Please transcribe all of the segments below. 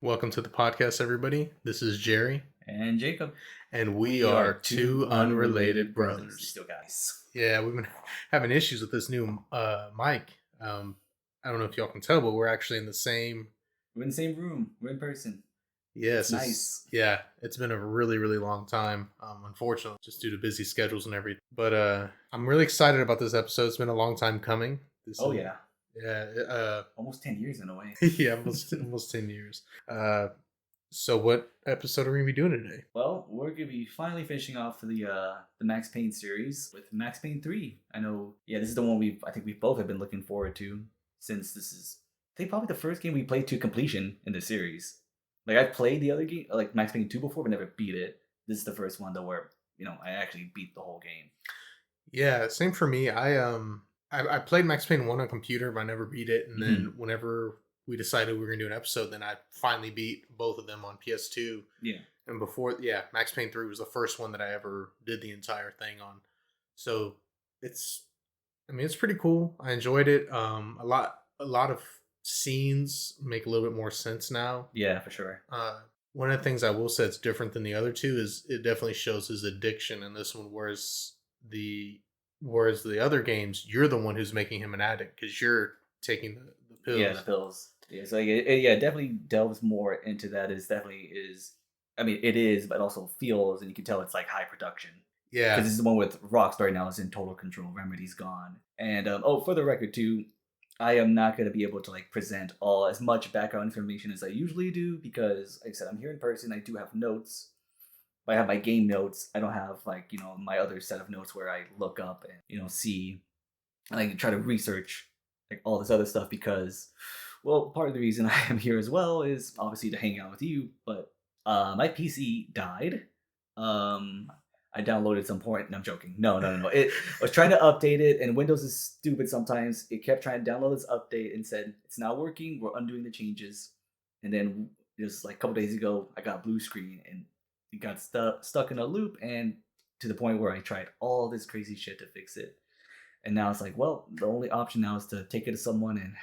Welcome to the podcast, everybody. This is Jerry, And Jacob. and we are two unrelated brothers. Still guys. Yeah, we've been having issues with this new mic. I don't know if y'all can tell, but we're actually in the same. We're in the same room. We're in person. Yes, Nice. Yeah, it's been a really, really long time. Unfortunately, just due to busy schedules and everything. But I'm really excited about this episode. It's been a long time coming. Oh yeah. Yeah. Almost 10 years in a way. Yeah, almost 10 years. So what episode are we gonna be doing today? Well, we're gonna be finally finishing off the Max Payne series with Max Payne 3. I know, yeah, this is the one I think we both have been looking forward to since this is I think probably the first game we played to completion in the series. Like I've played the other game like Max Payne 2 before but never beat it. This is the first one though where, I actually beat the whole game. Yeah, same for me. I played Max Payne 1 on computer, but I never beat it. And then whenever we decided we were gonna do an episode, then I finally beat both of them on PS2. Yeah. And Max Payne 3 was the first one that I ever did the entire thing on. So it's pretty cool. I enjoyed it. A lot of scenes make a little bit more sense now. Yeah, for sure. One of the things I will say that's different than the other two is it definitely shows his addiction in this one, whereas the other games, you're the one who's making him an addict because you're taking the pills. Yeah, the pills. Yeah, so it definitely delves more into that. It is, but also feels, and you can tell it's like high production. Yeah, because this is the one with Rockstar now is in total control. Remedy's gone, and for the record too, I am not going to be able to like present as much background information as I usually do because, like I said, I'm here in person. I do have notes. I have my game notes. I don't have my other set of notes where I look up and see and I try to research like all this other stuff because, well, part of the reason I am here as well is obviously to hang out with you. But my PC died. I downloaded some porn. No, I'm joking. No. I was trying to update it, and Windows is stupid sometimes. It kept trying to download this update and said it's not working. We're undoing the changes, and then just like a couple days ago, I got a blue screen and it got stuck in a loop, and to the point where I tried all this crazy shit to fix it. And now it's like, well, the only option now is to take it to someone and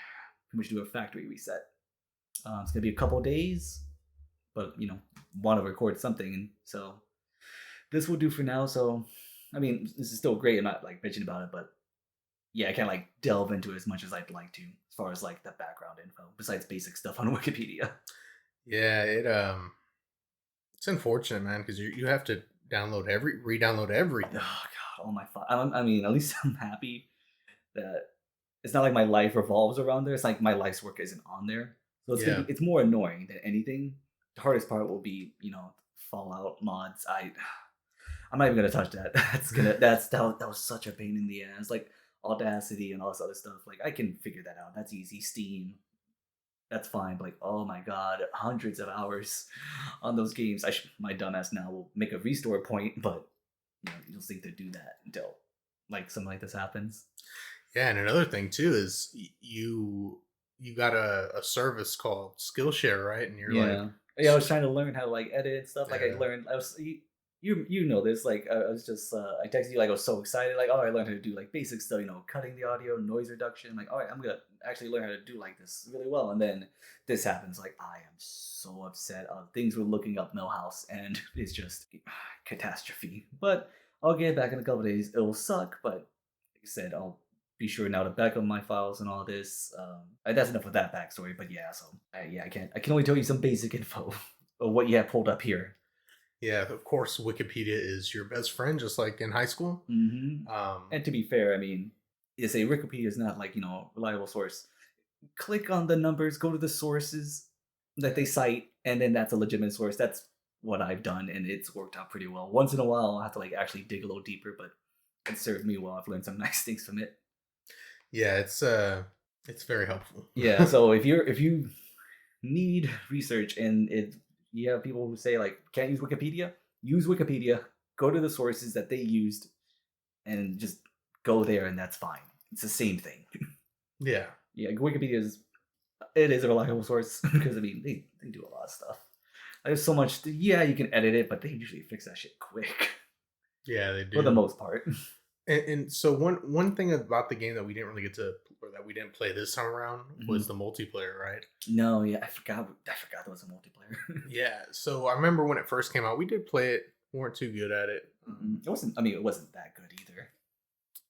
pretty much do a factory reset. It's gonna be a couple days, but want to record something, and so this will do for now. So, this is still great. I'm not like bitching about it, but yeah, I can't like delve into it as much as I'd like to, as far as like the background info, besides basic stuff on Wikipedia. Yeah, it's unfortunate, man, because you have to re-download everything. Oh god, all my files. At least I'm happy that it's not like my life revolves around there. It's like my life's work isn't on there, so it's more annoying than anything. The hardest part will be Fallout mods. I'm not even gonna touch that. That was such a pain in the ass. Like Audacity and all this other stuff. Like I can figure that out. That's easy. Steam. That's fine. But like, oh my god, hundreds of hours on those games. My dumbass now will make a restore point, but you don't think to do that until like something like this happens. Yeah, and another thing too is you got a service called Skillshare, right? And you're like, yeah, I was trying to learn how to like edit and stuff. Like I learned, you know this. Like I was just I texted you like I was so excited. Like I learned how to do like basic stuff. Cutting the audio, noise reduction. I'm like all right, I'm gonna actually learn how to do like this really well. And then this happens. Like I am so upset. Things were looking up Millhouse, and it's just catastrophe. But I'll get back in a couple days. It will suck, but like I said, I'll be sure now to back up my files and all this. That's enough of that backstory. But yeah, so I can only tell you some basic info of what you have pulled up here. Yeah, of course, Wikipedia is your best friend, just like in high school. Mm-hmm. And to be fair, you say Wikipedia is not like a reliable source. Click on the numbers, go to the sources that they cite, and then that's a legitimate source. That's what I've done, and it's worked out pretty well. Once in a while, I'll have to like actually dig a little deeper, but it served me well. I've learned some nice things from it. Yeah, it's very helpful. Yeah, so if you need research and you have people who say like can't use Wikipedia, go to the sources that they used and just go there, and that's fine. It's the same thing. Yeah Wikipedia is a reliable source because they do a lot of stuff. There's so much. Yeah, you can edit it, but they usually fix that shit quick. Yeah, they do for the most part. And so one thing about the game that we didn't really get to or that we didn't play this time around Mhm. was the multiplayer, right? No, yeah, I forgot there was a multiplayer. Yeah. So I remember when it first came out, we did play it. We weren't too good at it. It wasn't. I mean, it wasn't that good either.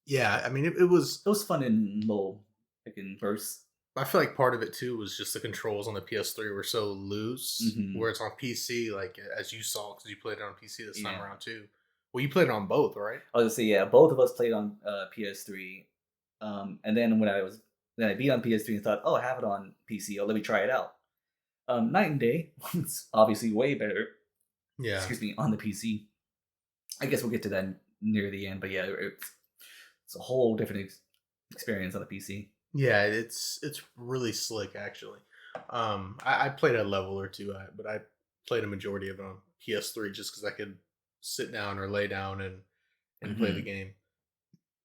Yeah, I mean, it was. It was fun in low, like in bursts. I feel like part of it too was just the controls on the PS3 were so loose, Hmm. where it's on PC, like as you saw, because you played it on PC this time Yeah, around too. Well, you played it on both, right? I was gonna say yeah. Both of us played on PS3, and then then I beat on PS3 and thought, oh, I have it on PC. Oh, let me try it out. Night and day. It's obviously way better. Yeah, Excuse me, on the PC. I guess we'll get to that near the end, but yeah, it's a whole different experience on the PC. yeah, it's really slick actually. I played a level or two, but I played a majority of it on PS3 just because I could sit down or lay down and play the Hmm. game.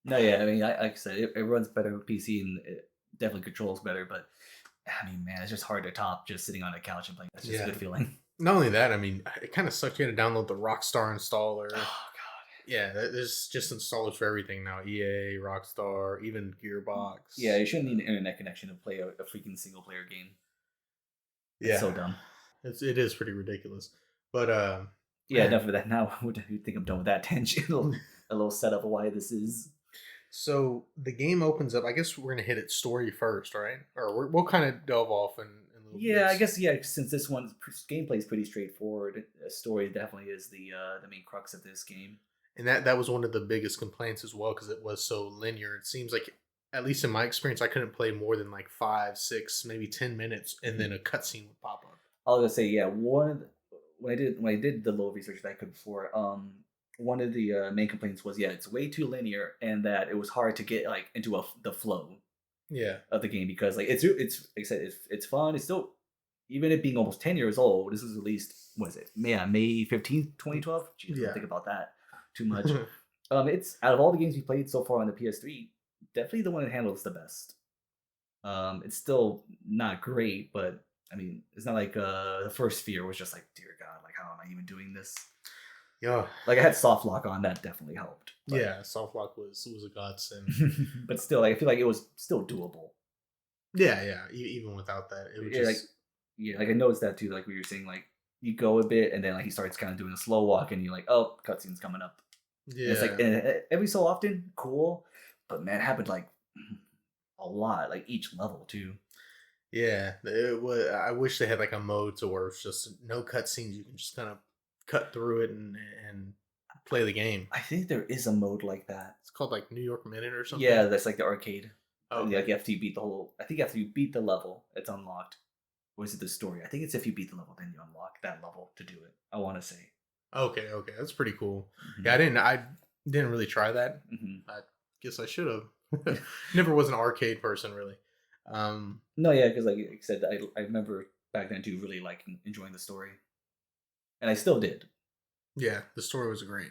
No, yeah, I mean, like I said, it runs better with PC and it definitely controls better. But I mean, man, it's just hard to top just sitting on a couch and playing. That's just a Yeah. good feeling. Not only that, I mean, it kind of sucked. You had to download the Rockstar installer. Oh God. Yeah, there's just installers for everything now. EA, Rockstar, even Yeah, Gearbox. you shouldn't need an internet connection to play a freaking single player game. It's Yeah, so dumb. it is pretty ridiculous. But Yeah, man, enough of that. Now, what do you think I'm done with that tangent? A little setup of why this is. so the game opens up. I guess we're gonna hit it story first, right? Or we'll kind of delve off in little Yeah, I bits. guess yeah. Since this one's gameplay is pretty straightforward, story definitely is the main crux of this game. And that was one of the biggest complaints as well because it was so linear. It seems like, at least in my experience, I couldn't play more than like 5, 6, maybe 10 minutes, and then Mhm. a cutscene would pop up. I was gonna say yeah. When I did the little research that I could before, one of the main complaints was yeah, it's way too linear and that it was hard to get like into the flow Yeah, of the game because like it's like I said it's fun. It's still even it being almost 10 years old. This was released what is it? Yeah, May 15th, 2012. Jeez, I don't yeah. think about that too much. It's out of all the games we played so far on the PS3, definitely the one that handles the best. It's still not great, but I mean, it's not like the first Fear was just like, dear God, like how am I even doing this? Yeah, Like I had soft lock on, that definitely helped, but yeah. Soft lock was a godsend. but still, like I feel like it was still doable. Yeah, yeah. Even without that, it would Yeah, like just. yeah, like I noticed that too. Like we were saying, like you go a bit, and then like he starts kind of doing a slow walk, and you're like, oh, cutscene's coming up. And it's like Yeah, every so often, cool, but man, it happened like a lot, like each level too. yeah. It was. I wish they had like a mode to where it's just no cutscenes. You can just kind of cut through it and play the game. I think there is a mode like that. It's called like New York Minute or something. Yeah, that's like the arcade. Okay. Like after you beat the whole, I think after you beat the level, it's unlocked. Or is it the story? I think it's if you beat the level, then you unlock that level to do it. I want to say. Okay. Okay. That's pretty cool. Yeah, Hmm. I didn't really try that. Hmm. I guess I should have. Never was an arcade person really. Um, No, yeah, because like I said, I remember back then too, really like enjoying the story, and I still did. yeah, the story was great.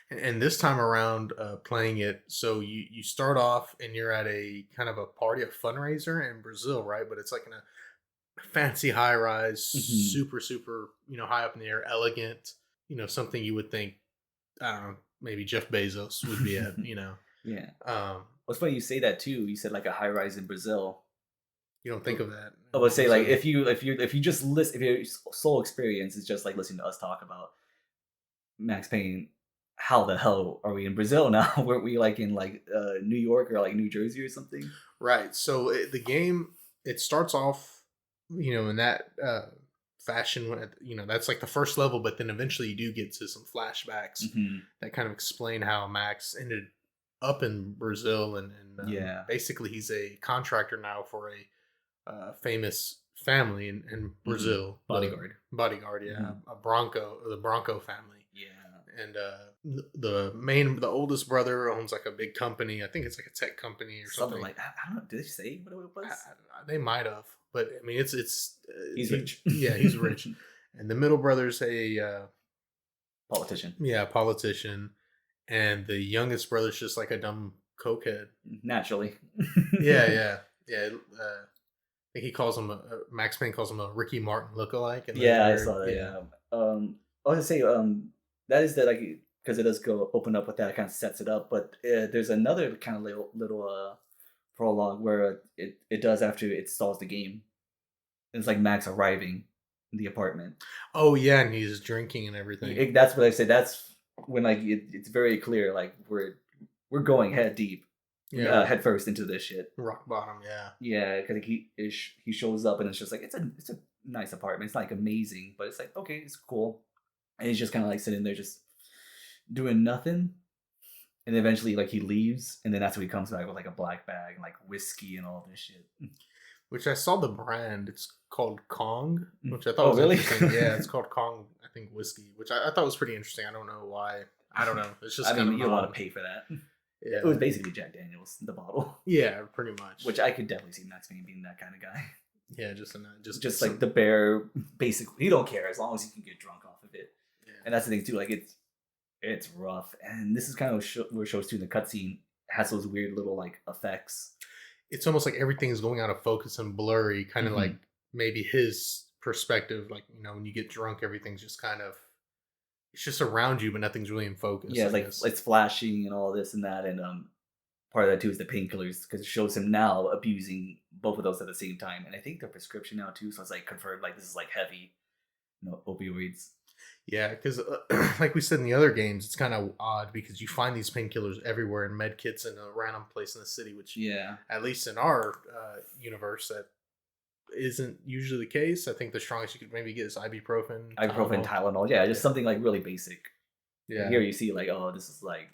And this time around, playing it, so you start off and you're at a kind of a party, a fundraiser in Brazil, right? But it's like in a fancy high rise, Hmm. super super, high up in the air, elegant. Something you would think, I don't know, maybe Jeff Bezos would be at. Yeah. Um, What's funny you say that too. You said like a high rise in Brazil. you don't think of that I in would say like Brazil. if you just listen if your sole experience is just like listening to us talk about Max Payne, how the hell are we in Brazil now? Weren't we like in like New York or like New Jersey or something? Right. So the game, it starts off, in that fashion. That's like the first level, but then eventually you do get to some flashbacks Hmm. that kind of explain how Max ended up in Brazil, and Yeah. basically he's a contractor now for a famous family in Hmm. Brazil, the Bodyguard. bodyguard, yeah, Hmm. the Bronco family. Yeah. And the oldest brother owns like a big company. I think it's like a tech company or Something something. like I don't know. Did they say what it was? They might have, but I mean, it's He's rich. yeah, he's rich, and the middle brother's a Politician. yeah, politician, and the youngest brother's just like a dumb cokehead. Naturally. Yeah, yeah, yeah. I think he calls him Max Payne calls him a Ricky Martin lookalike, and Yeah, I they're saw that. yeah, Yeah. I was gonna say that is the like because it does go open up with that, it kind of sets it up. But there's another kind of little prologue where it does after it stalls the game. It's like Max arriving in the apartment. Oh yeah, and he's drinking and everything. That's what I say. That's when like it's very clear. Like we're going head deep, Yeah, head first into this shit. rock bottom. Yeah. Yeah, because he shows up and it's just like it's a nice apartment. It's like amazing, but it's like okay, it's cool. And he's just kind of like sitting there, just doing nothing. And eventually, like he leaves, and then that's when he comes back with like a black bag and like whiskey and all this shit. Which I saw the brand. It's called Kong, which I thought Oh, was really? interesting. Yeah, it's called Kong. I think whiskey, which I thought was pretty interesting. I don't know why. I don't know. It's just I kind mean, of you don't want to pay for that. Yeah. It was basically Jack Daniels, the bottle. Yeah, pretty much. Which I could definitely see Max Payne being that kind of guy. Yeah, Just like the bare basic. He don't care as long as he can get drunk off of it. Yeah. And that's the thing too. Like it's rough, and this is kind of where shows too. The cutscene has those weird little like effects. It's almost like everything's going out of focus and blurry, kind of like maybe his perspective. Like when you get drunk, everything's just kind of it's just around you, but nothing's really in focus. Yeah, I like guess. it's flashing and all this and that, and part of that too is the painkillers because it shows him now abusing both of those at the same time, and I think they're prescription now too, so it's like confirmed like this is like heavy, opioids. Yeah, because like we said in the other games, it's kind of odd because you find these painkillers everywhere in med kits in a random place in the city, which Yeah, at least in our universe, that isn't usually the case. I think the strongest you could maybe get is ibuprofen, ibuprofen, Tylenol. Yeah, just something like really basic. Yeah, Here you see like, oh, this is like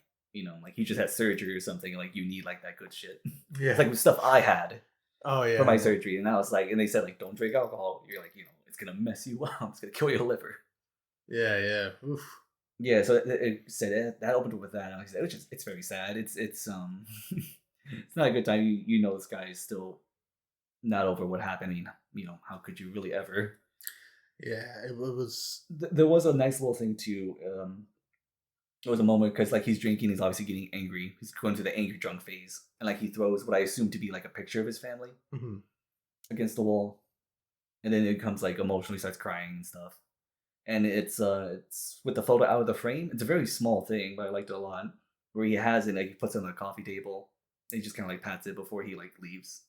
like you just had surgery or something. Like you need like that good shit. yeah. It's like stuff I had Oh yeah, for my surgery, and I was like, and they said like, don't drink alcohol. You're like, it's gonna mess you up. It's gonna kill your liver. yeah, yeah. Oof. Yeah, so it said that opened with that, and like I said, it's very sad. It's it's not a good time. This guy is still not over what happened. I mean, how could you really ever? Yeah, it was. There was a nice little thing too. There was a moment because like he's drinking, he's obviously getting angry. He's going through the angry drunk phase, and like he throws what I assume to be like a picture of his family against the wall, and then it comes like emotionally starts crying and stuff. And it's with the photo out of the frame. It's a very small thing, but I liked it a lot. Where he has it, like he puts it on the coffee table, and he just kind of like pats it before he like leaves.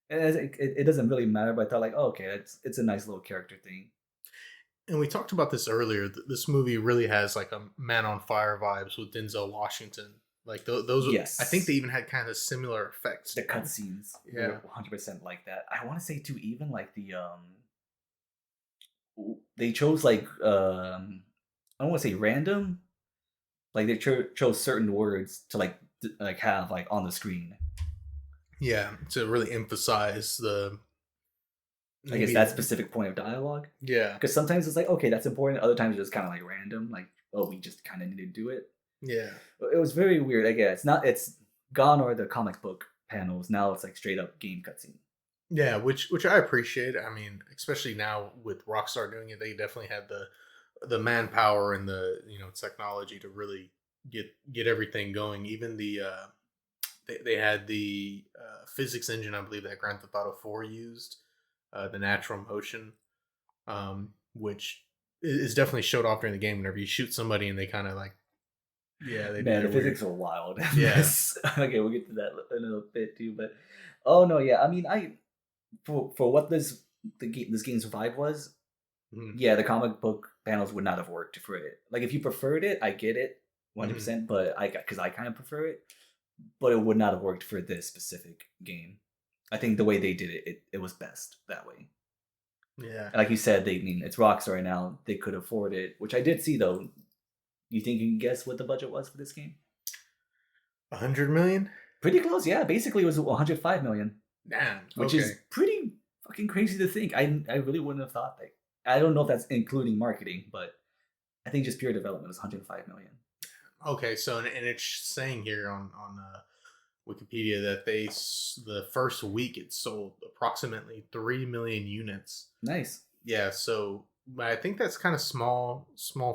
And it doesn't really matter, but I thought like, oh, okay, it's a nice little character thing. And we talked about this earlier. This movie really has like a Man on Fire vibes with Denzel Washington. Like those. Yes, I think they even had kind of similar effects. The cutscenes, yeah, 100% like that. I want to say too, even like they chose like I don't want to say random, like they chose certain words to like have like on the screen. Yeah, to really emphasize the. I guess that specific point of dialogue. Yeah, because sometimes it's like okay, that's important. Other times it's just kind of like random, like oh, we just kind of need to do it. Yeah, it was very weird. I guess it's gone or the comic book panels. Now it's like straight up game cutscene. Yeah, which I appreciate. I mean, especially now with Rockstar doing it, they definitely had the manpower and the technology to really get everything going. Even they had the physics engine, I believe, that Grand Theft Auto 4 used, the natural motion, which is definitely showed off during the game. Whenever you shoot somebody and they kind of like, yeah, they man, the physics are wild. Yes. Okay, we'll get to that in a little bit too. But oh no, yeah, I mean, for what this game's vibe was, yeah, the comic book panels would not have worked for it. Like if you preferred it, I get it, 100%. But because I kind of prefer it, but it would not have worked for this specific game. I think the way they did it, it was best that way. Yeah, and like you said, it's Rockstar now. They could afford it, which I did see though. You think you can guess what the budget was for this game? 100 million. Pretty close, yeah. Basically, it was 105 million. Damn, which is pretty fucking crazy to think. I really wouldn't have thought that. I don't know if that's including marketing, but I think just pure development is 105 million. Okay, so and it's saying here on Wikipedia that the first week it sold approximately 3 million units. Nice. Yeah, so I think that's kind of small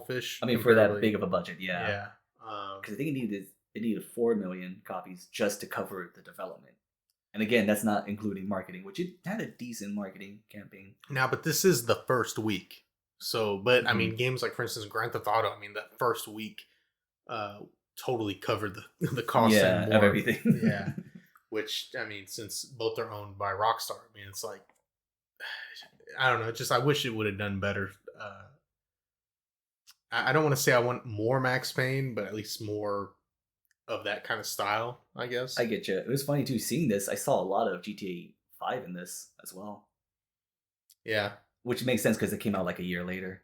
fish. I mean, for that big of a budget, yeah. Yeah. Because I think it needed 4 million copies just to cover the development. And again, that's not including marketing, which it had a decent marketing campaign. Now, but this is the first week. So, but I mean, games like, for instance, Grand Theft Auto, I mean, that first week totally covered the cost of everything. Yeah. which I mean, since both are owned by Rockstar, I mean, it's like I don't know. Just I wish it would have done better. I don't want to say I want more Max Payne, but at least more of that kind of style, I I guess. get you. It was funny too seeing this. I saw a lot of GTA 5 in this as well, Yeah, which makes sense because it came out like a year later.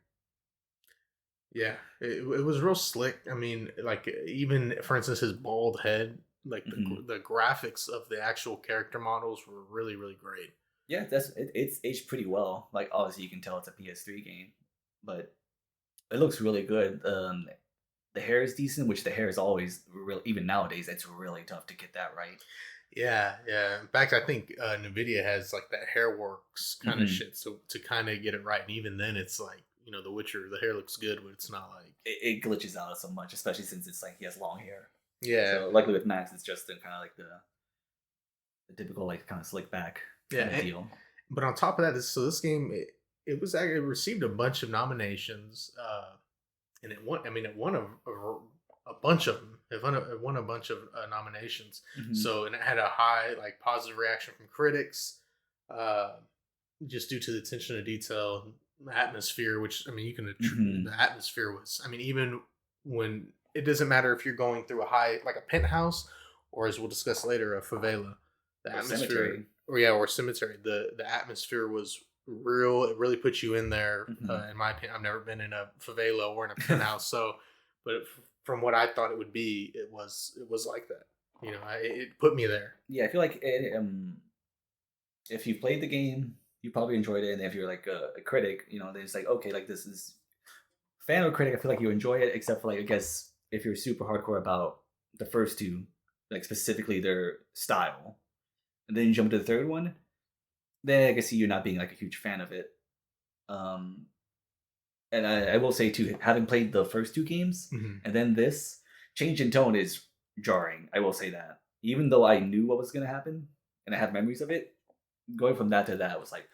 yeah. It was real slick. I mean, like even for instance, his bald head, like Hmm. the graphics of the actual character models were really really great. Yeah, it's aged pretty well. Like obviously you can tell it's a PS3 game, but it looks really good. The hair is decent, which the hair is always real. Even nowadays, it's really tough to get that right. Yeah, yeah. In fact, I think Nvidia has like that hair works kind of Hmm. shit, so to kind of get it right, and even then, it's like The Witcher, the hair looks good, but it's not like It glitches out so much, especially since it's like he has long hair. yeah, So luckily with Max, it's just kind of like the typical like kind of slick back yeah. kind of deal. But on top of that, this game it was actually it received a bunch of nominations, and it won. I mean, it won a bunch of them. It won a bunch of nominations. Hmm. So and it had a high like positive reaction from critics, uh, just due to the attention to detail, the atmosphere. Which I mean, Hmm. the atmosphere was. I mean, even when it doesn't matter if you're going through a high like a penthouse, or as we'll discuss later, a favela. The Or atmosphere, cemetery. or yeah, or cemetery. The atmosphere was real. It really puts you in there. Hmm. In my opinion, I've never been in a favela or in a penthouse, so but from what I thought it would be, it was like that. It put me there. Yeah, I feel like if you played the game, you probably enjoyed it, and if you're like a critic, then it's like okay, like this is fan or critic. I feel like you enjoy it, except for like I guess if you're super hardcore about the first two, like specifically their style, and then you jump to the third one, then I can see you not being like a huge fan of it. Um, and I will say too, having played the first two games Mhm. and then this change in tone is jarring. I will say that, even though I knew what was gonna happen and I have memories of it, going from that to that was like,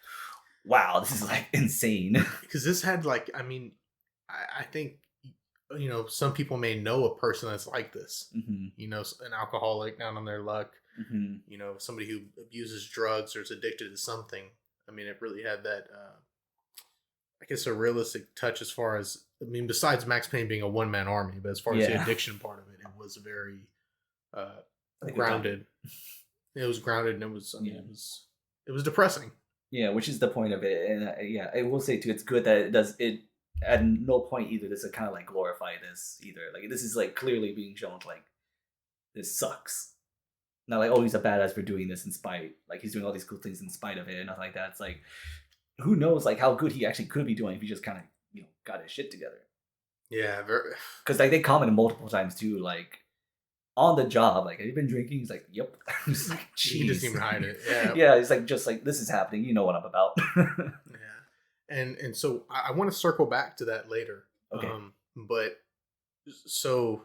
wow, this is like insane. Because this had like I mean, I think some people may know a person that's like this. Hmm. An alcoholic down on their luck. Hmm. Somebody who abuses drugs or is addicted to something. I mean, it really had that. I guess a realistic touch as far as I mean, besides Max Payne being a one man army, but as far as the Yeah, addiction part of it, it was very uh, a good time. grounded. It was grounded, and it was. I mean, Yeah. it was depressing. Yeah, which is the point of it, and yeah, I will say too, it's good that it does it. At no point either does it kind of like glorify this either. Like this is like clearly being shown like this sucks. Not like oh he's a badass for doing this in spite. Like he's doing all these cool things in spite of it and nothing like that. It's like who knows like how good he actually could be doing if he just kind of got his shit together. Yeah, very. Because like they commented multiple times too, like on the job, like have you been drinking? He's like, yep. I'm just like, He doesn't jeez. even hide it. Yeah, Yeah, it's like just like this is happening. You know what I'm about. yeah, and so I want to circle back to that later. Okay. But so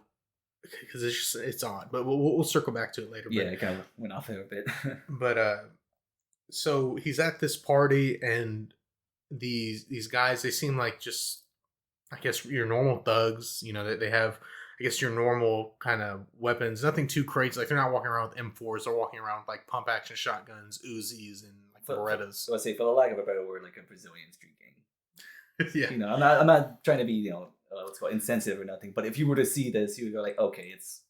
because it's odd, but we'll circle back to it later. Yeah, it kind of went off there a bit. But so he's at this party, and these guys they seem like just I guess your normal thugs. They have I guess your normal kind of weapons, nothing too crazy. Like they're not walking around with M4s. They're walking around with like pump action shotguns, Uzis, and like Berettas. So I say, for the lack of a better word, like a Brazilian street gang. Yeah, I'm not trying to be, what's called insensitive or nothing. But if you were to see this, you would go like, okay, it's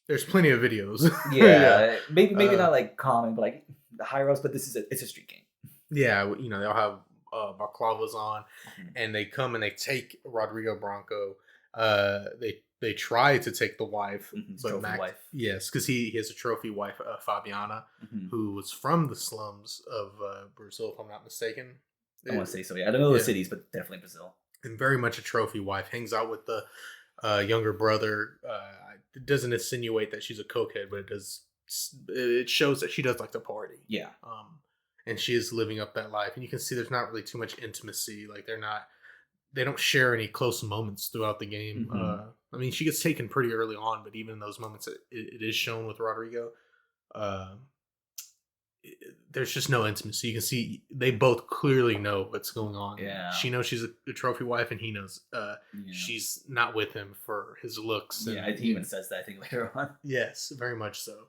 there's plenty of videos. Yeah, yeah, maybe uh, not like common, but like the higher ups. But it's a street gang. yeah. They'll have balaclavas on, Mhm. and they come and they take Rodrigo Bronco. They try to take the wife, His but trophy Max, wife. yes, because he has a trophy wife, Fabiana, Hmm. who was from the slums of Brazil, if I'm not mistaken. I Eh, want to say so. Yeah, I don't know the yeah, cities, but definitely Brazil. and very much a trophy wife. Hangs out with the younger brother. It doesn't insinuate that she's a cokehead, but it does. It shows that she does like to party. Yeah. And she is living up that life. And you can see there's not really too much intimacy. Like they don't share any close moments throughout the game. Hmm. I mean, she gets taken pretty early on, but even in those moments, it is shown with Rodrigo. Uh, there's just no intimacy. You can see they both clearly know what's going on. Yeah. She knows she's a trophy wife, and he knows Yeah. she's not with him for his looks. Yeah. And He even says that I think later on. yes, very much so.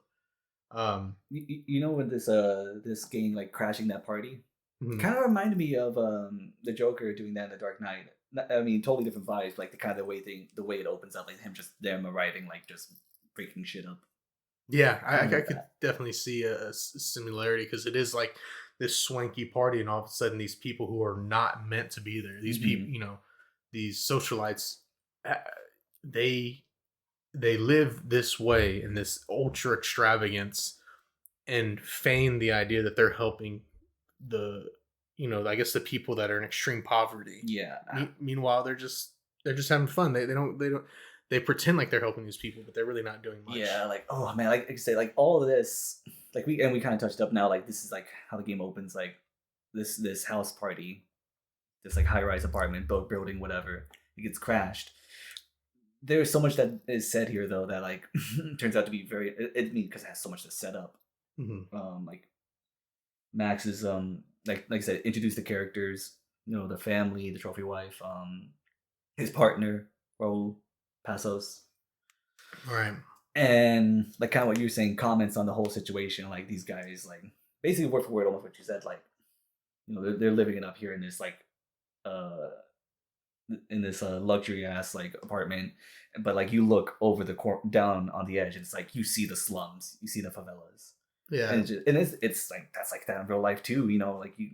You know when this gang like crashing that party Mhm. kind of reminded me of the Joker doing that in the Dark Knight. I mean, totally different vibes. Like the kind of the way it opens up, like him just them arriving, like just breaking shit up, Yeah, kind of I like could that. definitely see a similarity because it is like this swanky party, and all of a sudden, these people who are not meant to be there, these people, Hmm. these socialites, uh, they they live this way in this ultra extravagance and feign the idea that they're helping the, I guess the people that are in extreme poverty. Yeah, Meanwhile, they're just having fun. They pretend like they're helping these people, but they're really not doing yeah. much. Like oh man, like I say, like all of this, like we kind of touched up now. Like this is like how the game opens. Like this house party, this like high rise apartment, boat building, whatever. It gets crashed. There's so much that is said here though that like turns out to be very. I mean, because it has so much to set up. Hmm. Like Max is like I said, introduce the characters, the family, the trophy wife, his partner, Raul Pasos. All right. And like kind of what you're saying, comments on the whole situation, like these guys like basically word for word almost what you said, like, they're living it up here uh in this luxury ass like apartment, but like you look over down on the edge and it's like you see the slums, you see the favelas. And Yeah. it's like that's like that in real life too, like you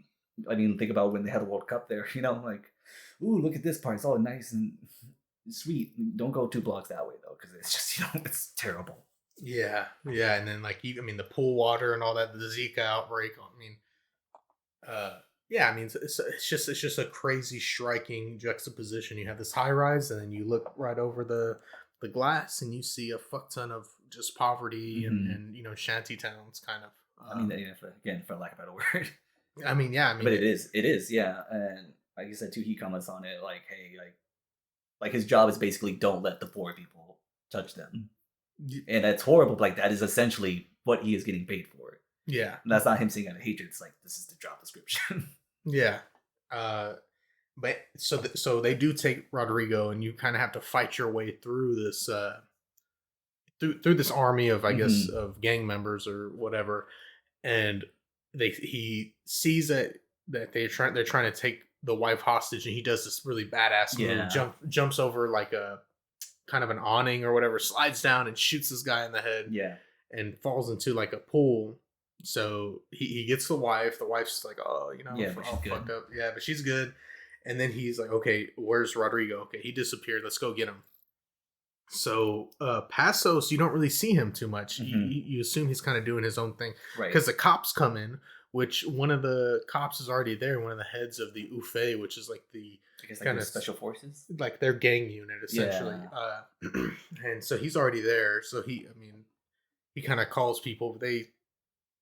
I mean think about when they had the World Cup there, like ooh, look at this part, it's all nice and sweet. Don't go 2 blocks that way though, because it's just it's terrible. Yeah. Yeah. And then I mean, the pool water and all that, the Zika outbreak. I mean, yeah. I mean, it's just a crazy, striking juxtaposition. You have this high rise, and then you look right over the glass, and you see a fuck ton of just poverty and Hmm. shanty towns, kind of. I mean, yeah, again, for lack of a better word. I mean, yeah. I mean, But it is, yeah. And like you said too, he comments on it like, hey, like his job is basically don't let the poor people touch them. And that's horrible, but like that is essentially what he is getting paid for. yeah. And that's not him saying out of hatred, it's like this is the job description. Yeah. Uh, but so they do take Rodrigo, and you kind of have to fight your way through this through this army of, I guess, Hmm. of gang members or whatever, and he sees that they're trying to take the wife hostage, and he does this really badass move, Yeah. jumps over like a kind of an awning or whatever, slides down and shoots this guy in the head, Yeah. and falls into like a pool. So he gets the wife. The wife's like, oh, Yeah, but she's all good. fucked up. Yeah, but she's good. And then he's like, okay, where's Rodrigo? Okay, he disappeared. Let's go get him. So Passos, you don't really see him too much. Hmm. You assume he's kind of doing his own thing Right. because the cops come in, which one of the cops is already there. One of the heads of the UFE, which is like the I guess like kind their of special forces. like their gang unit essentially. Yeah. And so he's already there. So I mean, he kind of calls people. But they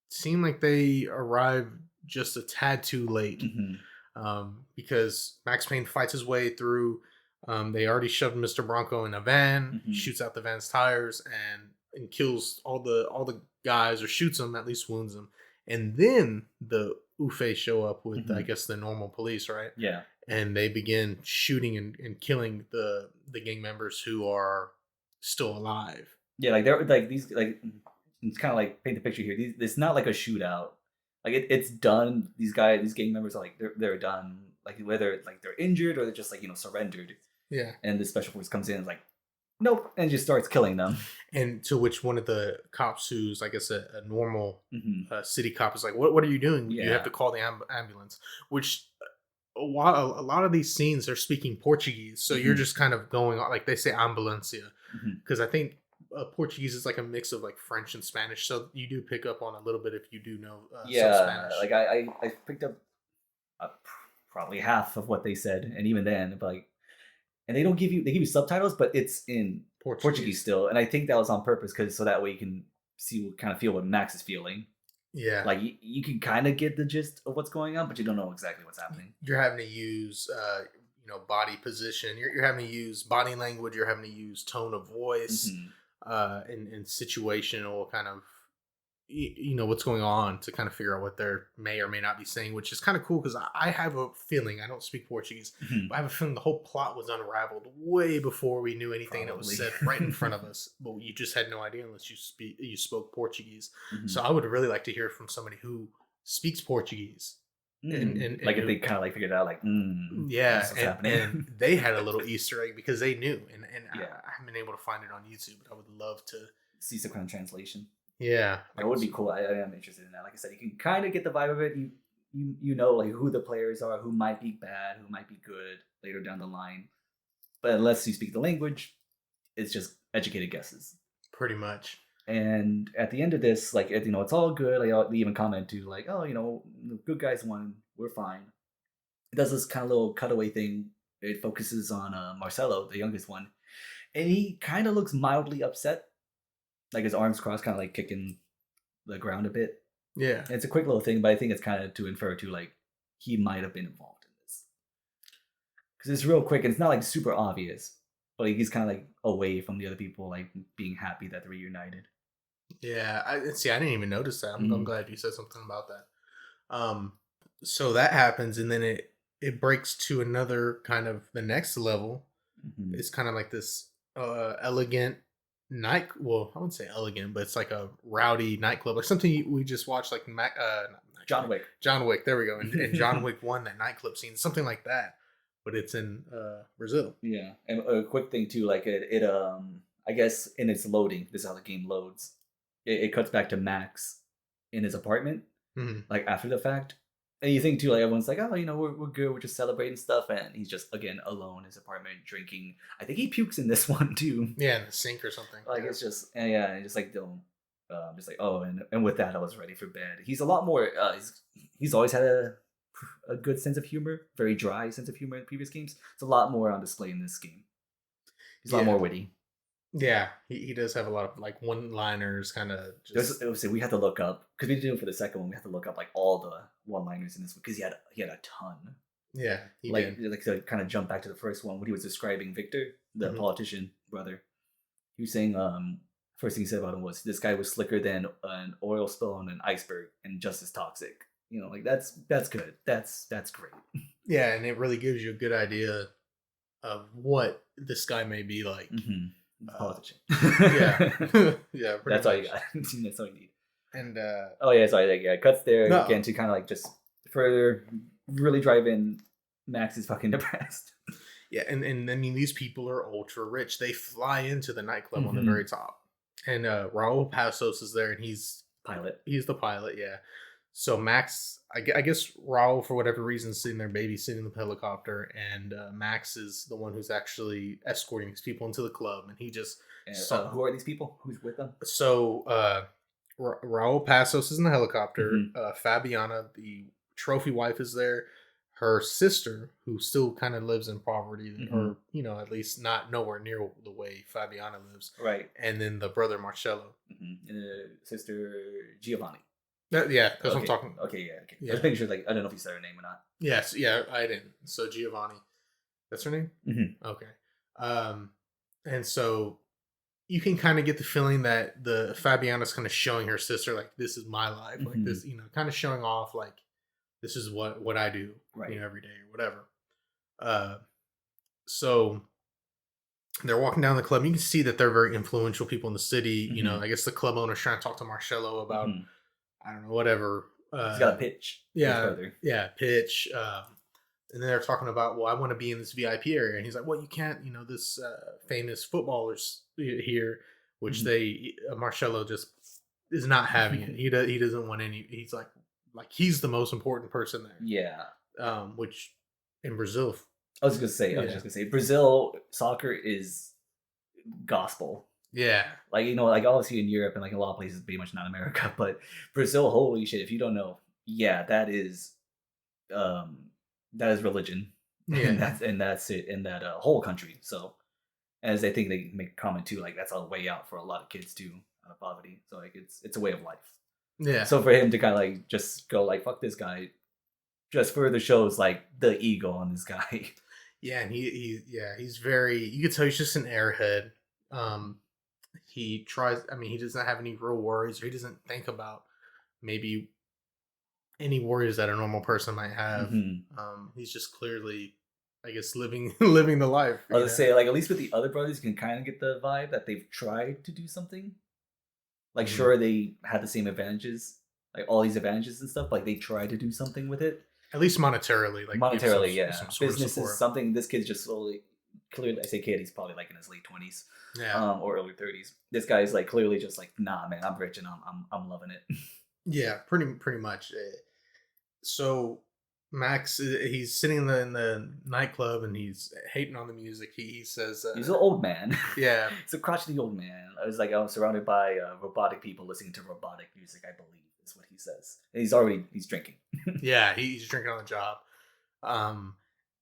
seem like they arrive just a tad too late, Hmm. because Max Payne fights his way through. They already shoved Mr. Bronco in a van. He Hmm. shoots out the van's tires and kills all the guys, or shoots them, at least wounds them. And then the Ufe show up with, I Hmm. guess, the normal police, right? Yeah. And they begin shooting and killing the gang members who are still alive. Yeah, like they're like these like it's kind of like paint the picture here. It's not like a shootout. Like it's done. These gang members are like they're done. Like whether like they're injured or they're just like surrendered. Yeah. And the special force comes in and is like nope, and just starts killing them. And to which one of the cops, who's, I guess, a normal Hmm. city cop, is like, "What are you doing? You have Yeah. to call the ambulance." Which, a lot of these scenes they're speaking Portuguese, so you're Hmm. just kind of going on, like they say ambulancia, Hmm. because I think Portuguese is like a mix of like French and Spanish, so you do pick up on a little bit if you do know some Yeah, Spanish. like I picked up uh, probably half of what they said, and even then, but like, and they give you subtitles, but it's in Portuguese Portuguese, still, and I think that was on purpose because so that way you can kind of feel what Max is feeling. yeah. Like you can kind of get the gist of what's going on, but you don't know exactly what's happening. You're having to use body position. You're having to use body language. You're having to use tone of voice, Hmm. and situational kind of what's going on to kind of figure out what they may or may not be saying, which is kind of cool because I have a feeling I don't speak Portuguese, Mhm. but I have a feeling the whole plot was unraveled way before we knew anything, and it was Probably. said right in front of us, but you just had no idea unless you spoke Portuguese. So Mhm. I would really like to hear from somebody who speaks Portuguese, and Like if they kind of like figured out like, yeah, this was and happening. they had a little Easter egg because they knew, and Yeah. I haven't been able to find it on YouTube, but I would love to. See some kind of translation. Yeah, That would be cool. I am interested in that. Like I said, you can kind of get the vibe of it. You know like who the players are, who might be bad, who might be good later down the line. But unless you speak the language, it's just educated guesses. pretty much. And at the end of this, like it's all good. Like they even comment to like, oh, the good guys won, we're fine. It does this kind of little cutaway thing. It focuses on Marcelo, the youngest one, and he kind of looks mildly upset, like his arms crossed, kind of like kicking the ground a bit. Yeah. And it's a quick little thing, but I think it's kind of to infer to like he might have been involved in this because it's real quick and it's not like super obvious, but like, he's kind of like away from the other people, like being happy that they're reunited. Yeah, I see. I didn't even notice that. I'm Mm-hmm. glad you said something about that. Um, so that happens, and then it breaks to another kind of the next level. Mm-hmm. It's kind of like this elegant night. Well, I wouldn't say elegant, but it's like a rowdy nightclub, like something we just watched, like not Max John Payne. Wick. John Wick. There we go. And John Wick one, that nightclub scene, something like that, but it's in Brazil. Yeah, and a quick thing too, like I guess in its loading, this is how the game loads. It cuts back to Max in his apartment, Hmm. like after the fact. And you think too, like everyone's like, oh, we're good, we're just celebrating stuff, and he's just again alone in his apartment drinking. I think he pukes in this one too. Yeah, in the sink or something. Like Yeah. it's just yeah, and just like don't, just like oh, and with that I was ready for bed. He's a lot more. He's always had a good sense of humor, very dry sense of humor in previous games. It's a lot more on display in this game. He's a lot Yeah. more witty. Yeah, he does have a lot of like one liners, kind of There's, just. it was, we had to look up because we did it for the second one. We had to look up like all the one-liners in this one because he had a ton. Yeah, he Like did. like to kind of jump back to the first one when he was describing Victor, the Hmm. politician brother. He was saying first thing he said about him was this guy was slicker than an oil spill on an iceberg and just as toxic. Like that's good. That's great. Yeah, and it really gives you a good idea of what this guy may be like. Politician. Yeah, yeah, pretty That's all you much. got. That's all you need. And Oh yeah, sorry. Like, yeah, cuts there no, again to kind of like just further really drive in. Max is fucking depressed. yeah, and I mean these people are ultra rich. They fly into the nightclub on the Mhm. very top, and Raul Passos is there, and Pilot. he's the pilot. Yeah. So Max, I guess Raul, for whatever reason, is sitting there babysitting the helicopter, and Max is the one who's actually escorting these people into the club, and he just And, saw. who are these people? Who's with them? So Raul Passos is in the helicopter. Mhm. Fabiana, the trophy wife, is there. Her sister, who still kind of lives in poverty, Mhm. or at least not nowhere near the way Fabiana lives, Right. and then the brother Marcello. Sister Giovanni. Yeah, that's what I'm Okay. talking. Okay. Yeah. Okay. I Yeah. was making sure. Like I don't know if you said her name or not. Yes, yeah, I didn't. So Giovanni, that's her name. Mhm. Okay, and so you can kind of get the feeling that the Fabiana's kind of showing her sister like, this is my life, like Mhm. this, kind of showing off like, this is what I do, Right. every day or whatever. Uh, so they're walking down the club. You can see that they're very influential people in the city. Mhm. I guess the club owner's trying to talk to Marcello about, Mhm. I don't know, whatever. He's got a pitch. His Yeah, brother. yeah, pitch. And then they're talking about, well, I want to be in this VIP area, and he's like, well, you can't. This famous footballers here, which Mhm. they Marcello just is not having it. He doesn't want any. He's like he's the most important person there. Yeah. Which in Brazil, I was just gonna say. yeah, Brazil soccer is gospel. yeah, Like like obviously in Europe and like a lot of places, pretty much not America, but Brazil, holy shit! If you don't know, yeah, um, that is religion, and yeah, that's it in that whole country. So, as I think they make a comment too, like that's a way out for a lot of kids too out of poverty. So like it's a way of life. yeah, So for him to kind of like just go like fuck this guy, just further shows like the ego on this guy. yeah. And he's very. You could tell he's just an airhead. Um, he tries. I mean, he doesn't have any real worries, or he doesn't think about maybe any worries that a normal person might have. Hmm. He's just clearly, I guess, living living the life. I was gonna say, like, at least with the other brothers, you can kind of get the vibe that they've tried to do something. Like, Mhm. sure, they had the same advantages, like all these advantages and stuff. Like, they tried to do something with it At least monetarily, like give monetarily. Yeah, some sort of business is support. something. This kid's just slowly. Clearly, I say kid. He's probably like in his late 20s, Yeah, or early 30s. This guy's like clearly just like, nah, man, I'm rich and I'm loving it. yeah, pretty much. So Max, he's sitting in the nightclub and he's hating on the music. He says, He's an old man. "Yeah, He's a crotchety old man. I was like, I'm surrounded by robotic people listening to robotic music. I believe is what he says. And he's drinking. yeah." He's drinking on the job, um,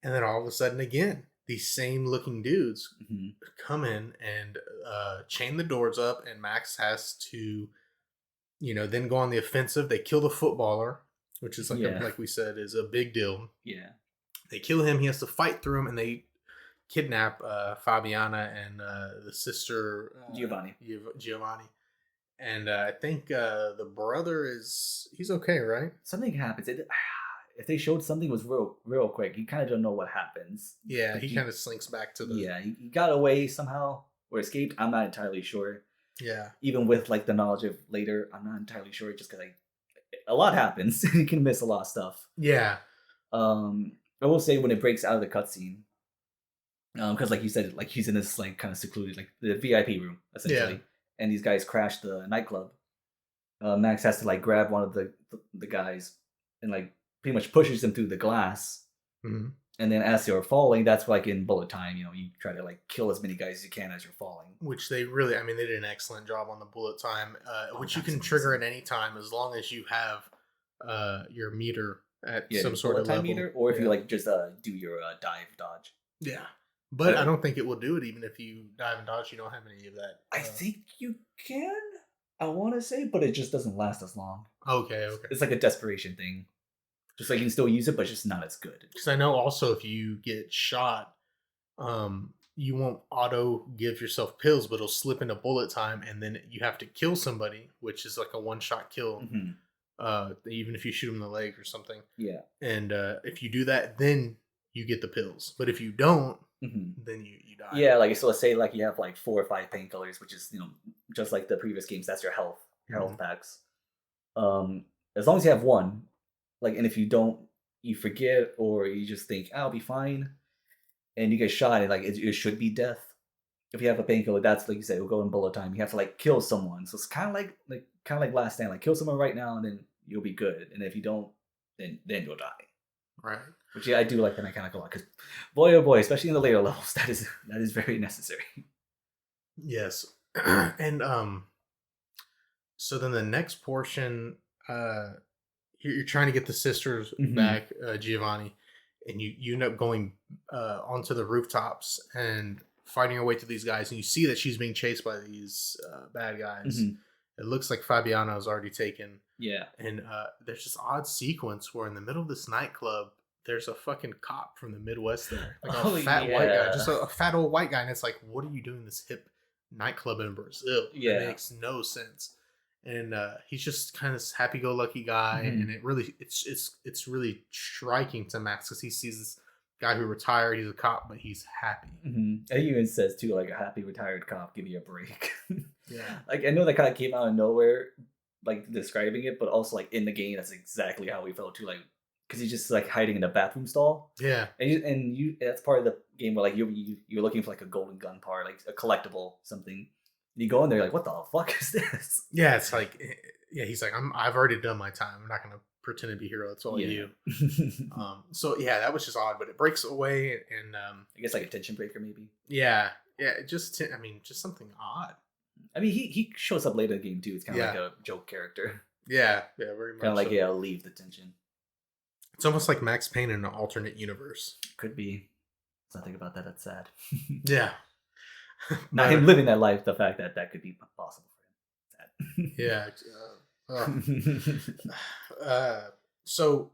and then all of a sudden, again, these same looking dudes Hmm. come in and chain the doors up, and Max has to, then go on the offensive. They kill the footballer, which is Yeah, like we said, is a big deal. yeah, They kill him. He has to fight through him, and they kidnap Fabiana and the sister Giovanni. Giovanni. And I think the brother he's okay, right? Something happens. If they showed something was real quick, you kind of don't know what happens. Yeah, But he kind of slinks back to the yeah, he got away somehow or escaped. I'm not entirely sure. yeah Even with like the knowledge of later, I'm not entirely sure. Just because a lot happens, you can miss a lot of stuff. yeah I will say when it breaks out of the cutscene, because like you said, like he's in this like kind of secluded, like the VIP room yeah. essentially, and these guys crash the nightclub. Max has to like grab one of the guys and like pretty much pushes them through the glass. Hmm. And then as they're falling, that's like in bullet time. You try to like kill as many guys as you can as you're falling. Which they really, I mean, they did an excellent job on the bullet time, Oh, which you that's can trigger amazing. at any time as long as you have your meter at Yeah, some your sort bullet of time level. meter, or if you Yeah, like just do your dive dodge. yeah. But I Uh, don't think it will do it even if you dive and dodge. You don't have any of that. I think you can. I want to say, but it just doesn't last as long. Okay, okay. It's like a desperation thing. Just like you can still use it, but just not as good. Because I know also if you get shot, you won't auto give yourself pills, but it'll slip into bullet time, and then you have to kill somebody, which is like a one shot kill. Hmm. Even if you shoot them in the leg or something, Yeah. and if you do that, then you get the pills. But if you don't, Hmm. then you die. Yeah, like so. Let's say like you have like 4 or 5 painkillers, which is just like the previous games. That's your Mhm. health packs. As long as you have one, like, and if you don't, you forget or you just think I'll be fine, and you get shot, and like it should be death. If you have a painkiller, that's like you said, it'll go in bullet time. You have to like kill someone, so it's kind of like Last Stand, like kill someone right now, and then you'll be good. And if you don't, then you'll die. Right. Which yeah, I do like the mechanic a lot because, boy oh boy, especially in the later levels, that is very necessary. Yes. And so then the next portion, uh, you're trying to get the sisters Hmm. back, Giovanni, and you end up going onto the rooftops and fighting your way through these guys, and you see that she's being chased by these bad guys. Hmm. It looks like Fabiano is already taken, Yeah. and there's this odd sequence where in the middle of this nightclub, there's a fucking cop from the Midwest there, like a Oh fat white guy, yeah. just a fat old white guy, and it's like, what are you doing in this hip nightclub in Brazil? It Yeah. makes no sense. And he's just kind of this happy-go-lucky guy, and Hmm. it's really striking to Max because he sees this guy who retired. He's a cop, but he's happy. Hmm. And he even says too, like a happy retired cop, give me a break. Yeah, Like I know that kind of came out of nowhere, like describing it, but also like in the game, that's exactly how we felt too. Like because he's just like hiding in a bathroom stall, yeah, and you that's part of the game where like you're looking for like a golden gun part, like a collectible something. You go in there, you're like, what the fuck is this? yeah. It's like, yeah, he's like, I've already done my time. I'm not gonna pretend to be hero. It's all Yeah. you. So yeah, that was just odd, but it breaks away, and I guess like a tension breaker maybe. yeah, yeah. I mean, just something odd. I mean, he shows up later in the game too. It's kind of like Yeah, a joke character, yeah, yeah. Very kind of much like so. yeah, leave the tension. It's almost like Max Payne in an alternate universe. Could be. Something about that. That's sad. Yeah, Not but him living that life. The fact that that could be possible for him. yeah. Sad. Uh, so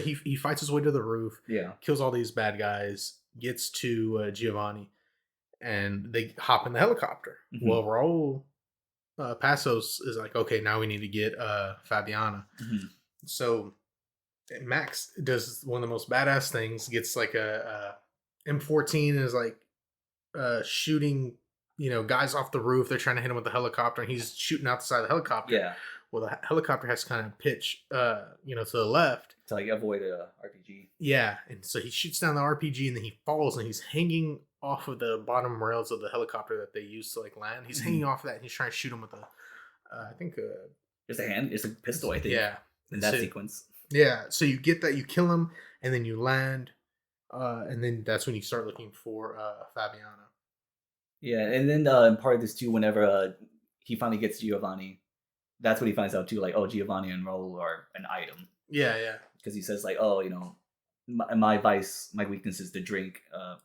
he fights his way to the roof, Yeah. kills all these bad guys, gets to Giovanni, and they hop in the helicopter. Hmm. Well, Raul Passos is like, okay, now we need to get Fabiana. Hmm. So Max does one of the most badass things. Gets like a M14 and is like shooting, guys off the roof. They're trying to hit him with the helicopter, and he's shooting out the side of the helicopter. Yeah, Well, the helicopter has to kind of pitch, to the left. to like avoid a RPG. Yeah, and so he shoots down the RPG, and then he falls, and he's hanging off of the bottom rails of the helicopter that they use to like land. He's hanging Hmm. off of that, and he's trying to shoot him with a, I think, It's a pistol, I think, yeah, in and that so sequence. yeah, so you get that, you kill him, and then you land, and then that's when you start looking for Fabiana. Yeah, and then in part of this too, whenever he finally gets Giovanni, that's what he finds out too. Like, oh, Giovanni and Raul are an item Yeah, yeah, because he says like, oh, my vice, my weakness is the drink.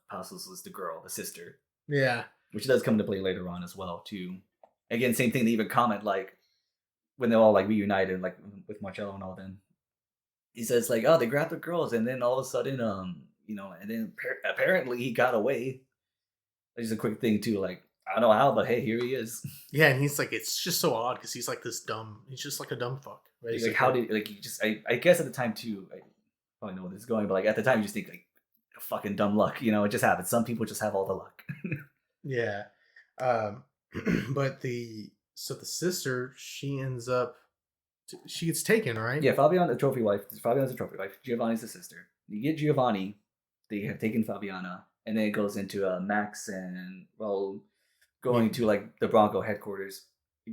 Passos is the girl, the sister, yeah, which does come into play later on as well too. Again, same thing. They even comment like when they're all like reunited, like with Marcello and all. Then he says like, oh, they grabbed the girls, and then all of a sudden, and then apparently he got away. Just a quick thing too, like I don't know how, but hey, here he is. yeah, and he's like, it's just so odd because he's like this dumb. He's just like a dumb fuck, Like how basically. did like you just I guess at the time too, I probably know where this is going, but like at the time you just think like fucking dumb luck, it just happens. Some people just have all the luck. Yeah, um, but the sister, she ends up, she gets taken, right? Yeah, Fabiana the trophy wife. Fabiana's the trophy wife. Giovanni's the sister. You get Giovanni, they have taken Fabiana, and then it goes into Max and Raul Yeah, going to like the Bronco headquarters,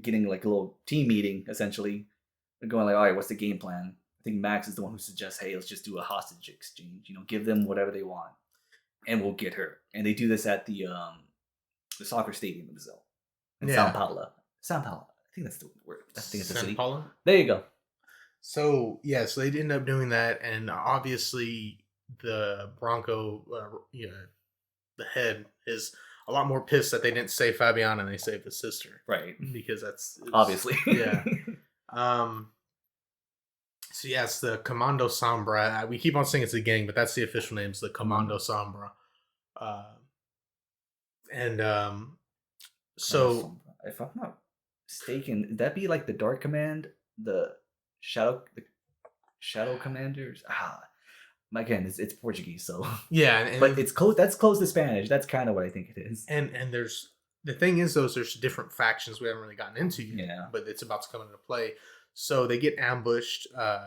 getting like a little team meeting essentially. They're going like, all right, what's the game plan? I think Max is the one who suggests, hey, let's just do a hostage exchange. Give them whatever they want, and we'll get her. And they do this at the soccer stadium in Brazil, in São yeah, Paulo. São Paulo. I think that's the word. I think it's the San city. Paulo. There you go. So yeah, so they end up doing that, and obviously the Bronco, the head is a lot more pissed that they didn't save Fabiana and they saved the sister Right. because that's Obviously. yeah. Um. So yeah, it's the Commando Sombra. We keep on saying it's a gang, but that's the official name. It's the Commando Sombra. Uh, and so If I'm not mistaken, would that be like the Dark Command, the the Shadow Commanders? Again, it's Portuguese, so yeah, but it's close. That's close to Spanish. That's kind of what I think it is. and there's the thing is those there's different factions we haven't really gotten into yet, Yeah. but it's about to come into play. So they get ambushed.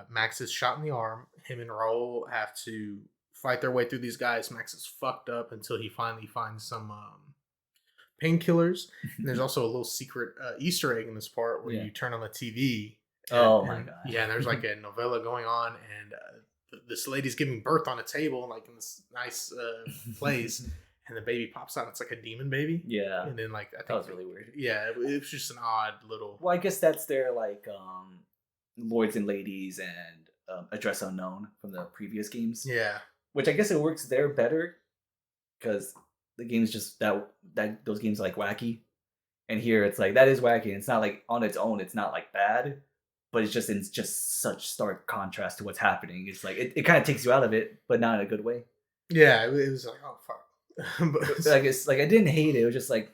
Max is shot in the arm. Him and Raul have to fight their way through these guys. Max is fucked up until he finally finds some painkillers. And there's also a little secret Easter egg in this part where Yeah. you turn on the TV. Oh my And god. yeah, and there's like a novella going on, and this lady's giving birth on a table, like in this nice place, and the baby pops out. It's like a demon baby. Yeah. And then like I think That was really weird. yeah, it was just an odd little. Well, I guess that's their like lords and ladies and address unknown from the previous games. Yeah, Which I guess it works there better because the game's just that those games are like wacky, and here it's like that is wacky. And it's not like on its own, it's not like bad, but it's just such stark contrast to what's happening. It's like it kind of takes you out of it, but not in a good way. yeah, it was like oh fuck. Like it's like I didn't hate it. It was just like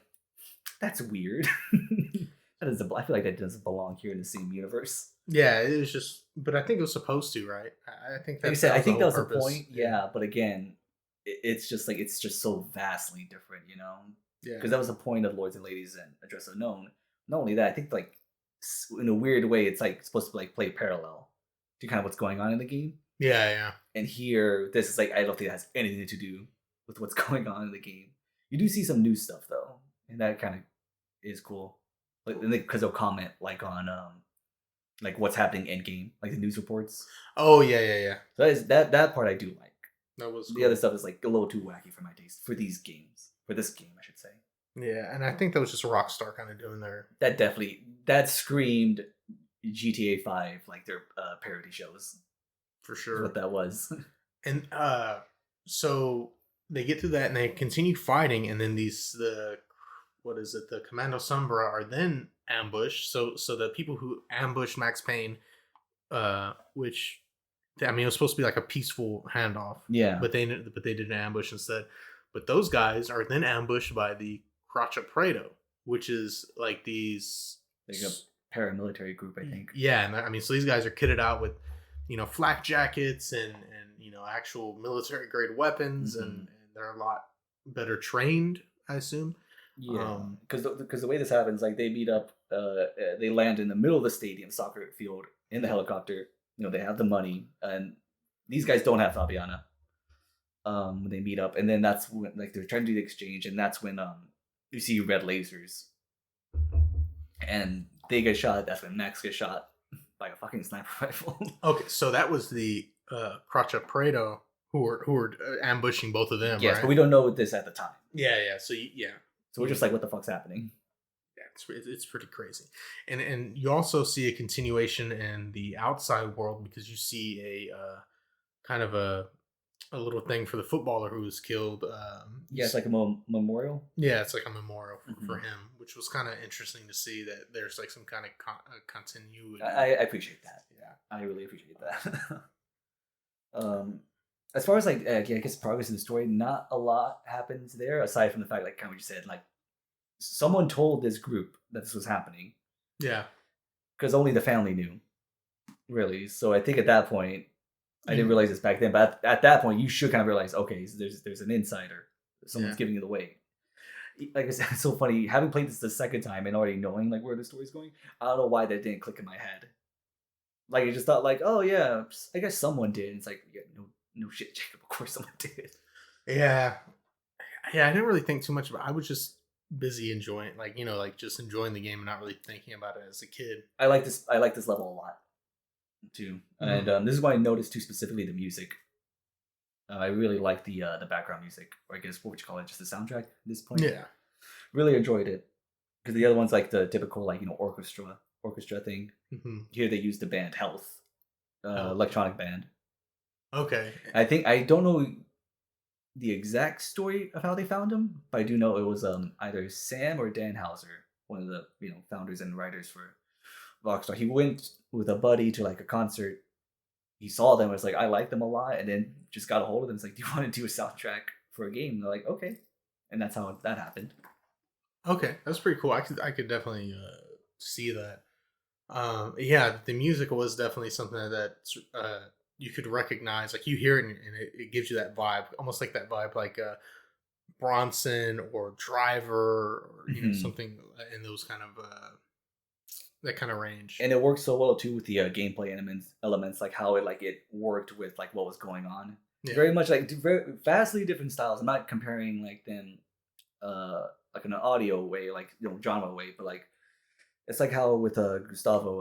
that's weird. That doesn't. I feel like that doesn't belong here in the same universe. Yeah, it was just, but I think it was supposed to, right? I think Like I that said, that I was the think that whole was the purpose. point. Yeah, but again, it's just so vastly different, Yeah, because that was the point of Lords and Ladies and Address Unknown. Not only that, I think like in a weird way, it's like supposed to like play parallel to kind of what's going on in the game. yeah, yeah. And here, this is like I don't think it has anything to do with what's going on in the game. You do see some new stuff though, and that kind of is cool. Like because they'll comment like on like what's happening in game, like the news reports. Oh yeah, yeah, yeah. So that part I do like. That was The cool. other stuff is like a little too wacky for my taste for these games. For this game, I should say. Yeah, and I think that was just Rockstar kind of doing their. That screamed GTA 5 like their parody shows. For Is sure. what that was. And so they get through that and they continue fighting, and then the what is it, the Commando Sombra are then ambushed. So the people who ambushed Max Payne, which I mean it was supposed to be like a peaceful handoff, Yeah. but they did an ambush instead. But those guys are then ambushed by the Crotcha Preto, which is like Like a paramilitary group, I think. yeah, and I mean, so these guys are kitted out with, flak jackets and actual military grade weapons, Hmm. and they're a lot better trained, I assume. Yeah, because the way this happens, like they meet up, they land in the middle of the stadium soccer field in the helicopter. They have the money, and these guys don't have Fabiana. When they meet up, and then that's when like they're trying to do the exchange, and that's when you see red lasers, and they get shot. That's when Max gets shot by a fucking sniper rifle. Okay, so that was the Crotcha Preto who were ambushing both of them, Yes, right? but we don't know this at the time, Yeah, yeah. So yeah, so we're just like, what the fuck's happening? yeah, it's pretty crazy, and you also see a continuation in the outside world because you see a kind of a little thing for the footballer who was killed. Yeah, it's like a memorial. Yeah, it's like a memorial for Mhm. him, which was kind of interesting to see that there's like some kind of continuity. I appreciate that. Yeah. I really appreciate that. um, as far as like yeah, I guess progress in the story, not a lot happens there aside from the fact, like kind of what you said, like someone told this group that this was happening Yeah. because only the family knew, really. So I think at that point, I didn't You- realize this back then, but at that point, you should kind of realize, okay, so there's an insider, someone's Yeah. giving it away. Like I said, it's so funny having played this the second time and already knowing like where the story's going. I don't know why that didn't click in my head. Like I just thought like, oh yeah, I guess someone did. It's like, yeah, no shit, Jacob. Of course someone did. Yeah. Yeah, I didn't really think too much about I was just busy enjoying like just enjoying the game and not really thinking about it as a kid. I like this. I like this level a lot too, and Mhm. this is why I noticed too specifically the music. I really like the background music, or I guess what would you call it, just the soundtrack at this point. Yeah. Really enjoyed it because the other one's like the typical like orchestra thing. Hmm. Here they use the band Health, Oh, electronic band. okay. I don't know the exact story of how they found him, but I do know it was either Sam or Dan Hauser, one of the founders and writers for Rockstar. He went with a buddy to like a concert. He saw them, was like, I like them a lot, and then just got a hold of them. It's like, do you want to do a soundtrack for a game? And they're like, okay, and that's how that happened. Okay, that's pretty cool. I could definitely see that. Yeah, the music was definitely something that you could recognize. Like you hear it and it gives you that vibe, almost like that vibe, like Bronson or Driver, or Mhm. something in those kind of that kind of range. And it worked so well too with the gameplay elements, like how it worked with like what was going on. Yeah. Very much like very vastly different styles. I'm not comparing like them like in an audio way, like genre way, but like it's like how with Gustavo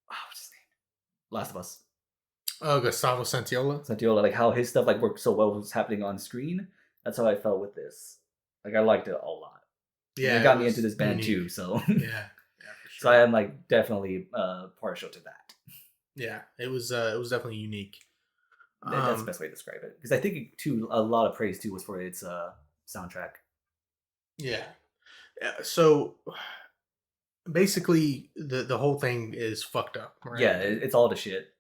what's his name? Last of Us. Oh, Gustavo Santiola. Santiola, like how his stuff like worked so well was happening on screen. That's how I felt with this. Like I liked it a lot. And it Yeah, it got me into was this band unique. too, so Yeah, yeah, for so I sure. am like definitely partial to that. Yeah, it was definitely unique. That's the Um, best way to describe it. Because I think too a lot of praise too was for its soundtrack. yeah. So basically, the whole thing is fucked up, right? Yeah, it's all the shit.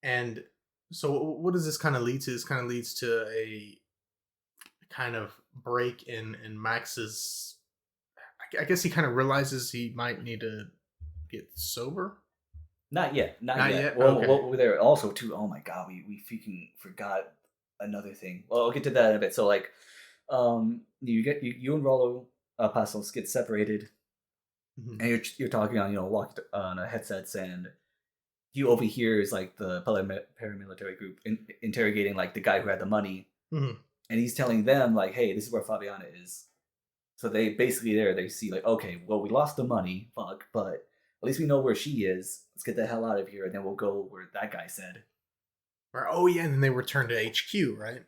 And so what does this kind of lead to? This kind of leads to a kind of break in Max's. I guess he kind of realizes he might need to get sober. Not yet, not Not yet. yet. Well, Okay. what were there also too? Oh my god, we freaking forgot another thing. Well, I'll get to that in a bit. So like, you and Rollo Passos get separated, Mhm. and you're talking on walking on headsets, and you overhears like the paramilitary group interrogating like the guy who had the money, Mhm. and he's telling them like, hey, this is where Fabiana is. So they basically they see like, okay, well we lost the money, fuck, but at least we know where she is. Let's get the hell out of here, and then we'll go where that guy said. Right. Oh yeah, and then they return to HQ, right?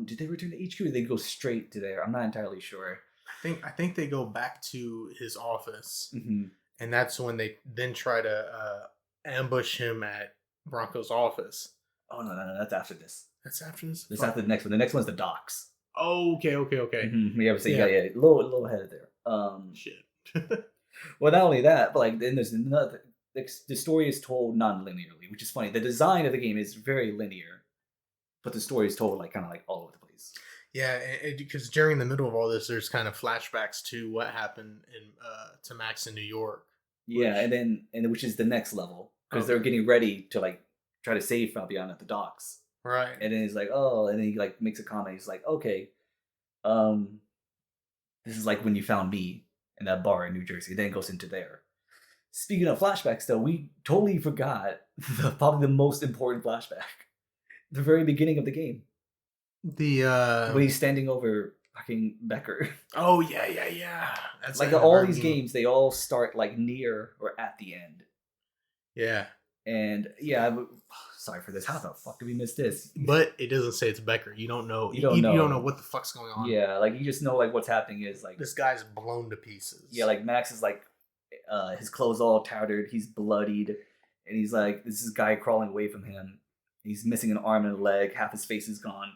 Did they return to HQ? Or did they go straight to there? I'm not entirely sure. I think they go back to his office, Hmm. and that's when they then try to ambush him at Bronco's office. Oh no, that's after this. That's after this. This is Fuck. after the next one. The next one's the docks. Oh, okay, okay, okay. Yeah, so you Yeah. got a little ahead of there. Shit. Well, not only that, but like then there's another. The story is told non-linearly, which is funny. The design of the game is very linear, but the story is told like kind of like all over the place. Yeah, because during the middle of all this, there's kind of flashbacks to what happened in to Max in New York, Yeah, which and then which is the next level because they're okay, getting ready to like try to save Fabian at the docks, right. and then he's like, oh, and then he like makes a comment. He's like, okay, um, this is like when you found me in that bar in New Jersey. Then it goes into there. Speaking of flashbacks, though, we totally forgot probably the most important flashback, the very beginning of the game The when he's standing over fucking Becker. oh yeah, yeah, yeah. That's Like in the all very these beginning. games, they all start like near or at the end. Yeah, And yeah, sorry for this. How the fuck did we miss this? but it doesn't say it's Becker. You don't know. You don't You don't know know. what the fuck's going on. Yeah, like you just know like what's happening is like This guy's blown to pieces. yeah, like Max is like his clothes all tattered, he's bloodied, and he's like this is guy crawling away from him. He's missing an arm and a leg, half his face is gone.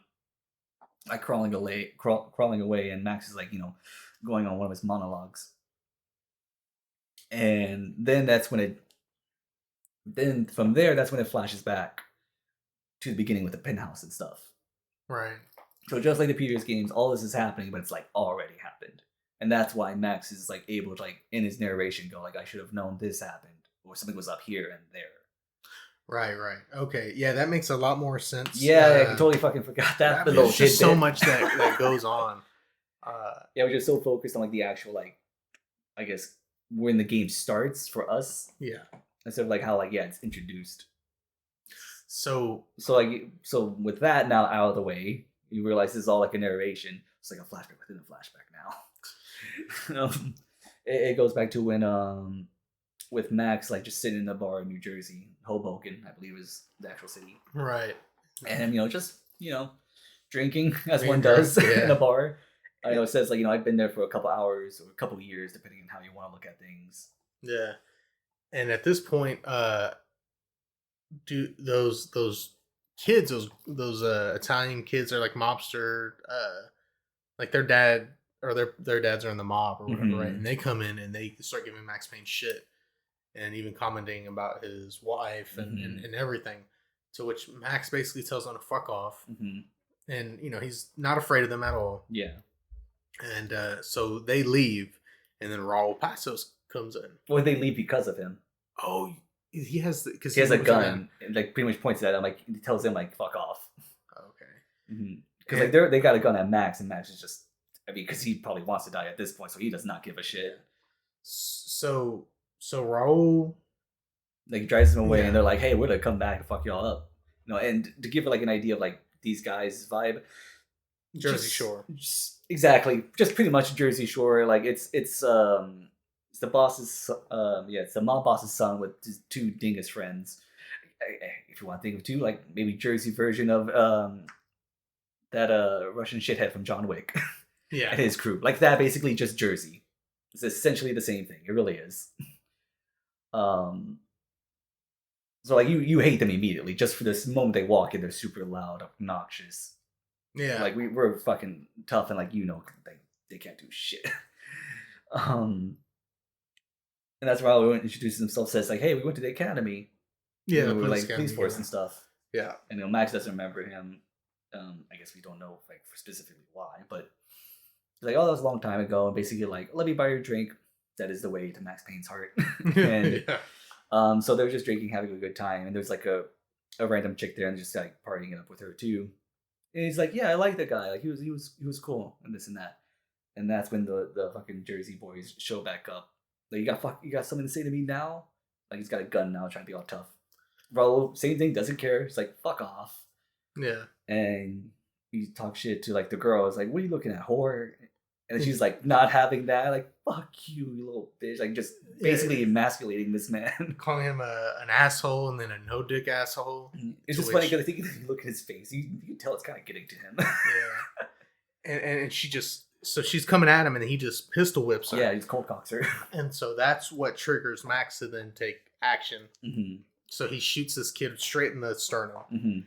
Like crawling away, and Max is like, going on one of his monologues. And then from there that's when it flashes back to the beginning with the penthouse and stuff. Right. So just like the previous games, all this is happening, but it's like already happened. And that's why Max is like able to like in his narration go like I should have known this happened or something was up here and there. Right. Right. Okay. Yeah, that makes a lot more sense. Yeah, I totally fucking forgot that. The little there's just so tidbit. much that goes on. Yeah, we're just so focused on like the actual like I guess when the game starts for us Yeah. instead of like how like yeah it's introduced. So So with that now out of the way, you realize this is all like a narration. It's like a flashback within a flashback now. It goes back to when with Max like just sitting in the bar in New Jersey, Hoboken, I believe is the actual city, right. and just drinking as Being one drunk, does in yeah. a bar. I know it says like I've been there for a couple hours or a couple years depending on how you want to look at things. Yeah. And at this point, do those kids, those Italian kids are like mobster, like their dad or their dads are in the mob or whatever, right? Hmm. And they come in and they start giving Max Payne shit and even commenting about his wife Hmm. and everything. To which Max basically tells them to fuck off, Hmm. and he's not afraid of them at all. Yeah. And so they leave, and then Raul Passos comes in. Or they leave because of him. Oh, he has because He has a gun and like pretty much points it at him, like he tells him like fuck off. Okay. Because like they got a gun at Max, and Max is just because he probably wants to die at this point, so he does not give a shit. So Raul, Like he drives him away, yeah, and they're like, "Hey, we're gonna come back to fuck y'all up," And to give it like an idea of like these guys' vibe, Jersey Shore. exactly, just pretty much Jersey Shore. Like it's the boss's it's the mob boss's son with his two dingus friends. If you want to think of two, like maybe Jersey version of that Russian shithead from John Wick Yeah. and his crew. Like that, basically just Jersey. It's essentially the same thing. It really is. Um, so like you hate them immediately just for this moment they walk in. They're super loud, obnoxious. Yeah. Like we're fucking tough and like they can't do shit. um, and that's why Raul introduces himself. Says like, "Hey, we went to the academy." Yeah, We the were police like academy, police force yeah. and stuff. Yeah. And Max doesn't remember him. I guess we don't know like specifically why, but he's like, "Oh, that was a long time ago." And basically like, "Let me buy your drink." That is the way to Max Payne's heart. And Yeah. so they're just drinking, having a good time, and there's like a random chick there and just like partying it up with her too. And he's like, "Yeah, I like that guy. Like he was cool and this and that." And that's when the fucking Jersey boys show back up. Like you got something to say to me now? Like he's got a gun now, trying to be all tough. Raul, same thing, doesn't care. He's like, "Fuck off." Yeah. And he talks shit to like the girl. Is like, "What are you looking at, whore?" And she's like, not having that, like, "Fuck you, you little bitch!" Like just basically emasculating this man. Calling him an asshole and then a no dick asshole. It's just funny because I think if you look at his face, you can tell it's kind of getting to him. Yeah. And she just so she's coming at him and he just pistol whips her. Yeah, he's cold cocks her. And so that's what triggers Max to then take action. Mm-hmm. So he shoots this kid straight in the sternum. Mm-hmm.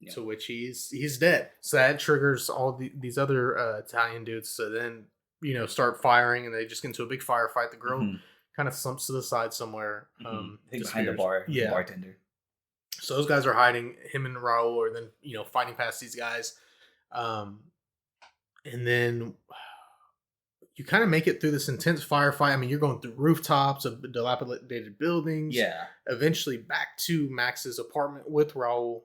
Yeah. To which he's dead. So that triggers all these other Italian dudes to then start firing, and they just get into a big firefight. The girl kind of slumps to the side somewhere. I think behind the bar, the bartender. So those guys are hiding. Him and Raul are then fighting past these guys. Um, and then you kind of make it through this intense firefight. I mean, you're going through rooftops of dilapidated buildings, Yeah, eventually back to Max's apartment with Raul.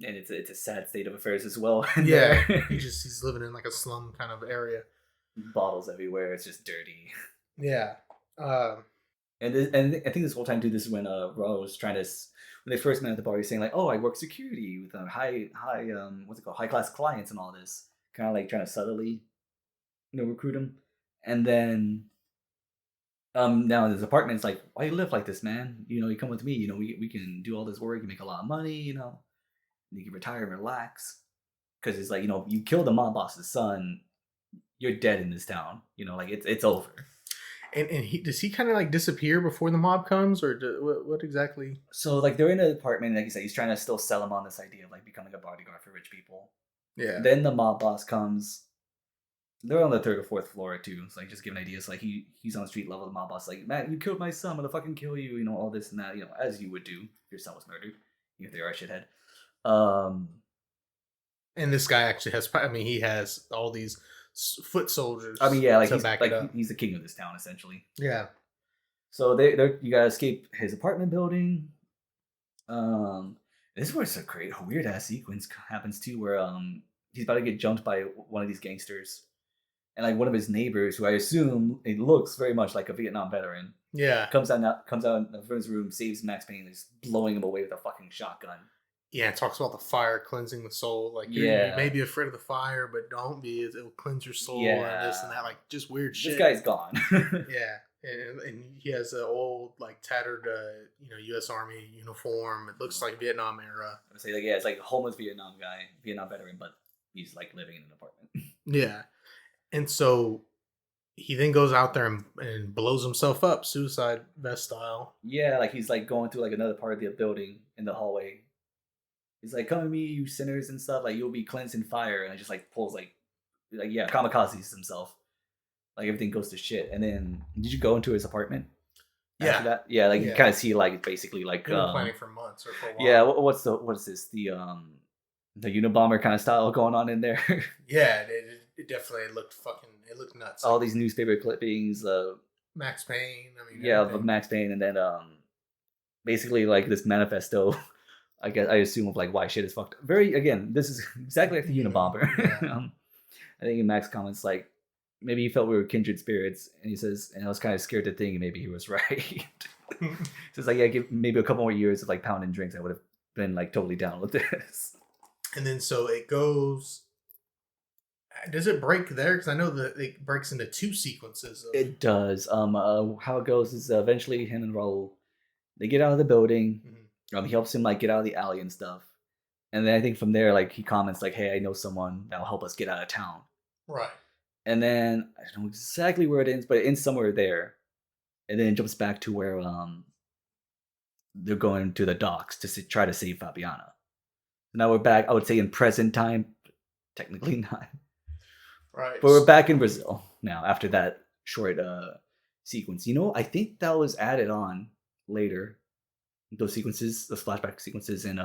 and it's a sad state of affairs as well in Yeah, there. he's living in like a slum kind of area. Bottles everywhere. It's just dirty. Yeah. Um, And I think this whole time too, this is when Raw was trying to when they first met at the bar, he's saying like, "Oh, I work security with high what's it called, high class clients and all this," kind of like trying to subtly recruit him. And then now in his apartment, it's like, "Why you live like this, man? You come with me. We can do all this work. You make a lot of money. And you can retire and relax." Because it's like you kill the mob boss's son, you're dead in this town. Like it's over. and does he kind of like disappear before the mob comes, or what exactly? So like they're in an apartment, like you said, he's trying to still sell him on this idea of like becoming a bodyguard for rich people. Yeah. Then the mob boss comes. They're on the third or fourth floor too. It's like just giving ideas. Like he's on street level. The mob boss like, "Matt, you killed my son. I'm gonna fucking kill you." All this and that. As you would do if your son was murdered. Even if they are a shithead. And this guy actually has. I mean, he has all these foot soldiers. I mean, yeah, like to he's back like it up. he's the king of this town essentially. Yeah. So you gotta escape his apartment building. Um, this is where it's a weird ass sequence happens too, where he's about to get jumped by one of these gangsters, and like one of his neighbors, who I assume it looks very much like a Vietnam veteran, Yeah. comes out from his room, saves Max Payne, and is blowing him away with a fucking shotgun. Yeah, it talks about the fire cleansing the soul. Like, you may be afraid of the fire, but don't be. It'll cleanse your soul and this and that. Like, just weird shit. This guy's gone. Yeah. And he has an old, like, tattered, U.S. Army uniform. It looks like Vietnam era. I would say, like, yeah, it's like a homeless Vietnam veteran, but he's, like, living in an apartment. Yeah. And so he then goes out there and blows himself up, suicide vest style. Yeah, like, he's, like, going through, like, another part of the building in the hallway. He's like, "Come to me, you sinners," and stuff. Like, "You'll be cleansed in fire." And it just, like, pulls, like yeah, kamikazes himself. Like, everything goes to shit. And then, did you go into his apartment? Yeah. After that? Yeah, like, you kind of see, like, basically, like... They've been planning for months or for a while. Yeah, what's this? The Unabomber kind of style going on in there? Yeah, it definitely looked nuts. All these newspaper clippings. Max Payne. I mean, yeah, of Max Payne. And then, basically, like, this manifesto... I guess I assume of like why shit is fucked. Again, this is exactly like the Unabomber. Yeah. I think in Max comments like maybe he felt we were kindred spirits, and he says, and I was kind of scared to think maybe he was right. So it's like, yeah, give maybe a couple more years of like pounding drinks, I would have been like totally down with this. And then so it goes. Does it break there? Because I know that it breaks into two sequences. It does. How it goes is eventually him and Raul, they get out of the building. Mm-hmm. He helps him like get out of the alley and stuff, and then I think from there, like he comments like, "Hey, I know someone that'll help us get out of town." Right. And then I don't know exactly where it ends, but it ends somewhere there, and then it jumps back to where they're going to the docks to try to save Fabiana. Now we're back. I would say in present time, technically not. Right. But we're back in Brazil now after that short sequence. I think that was added on later. Those sequences, those flashback sequences in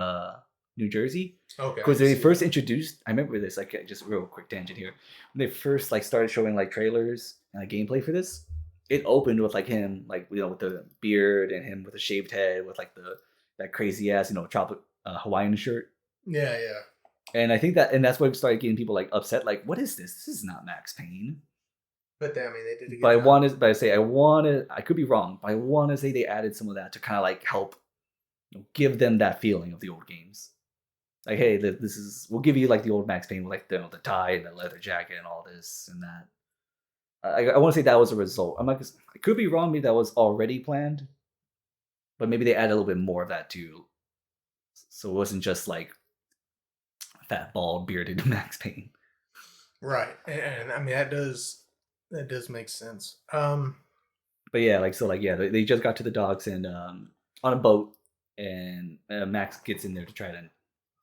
New Jersey. Okay. Because they first introduced, I remember this, like just real quick tangent here. When they first like started showing like trailers and like gameplay for this, it opened with like him, like with the beard and him with a shaved head with like that crazy ass, tropic Hawaiian shirt. Yeah, yeah. And I think that's what started getting people like upset. Like, what is this? This is not Max Payne. But they did it. But I could be wrong, but I want to say they added some of that to kind of like help give them that feeling of the old games. Like, hey, we'll give you like the old Max Payne with like the tie and the leather jacket and all this and that. I want to say that was a result. I could be wrong. Maybe that was already planned, but maybe they added a little bit more of that too. So it wasn't just like fat, bald, bearded Max Payne. Right, and I mean that does make sense. But yeah, they just got to the docks and on a boat. And Max gets in there to try to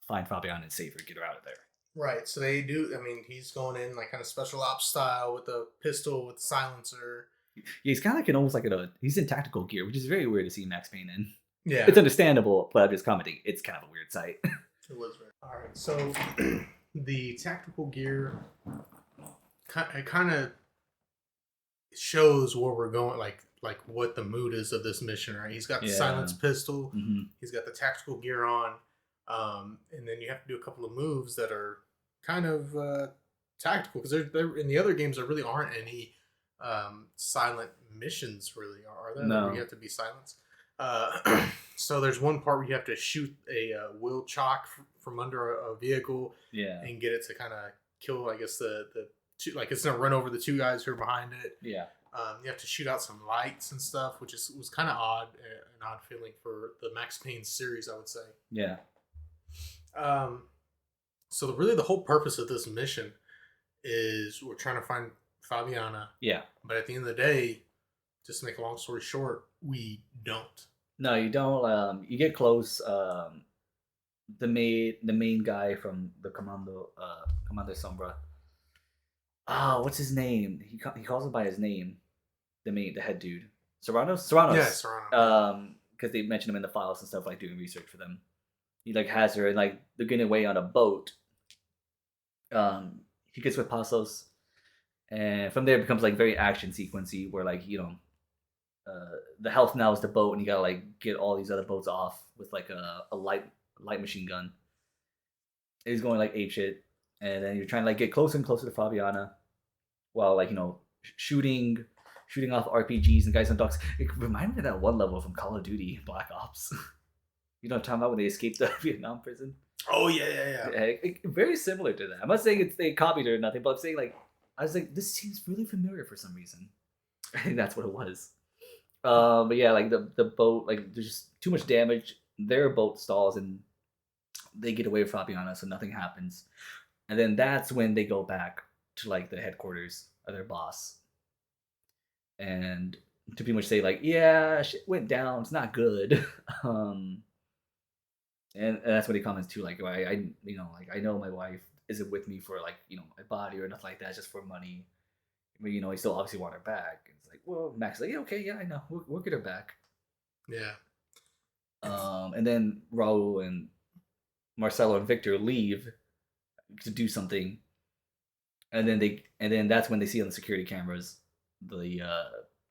find Fabiana and save her, get her out of there. Right. So they do. I mean, he's going in like kind of special ops style with a pistol with silencer. Yeah, he's kind of like he's in tactical gear, which is very weird to see Max Payne in. Yeah, it's understandable, but I'm just commenting. It's kind of a weird sight. It was very all right. So the tactical gear it kind of shows where we're going, like what the mood is of this mission, right? He's got the Yeah. silence pistol, Hmm. he's got the tactical gear on, and then you have to do a couple of moves that are kind of tactical because they're in the other games there really aren't any silent missions really, are there? Like where you No. have to be silenced. So there's one part where you have to shoot a wheel chock from under a vehicle Yeah. and get it to kind of kill, I guess the two, like it's gonna run over the two guys who are behind it. Yeah. You have to shoot out some lights and stuff, which was kind of odd, an odd feeling for the Max Payne series, I would say. Yeah. Um, so really, the whole purpose of this mission is we're trying to find Fabiana, Yeah. but at the end of the day, just to make a long story short, we don't. No, you don't. You get close. The main guy from the Commander Sombra. Oh, what's his name? He calls him by his name. The head dude. Serranos. Yeah, Serrano. Because they mentioned him in the files and stuff, like doing research for them. He like has her, and like they're getting away on a boat. He gets with Pasos, and from there it becomes like very action sequency, where like the health now is the boat, and you gotta like get all these other boats off with like a light machine gun. And he's going like ape shit, and then you're trying to like get closer and closer to Fabiana, while like shooting off RPGs and guys on docks. It reminded me of that one level from Call of Duty Black Ops. You know what I'm talking about, when they escaped the Vietnam prison? Oh yeah. Very similar to that. I'm not saying they copied it or nothing, but I'm saying like I was like, this seems really familiar for some reason. I think that's what it was. But yeah, like the boat, like there's just too much damage. Their boat stalls and they get away from Fabiana, so nothing happens. And then that's when they go back to like the headquarters of their boss, and to pretty much say like, yeah, shit went down. It's not good. um, and that's what he comments too. Like, like I know my wife isn't with me for like my body or nothing like that, just for money. But he still obviously want her back. It's like, well, Max is like, yeah, okay, yeah, I know, we'll get her back. Yeah. And then Raul and Marcelo and Victor leave to do something, and then that's when they see on the security cameras the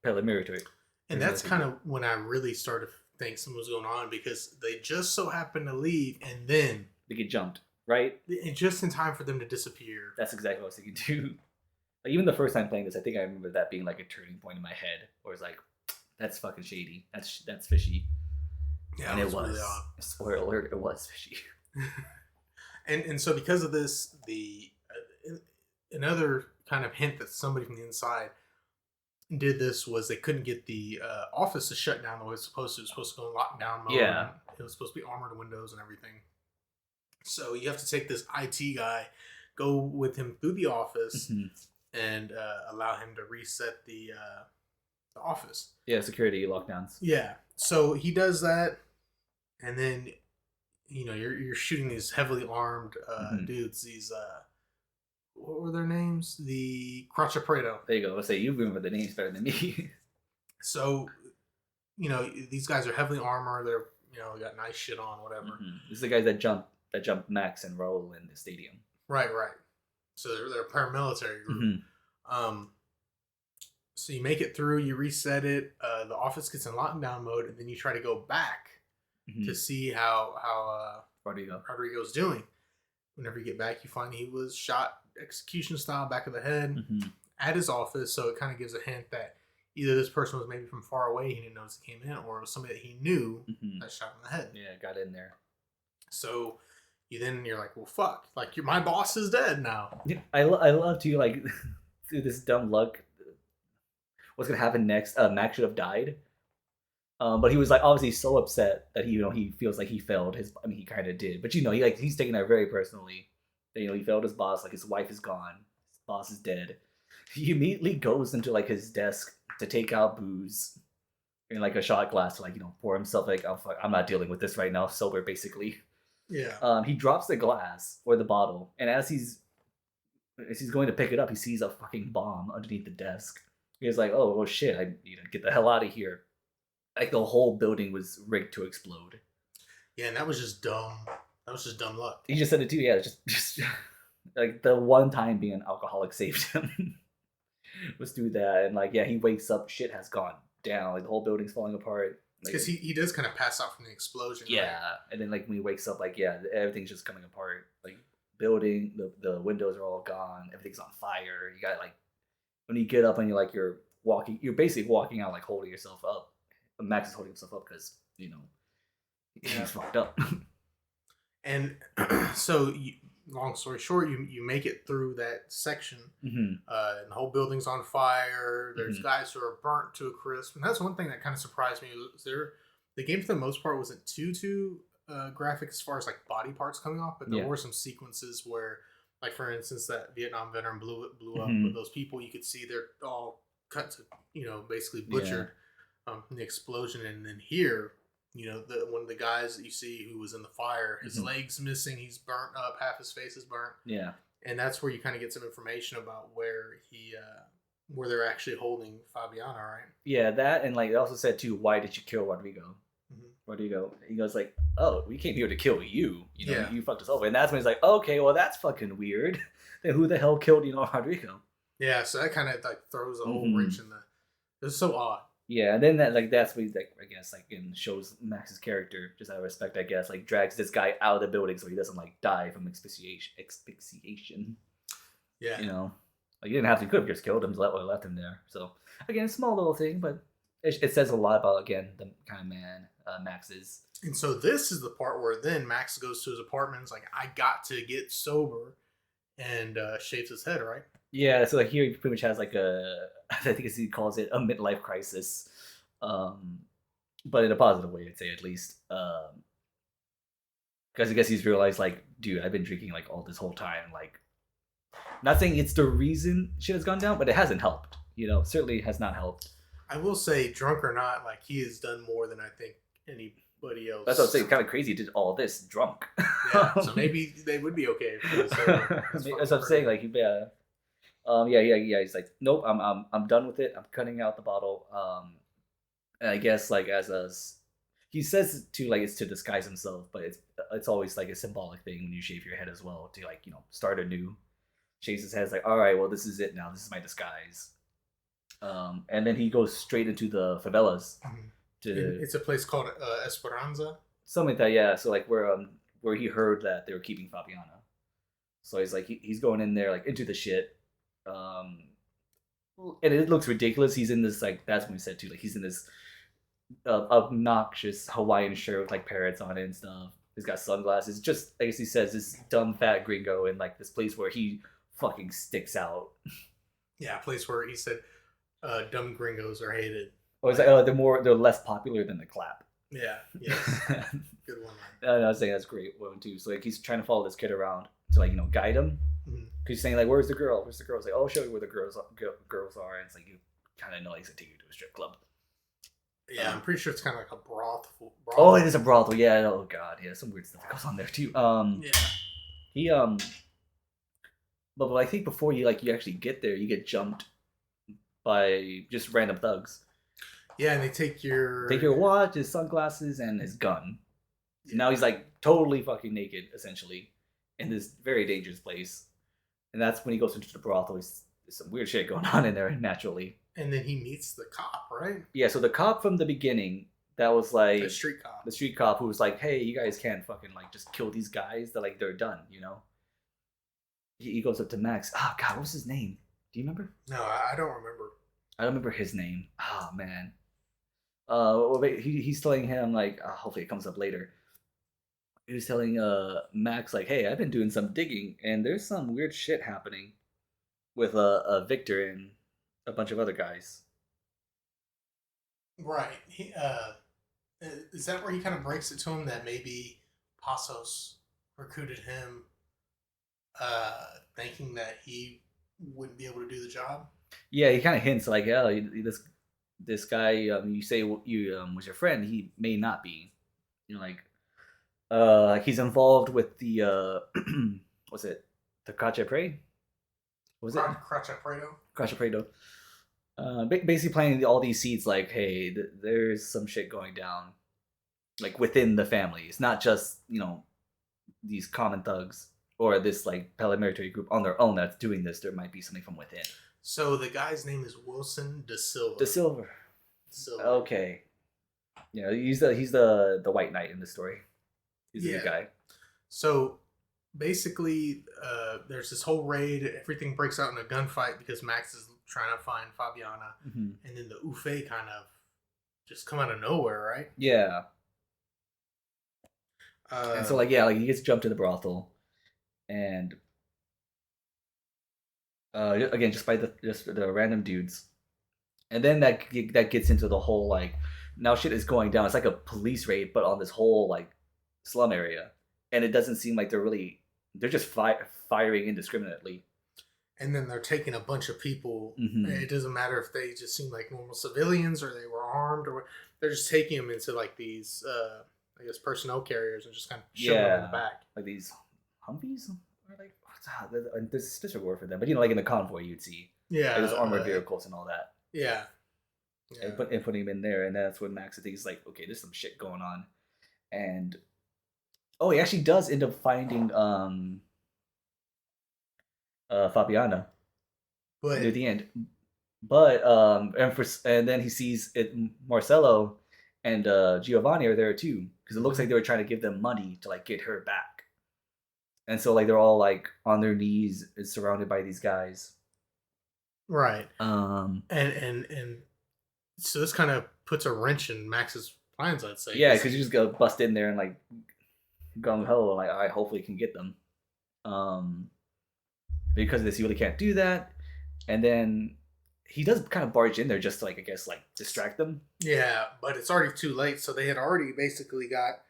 paramilitary. And that's kind of when I really started to think something was going on because they just so happened to leave and then They get jumped, right? just in time for them to disappear. That's exactly what I was thinking too. Like, even the first time playing this, I think I remember that being like a turning point in my head, where it's like, that's fucking shady. That's fishy. Yeah, And it it was really was. odd. Spoiler alert, it was fishy. And so because of this, another kind of hint that somebody from the inside did this was they couldn't get the office to shut down the way it was supposed to. It was supposed to go in lockdown mode. Yeah. It was supposed to be armored windows and everything. So you have to take this IT guy, go with him through the office, and allow him to reset the office. Yeah, security lockdowns. Yeah. So he does that, and then you're shooting these heavily armed dudes. These what were their names? The Crotcha Prado. There you go. Let's say you remember the names better than me. So these guys are heavily armored. They're got nice shit on, whatever. This is the guys that jumped Max and Raul in the stadium. Right. So they're a paramilitary group. So you make it through, you reset it. The office gets in lockdown mode, and then you try to go back to see how Rodrigo's doing. Whenever you get back, you find he was shot execution style, back of the head, at his office. So it kind of gives a hint that either this person was maybe from far away, he didn't notice he came in, or it was somebody that he knew that shot him in the head. Yeah, got in there. So you're like, well, fuck, like my boss is dead now. Yeah, I love to like through this dumb luck. What's gonna happen next? Max should have died. But he was like obviously so upset that he feels like he failed his. I mean, he kind of did, but he's taking that very personally. That, he failed his boss. Like, his wife is gone, his boss is dead. He immediately goes into like his desk to take out booze in like a shot glass to like pour himself like, oh fuck, I'm not dealing with this right now, sober basically. Yeah. He drops the glass or the bottle, and as he's going to pick it up, he sees a fucking bomb underneath the desk. He's like, oh shit, I get the hell out of here. Like, the whole building was rigged to explode. Yeah, and that was just dumb. That was just dumb luck. He just said it too. Yeah, just Like the one time being an alcoholic saved him was through that, and like yeah, he wakes up, shit has gone down, like the whole building's falling apart. Like Because he does kind of pass out from the explosion, right? yeah, and then like when he wakes up, like yeah, everything's just coming apart. Like building, the windows are all gone, everything's on fire. You got like when you get up and you're walking, you're basically walking out like holding yourself up. Max is holding himself up because Yeah. he's fucked up. And so, long story short, you make it through that section, hmm and the whole building's on fire. There's hmm guys who are burnt to a crisp, and that's one thing that kind of surprised me. Was the game for the most part wasn't too graphic as far as like body parts coming off, but there Yeah. were some sequences where, like for instance, that Vietnam veteran blew up hmm with those people. You could see they're all cut to basically Yeah. butchered from the explosion, and then here the one of the guys that you see who was in the fire, his hmm legs missing, he's burnt up, half his face is burnt, Yeah. and that's where you kind of get some information about where they're actually holding Fabiana, right? Yeah, that and like they also said too, why did you kill Rodrigo? Mm-hmm. Rodrigo, he goes like, oh, we came here to kill you. Yeah. You fucked us over, and that's when he's like, okay, well that's fucking weird. Then who the hell killed Rodrigo? Yeah, so that kind of like throws a whole hmm wrench in the. It's so odd. Yeah, and then that's what like I guess like in shows Max's character just out of respect, I guess, like drags this guy out of the building so he doesn't like die from asphyxiation. Yeah. Like you didn't have to, you could have just killed him, left him there. So again, small little thing, but it says a lot about again the kind of man Max is. And so this is the part where then Max goes to his apartment. And is like, I got to get sober, and shaves his head, right? Yeah, so like here he pretty much has like I think as he calls it a midlife crisis, um, but in a positive way, I'd say at least. Because I guess he's realized like, dude, I've been drinking like all this whole time. Like, not saying it's the reason shit has gone down, but it hasn't helped. Certainly has not helped. I will say, drunk or not, like he has done more than I think anybody else. That's what I'm saying. Kind of crazy. He did all this drunk. Yeah, so maybe they would be okay. That's what I'm saying. Like, yeah. Yeah. He's like, nope. I'm done with it. I'm cutting out the bottle. And I guess like he says to like it's to disguise himself, but it's always like a symbolic thing when you shave your head as well to like start anew. Shaves his head. It's like, all right, well this is it now. This is my disguise. And then he goes straight into the favelas to It's a place called Esperanza. something like that. Yeah. So like where he heard that they were keeping Fabiana. So he's like he's going in there like into the shit. And it looks ridiculous. He's in this like that's when we said too. Like he's in this obnoxious Hawaiian shirt with like parrots on it and stuff. He's got sunglasses. Just I guess he says this dumb fat gringo in like this place where he fucking sticks out. Yeah, a place where he said dumb gringos are hated. Or it's like they're less popular than the clap. Yeah, yes. Good one. I was saying that's a great one too. So like he's trying to follow this kid around to like guide him. Mm-hmm. He's saying like, "Where's the girl? Where's the girl?" It's like, "Oh, I'll show you where the girls are." And it's like you kind of know he's gonna take you to a strip club. Yeah, I'm pretty sure it's kind of like a brothel. Oh, it is a brothel. Yeah. Oh god. Yeah. Some weird stuff that goes on there too. Yeah. He but I think before you actually get there, you get jumped by just random thugs. Yeah, and they take your watch, his sunglasses, and his gun. So Yeah. now he's like totally fucking naked, essentially, in this very dangerous place. And that's when he goes into the brothel. There's some weird shit going on in there, naturally. And then he meets the cop, right? Yeah, so the cop from the beginning, that was like The street cop. the street cop who was like, "Hey, you guys can't fucking like just kill these guys. They're done." He goes up to Max. Oh god, what's his name? Do you remember? No, I don't remember. I don't remember his name. Oh man. He's telling him like, hopefully it comes up later. He was telling Max like, "Hey, I've been doing some digging, and there's some weird shit happening with Victor and a bunch of other guys." Right. Is that where he kind of breaks it to him that maybe Passos recruited him, thinking that he wouldn't be able to do the job? Yeah, he kind of hints like, "Yeah, this guy you say you was your friend. He may not be. He's involved with the what's it? The Cache Prey? Was it Cracha Prado? Cache Predo? Basically planting all these seeds like, hey, there's some shit going down, like within the family. It's not just these common thugs. or this like paramilitary group on their own that's doing this. There might be something from within. So the guy's name is Wilson De The Silva. Silver. Silver. Okay. Yeah, he's the white knight in the story. He's the Yeah. good guy. So basically, there's this whole raid. Everything breaks out in a gunfight because Max is trying to find Fabiana, and then the Ufe kind of just come out of nowhere, right? Yeah. And so like he gets jumped to the brothel, and again just by the random dudes, and then that gets into the whole like now shit is going down. It's like a police raid, but on this whole like slum area, and it doesn't seem like they're just firing indiscriminately. And then they're taking a bunch of people. Mm-hmm. It doesn't matter if they just seem like normal civilians or they were armed, or they're just taking them into like these, I guess, personnel carriers and just kind of shoving them in the back, like these Humvees, or like there's a specific word for them, but like in the convoy you'd see, yeah, there's armored vehicles and all that. Yeah. And putting him in there, and that's when Max thinks like, okay, there's some shit going on, and he actually does end up finding Fabiana near the end, but and then he sees it Marcelo and Giovanni are there too, because it looks like they were trying to give them money to like get her back, and so like they're all like on their knees, surrounded by these guys, right? And so this kind of puts a wrench in Max's plans, I'd say. Yeah, because you just go bust in there and like gung ho, like I hopefully can get them. Because of this, you really can't do that, and then he does kind of barge in there just to like I guess like distract them. Yeah, but it's already too late. So they had already basically got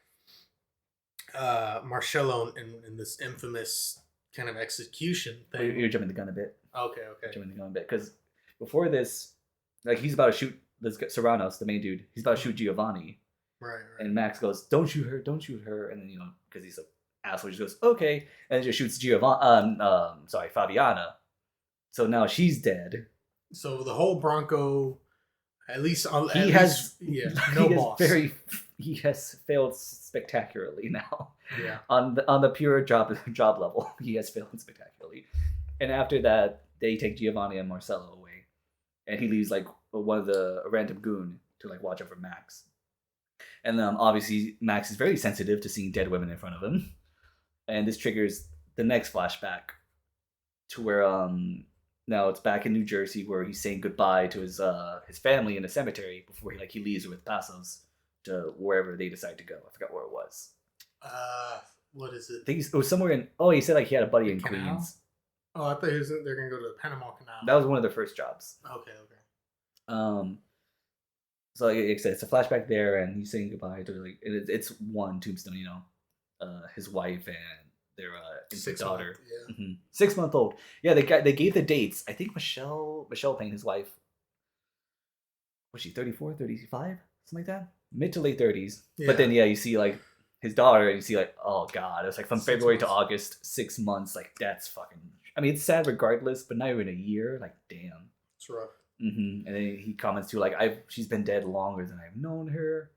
Marcello in this infamous kind of execution thing. You're jumping the gun a bit. Okay. Jumping the gun a bit because before this, like he's about to shoot this Serranos, the main dude. He's about to shoot Giovanni. Right. And Max goes, "Don't shoot her! Don't shoot her!" And then because he's an asshole, he just goes, "Okay," and then just shoots Fabiana. So now she's dead. So the whole Bronco, at least no boss. He has failed spectacularly now. Yeah. On the pure job level, he has failed spectacularly. And after that, they take Giovanni and Marcello away, and he leaves like a random goon to like watch over Max. And obviously Max is very sensitive to seeing dead women in front of him, and this triggers the next flashback to where now it's back in New Jersey where he's saying goodbye to his family in a cemetery before he leaves with Passos to wherever they decide to go. I forgot where it was. What is it? I think it was somewhere in. Oh, he said like he had a buddy in Canal? Queens. Oh, I thought they're gonna go to the Panama Canal. That was one of their first jobs. Okay. So like I said, it's a flashback there, and he's saying goodbye to like it's one tombstone, his wife and their infant daughter, 6-month-old. Yeah, they gave the dates. I think Michelle Payne, his wife, was she 34, 35, something like that, mid to late 30s. Yeah. But then you see like his daughter, and you see like, oh god, it's like from February to August, 6 months. Like that's fucking. I mean, it's sad regardless, but not even a year. Like damn, it's rough. And then he comments too, like she's been dead longer than I've known her,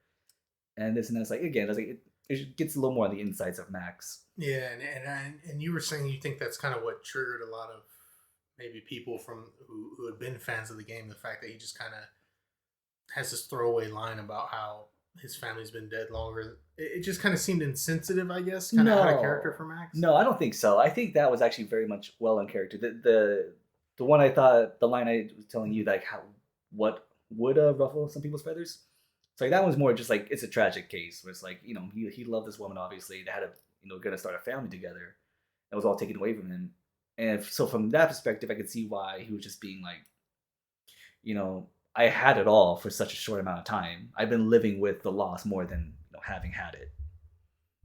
and this and that. It's like again, it's like it gets a little more on the insides of Max. Yeah, and you were saying you think that's kind of what triggered a lot of maybe people from who had been fans of the game. The fact that he just kind of has this throwaway line about how his family's been dead longer. It just kind of seemed insensitive, I guess. Kind of out of character for Max. No, I don't think so. I think that was actually very much well in character. The one I thought, the line I was telling you, like what would ruffle some people's feathers. So like, that one's more just like it's a tragic case where it's like he loved this woman, obviously they had gonna start a family together. It was all taken away from him, and so from that perspective, I could see why he was just being like, I had it all for such a short amount of time. I've been living with the loss more than having had it.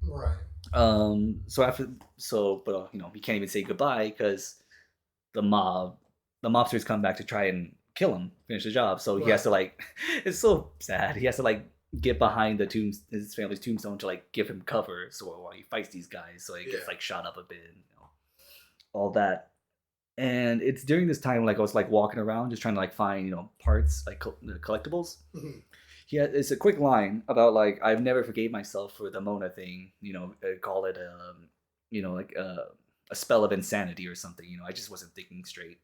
Right. But he can't even say goodbye because the mobsters come back to try and kill him, finish the job. So he has to it's so sad. He has to get behind his family's tombstone to give him cover. So while he fights these guys, so he gets shot up a bit, all that. And it's during this time, I was walking around just trying to find parts, collectibles. Mm-hmm. It's a quick line about I've never forgave myself for the Mona thing. Call it a spell of insanity or something. I just wasn't thinking straight.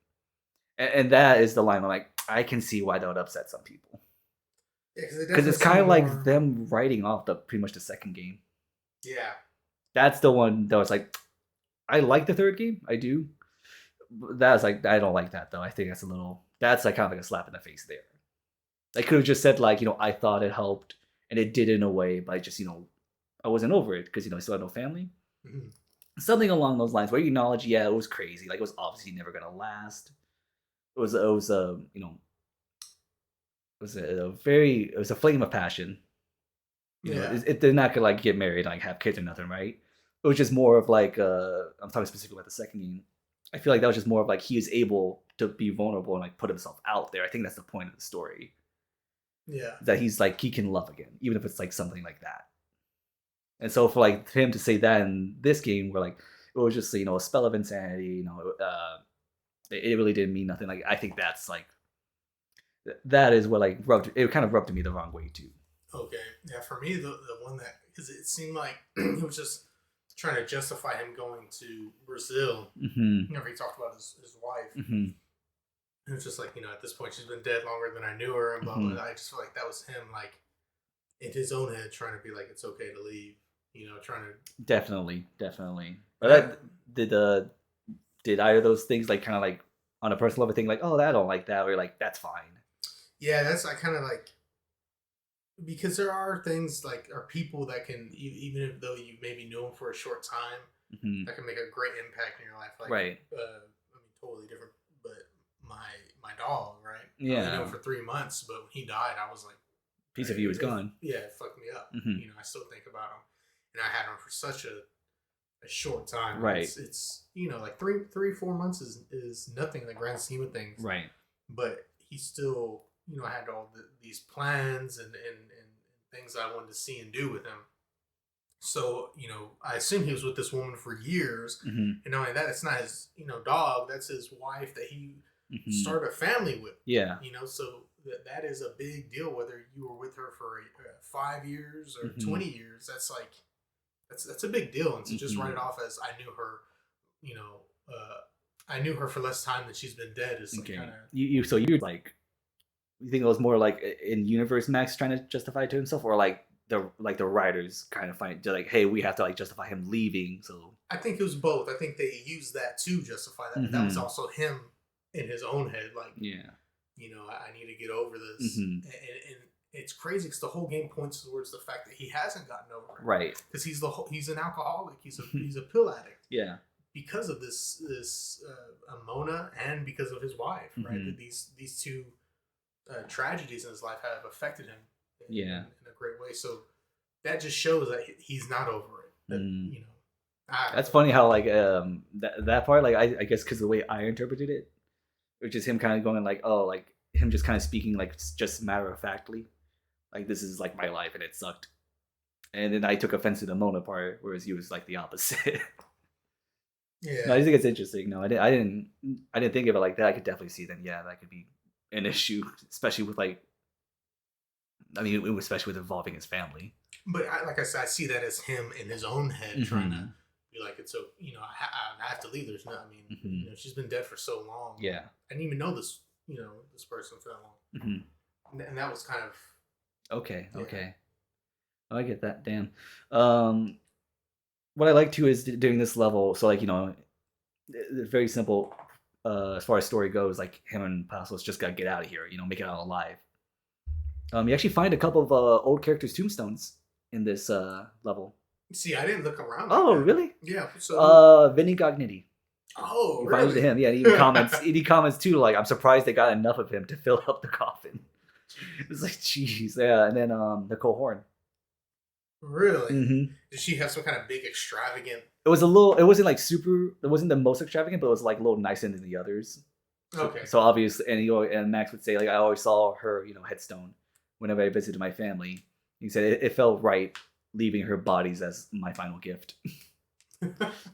And that is the line. I'm like, I can see why that would upset some people. Yeah, because it Because definitely it's kind seemed of like more. them writing off the pretty much the second game. Yeah, That's the one that was like, I like the third game, I do. That's like, I don't like that though. I think that's like kind of like a slap in the face there. I could have just said like, I thought it helped, and it did in a way, but I just, I wasn't over it because I still had no family. mhm. Something along those lines where you acknowledge, yeah, it was crazy. Like it was obviously never gonna last. It was a flame of passion. Yeah, They're not gonna like get married and like have kids or nothing, right? It was just more of like I'm talking specifically about the second game. I feel like that was just more of like he is able to be vulnerable and like put himself out there. I think that's the point of the story. yeah, That he's like he can love again, even if it's like something like that. And so for like him to say that in this game, where like it was just a spell of insanity, it really didn't mean nothing. Like I think that's like that is what like kind of rubbed me the wrong way too. okay. Yeah, for me, the one that, because it seemed like he was just trying to justify him going to Brazil. Mm-hmm. Whenever he talked about his wife, Mm-hmm. it was just like, at this point she's been dead longer than I knew her, and blah blah. Mm-hmm. I just feel like that was him, like in his own head, trying to be like, it's okay to leave. Trying to. Definitely. But But I, did either of those things like kind of like on a personal level think like, oh, I don't like that, or like that's fine. yeah, that's I kind of like, because there are things like, are people that can, even if though you maybe know them for a short time, Mm-hmm. that can make a great impact in your life. Like, Right. I mean, totally different. But my dog, right? I only knew Yeah. him for 3 months, but when he died, I was like, Piece of you is gone. yeah, it fucked me up. Mm-hmm. I still think about him, and I had him for such a short time. Right. It's like 4 months is nothing in the grand scheme of things. Right. But he still had all these plans and things I wanted to see and do with him. So I assume he was with this woman for years, Mm-hmm. and not only that, it's not his dog. That's his wife that he Mm-hmm. started a family with. Yeah. So that is a big deal. Whether you were with her for 5 years or Mm-hmm. 20 years, that's like that's a big deal. And to just Mm-hmm. write it off as I knew her, I knew her for less time than she's been dead is like Okay. kind of. So you're like, you think it was more like in universe Max trying to justify it to himself, or like the writers kind of find like, hey, we have to like justify him leaving. So I think it was both. I think they used that to justify that. But that was also him in his own head, like, yeah. I need to get over this, Mm-hmm. and it's crazy because the whole game points towards the fact that he hasn't gotten over it, Right. because he's an alcoholic, he's a pill addict, Yeah. because of this Mona, and because of his wife, right? Mm-hmm. These two tragedies in his life have affected him in a great way. So that just shows that he's not over it. That, That's funny how like that part, like I guess because the way I interpreted it, which is him kind of going like, oh, like him just kind of speaking like just matter of factly, like this is like my life and it sucked, and then I took offense to the Mona part, whereas he was like the opposite. Yeah. No, I just think it's interesting. No, I didn't think of it like that. I could definitely see then, yeah, that could be an issue, especially with like, I mean, especially with involving his family. But like I said, I see that as him in his own head trying to be like, it's so I have to leave. There's no, I mean, she's been dead for so long. Yeah. I didn't even know this, this person for that long. And that was kind of okay. Yeah. Okay. I get that. Damn. What I like too is doing this level. So like it's very simple. As far as story goes, like him and Pasos just gotta get out of here. Make it out alive. You actually find a couple of old characters' tombstones in this level. See, I didn't look around. Oh, like that. really? Yeah. So. Vinny Gognitti. Oh, You really? to him, yeah. And he comments too, like, I'm surprised they got enough of him to fill up the coffin. It's like, jeez, yeah. And then Nicole Horn. Really? Mm-hmm. Did she have some kind of big extravagant? It wasn't like super. It wasn't the most extravagant, but it was like a little nicer than the others. Okay. So obviously, and Max would say like I always saw her, headstone whenever I visited my family. He said it felt right leaving her bodies as my final gift.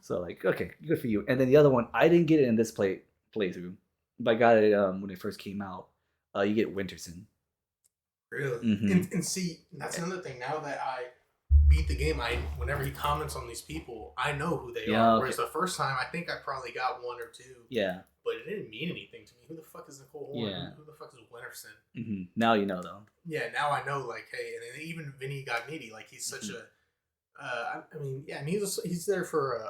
So like, okay, good for you. And then the other one, I didn't get it in this playthrough, but I got it when it first came out. You get Winterson. Really? Mm-hmm. And see, that's another thing. Now that beat the game, whenever he comments on these people, I know who they Yeah, are. okay. Whereas the first time, I think I probably got one or two, Yeah. but it didn't mean anything to me. Who the fuck is Nicole Horn? Yeah. Who the fuck is Winterson? Now you know though. Yeah, now I know. Like, hey, and then even Vinny Gognitti, like he's such a. I mean, yeah, and he's there for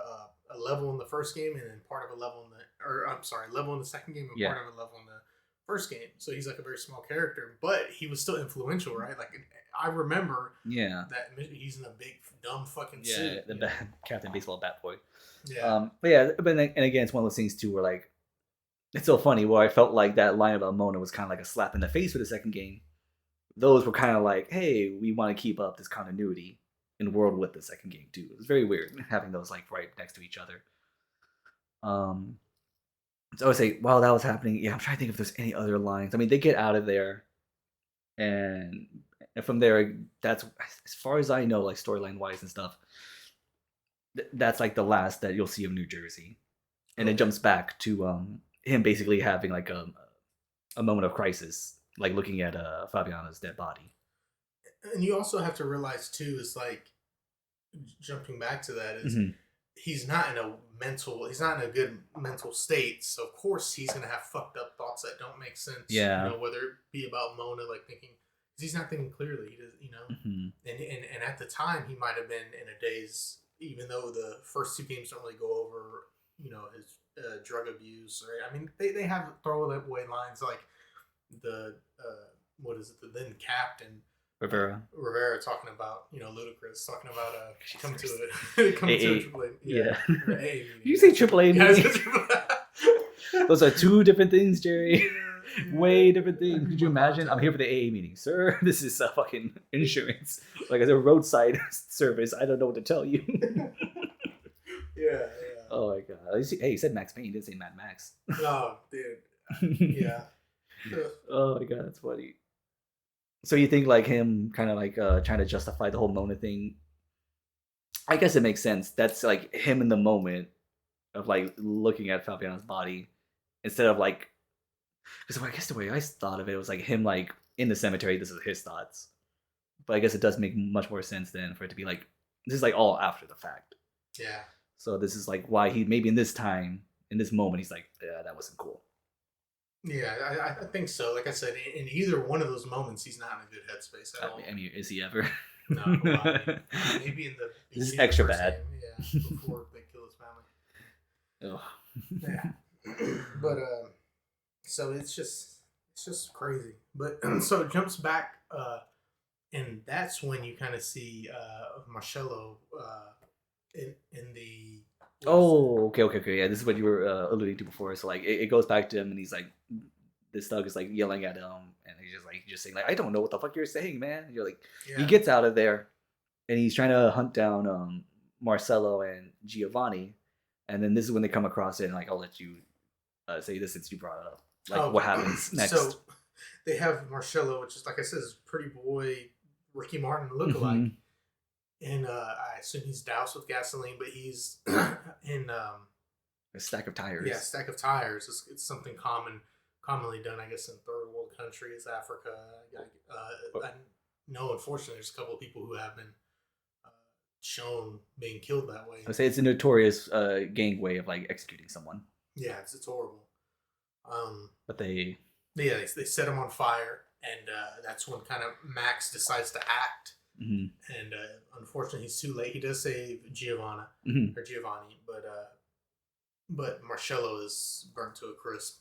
a level in the first game, and then part of a level in the, or I'm sorry, level in the second game, and Yeah. part of a level in the first game. So he's like a very small character, but he was still influential, right? Like I remember, Yeah, that he's in a big dumb fucking yeah, suit. the Captain Baseball Bat Boy. Yeah. But yeah, but then, and again, it's one of those things too where like it's so funny where I felt like that line about Mona was kind of like a slap in the face for the second game. Those were kind of like, hey, we want to keep up this continuity in the world with the second game too. It was very weird having those like right next to each other. Um, so I would say while that was happening, yeah, I'm trying to think if there's any other lines. I mean, they get out of there, and from there, that's as far as I know, like storyline wise and stuff. That's like the last that you'll see of New Jersey, and it jumps back to him basically having like a moment of crisis, like looking at Fabiana's dead body. And you also have to realize too, is like jumping back to that is he's not in a good mental state. So of course he's gonna have fucked up thoughts that don't make sense. Yeah. You know, whether it be about Mona, like thinking because he's not thinking clearly. He does, you know, and at the time he might have been in a daze. Even though the first two games don't really go over, you know, his drug abuse. Right? I mean, they have throwaway lines like the what is it? The then captain Rivera talking about, you know, Ludacris talking about come to it, come to a triple A, yeah. AA meeting. You say triple A meeting? Yeah, Those are two different things, Jerry. Way different things. Could you imagine? I'm here for the AA meeting, sir. This is fucking insurance. Like as a roadside service, I don't know what to tell you. Yeah. Oh my god. Hey, he said Max Payne. He didn't say Mad Max. Oh, dude. Yeah. Oh my god, that's funny. So you think like him kind of like trying to justify the whole Mona thing? I guess it makes sense. That's like him in the moment of like looking at Fabiana's body instead of like, because I guess the way I thought of it was like him like in the cemetery. This is his thoughts, but I guess it does make much more sense then for it to be like this is like all after the fact. Yeah. So this is like why he maybe in this time in this moment he's like, yeah, that wasn't cool. Yeah, I think so. Like I said, in either one of those moments, he's not in a good headspace at all. I mean, is he ever? No, well, I mean, maybe in the this is extra bad. Game, yeah, before they kill his family. Yeah, but so it's just crazy. But so it jumps back, and that's when you kind of see Marcello in the. Oh, okay. Yeah, this is what you were alluding to before. So like, it goes back to him, and he's like, this thug is like yelling at him, and he's just saying like, I don't know what the fuck you're saying, man. And you're like, he gets out of there, and he's trying to hunt down Marcello and Giovanni, and then this is when they come across it, and like, I'll let you say this since you brought it up. Like, what happens next? So they have Marcello, which is like I said, is pretty boy Ricky Martin lookalike. And I assume he's doused with gasoline, but he's in a stack of tires. Yeah, stack of tires. It's something commonly done, I guess, in third world countries, Africa. I know, unfortunately, there's a couple of people who have been shown being killed that way. I would say it's a notorious gang way of like executing someone. Yeah, it's horrible. But they set him on fire, and that's when kind of Max decides to act. And unfortunately, he's too late. He does save Giovanni, but Marcello is burnt to a crisp.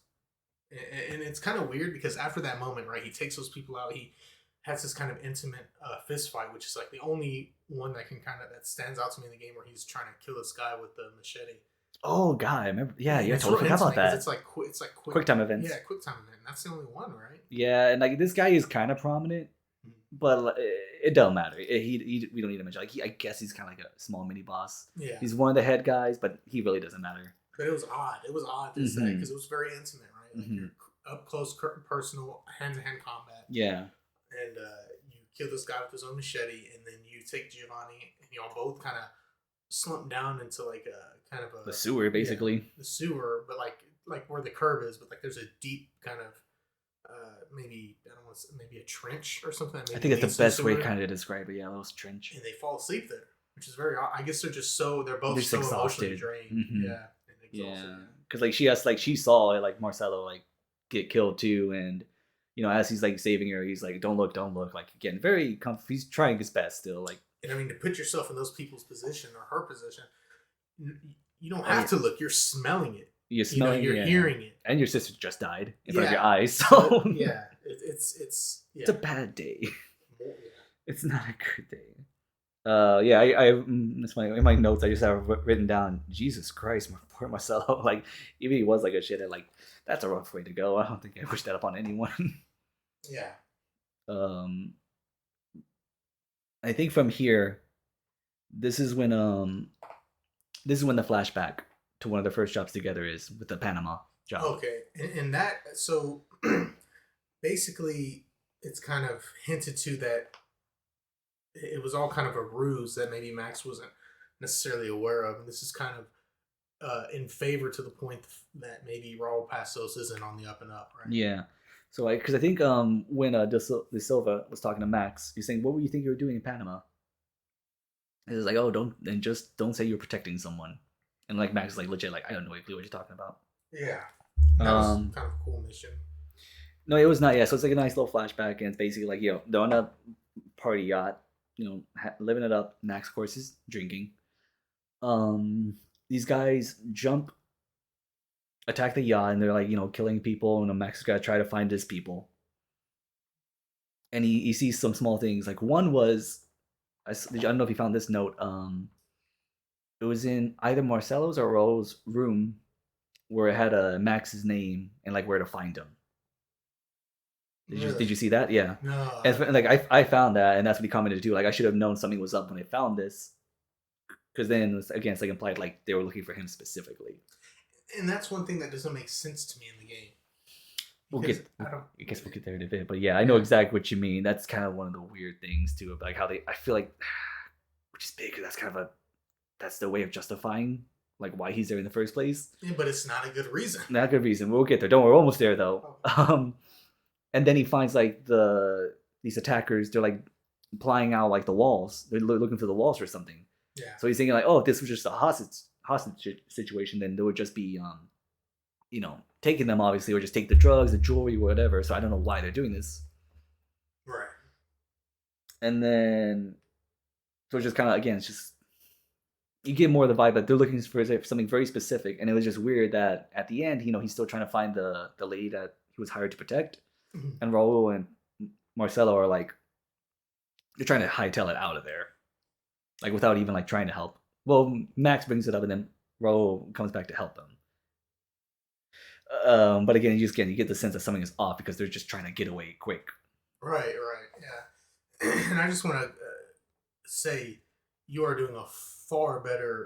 And it's kind of weird because after that moment, right, he takes those people out. He has this kind of intimate fist fight, which is like the only one that that stands out to me in the game, where he's trying to kill this guy with the machete. Oh god, I remember. Yeah, I totally forgot about that. It's like quick time events. Yeah, quick time event. That's the only one, right? Yeah, and like this guy is kind of prominent, but it don't matter. We don't need to mention. Like I guess he's kind of like a small mini boss. Yeah, he's one of the head guys, but he really doesn't matter. But it was odd. It was odd to say because it was very intimate, right? Like up close, personal, hand-to-hand combat. Yeah, and you kill this guy with his own machete, and then you take Giovanni, and y'all both kind of slump down into like a kind of the sewer, basically. Yeah, the sewer, but like where the curb is, but like there's a deep kind of maybe I don't want to say, maybe a trench or something that I maybe think that's leads the to the best way sewer, kind of to describe it. Yeah, those trench. and they fall asleep there, which is very. I guess they're They're both just so emotionally exhausted. drained. Hmm. Yeah, and exhausted. Yeah, Yeah. because like she has like she saw like Marcelo like get killed too, and as he's like saving her, he's like, don't look. Like again, very he's trying his best still. Like, And I mean, to put yourself in those people's position or her position, you don't oh have yeah, to look. You're smelling it. you're smelling, You're yeah, hearing it. and your sister just died in front of your Yeah. eyes, So so yeah, it's it's yeah. a bad day. Yeah. It's not a good day. Yeah, that's my in my notes. I just have written down, Jesus Christ, poor Marcelo. Like, even he was like a shithead. Like, that's a rough way to go. I don't think I wish that upon anyone. Yeah. um, I think from here, this is when the flashback to one of the first jobs together is with the Panama job. Okay, and that so basically it's kind of hinted to that it was all kind of a ruse that maybe Max wasn't necessarily aware of, and this is kind of in favor to the point that maybe Raul Passos isn't on the up and up, right? Yeah. So, because I think when De Silva was talking to Max, he's saying, "What were you think you were doing in Panama?" And it's like, "Oh, don't say you're protecting someone." And like Max is like legit, like, I don't know what you're talking about. Yeah, that was Um, kind of a cool mission. no, it was not. Yeah, so it's like a nice little flashback, and it's basically like, they're on a party yacht, living it up. Max, of course, is drinking. These guys attack the yacht, and they're like, killing people, and Max is gotta try to find his people. And he sees some small things. Like one was, I don't know if you found this note. It was in either Marcelo's or Raul's room, where it had a Max's name and like where to find him. Did you see that? Yeah. No. And like I found that, and that's what he commented too. Like, I should have known something was up when I found this, because then again, it's like implied like they were looking for him specifically. And that's one thing that doesn't make sense to me in the game. I guess we'll get there in a bit, but yeah, I know exactly what you mean. That's kind of one of the weird things too, like how I feel like, which is big, because that's kind of that's the way of justifying like why he's there in the first place. Yeah, but it's not a good reason. Not a good reason. We'll get there. Don't worry, we're almost there though. Oh. And then he finds like these attackers. They're like plying out like the walls. They're looking for the walls or something. Yeah. So he's thinking like, oh, if this was just a hostage situation, then there would just be taking them, obviously, or just take the drugs, the jewelry, whatever. So I don't know why they're doing this. Right. And then, so it's just kind of, again, it's just, you get more of the vibe that they're looking for something very specific. And it was just weird that at the end, he's still trying to find the lady that he was hired to protect. Mm-hmm. And Raul and Marcelo are like, they're trying to hightail it out of there. Like, without even like trying to help. Well, Max brings it up, and then Raul comes back to help them. But again, you get the sense that something is off because they're just trying to get away quick. Right, yeah. And I just want to say you are doing a far better,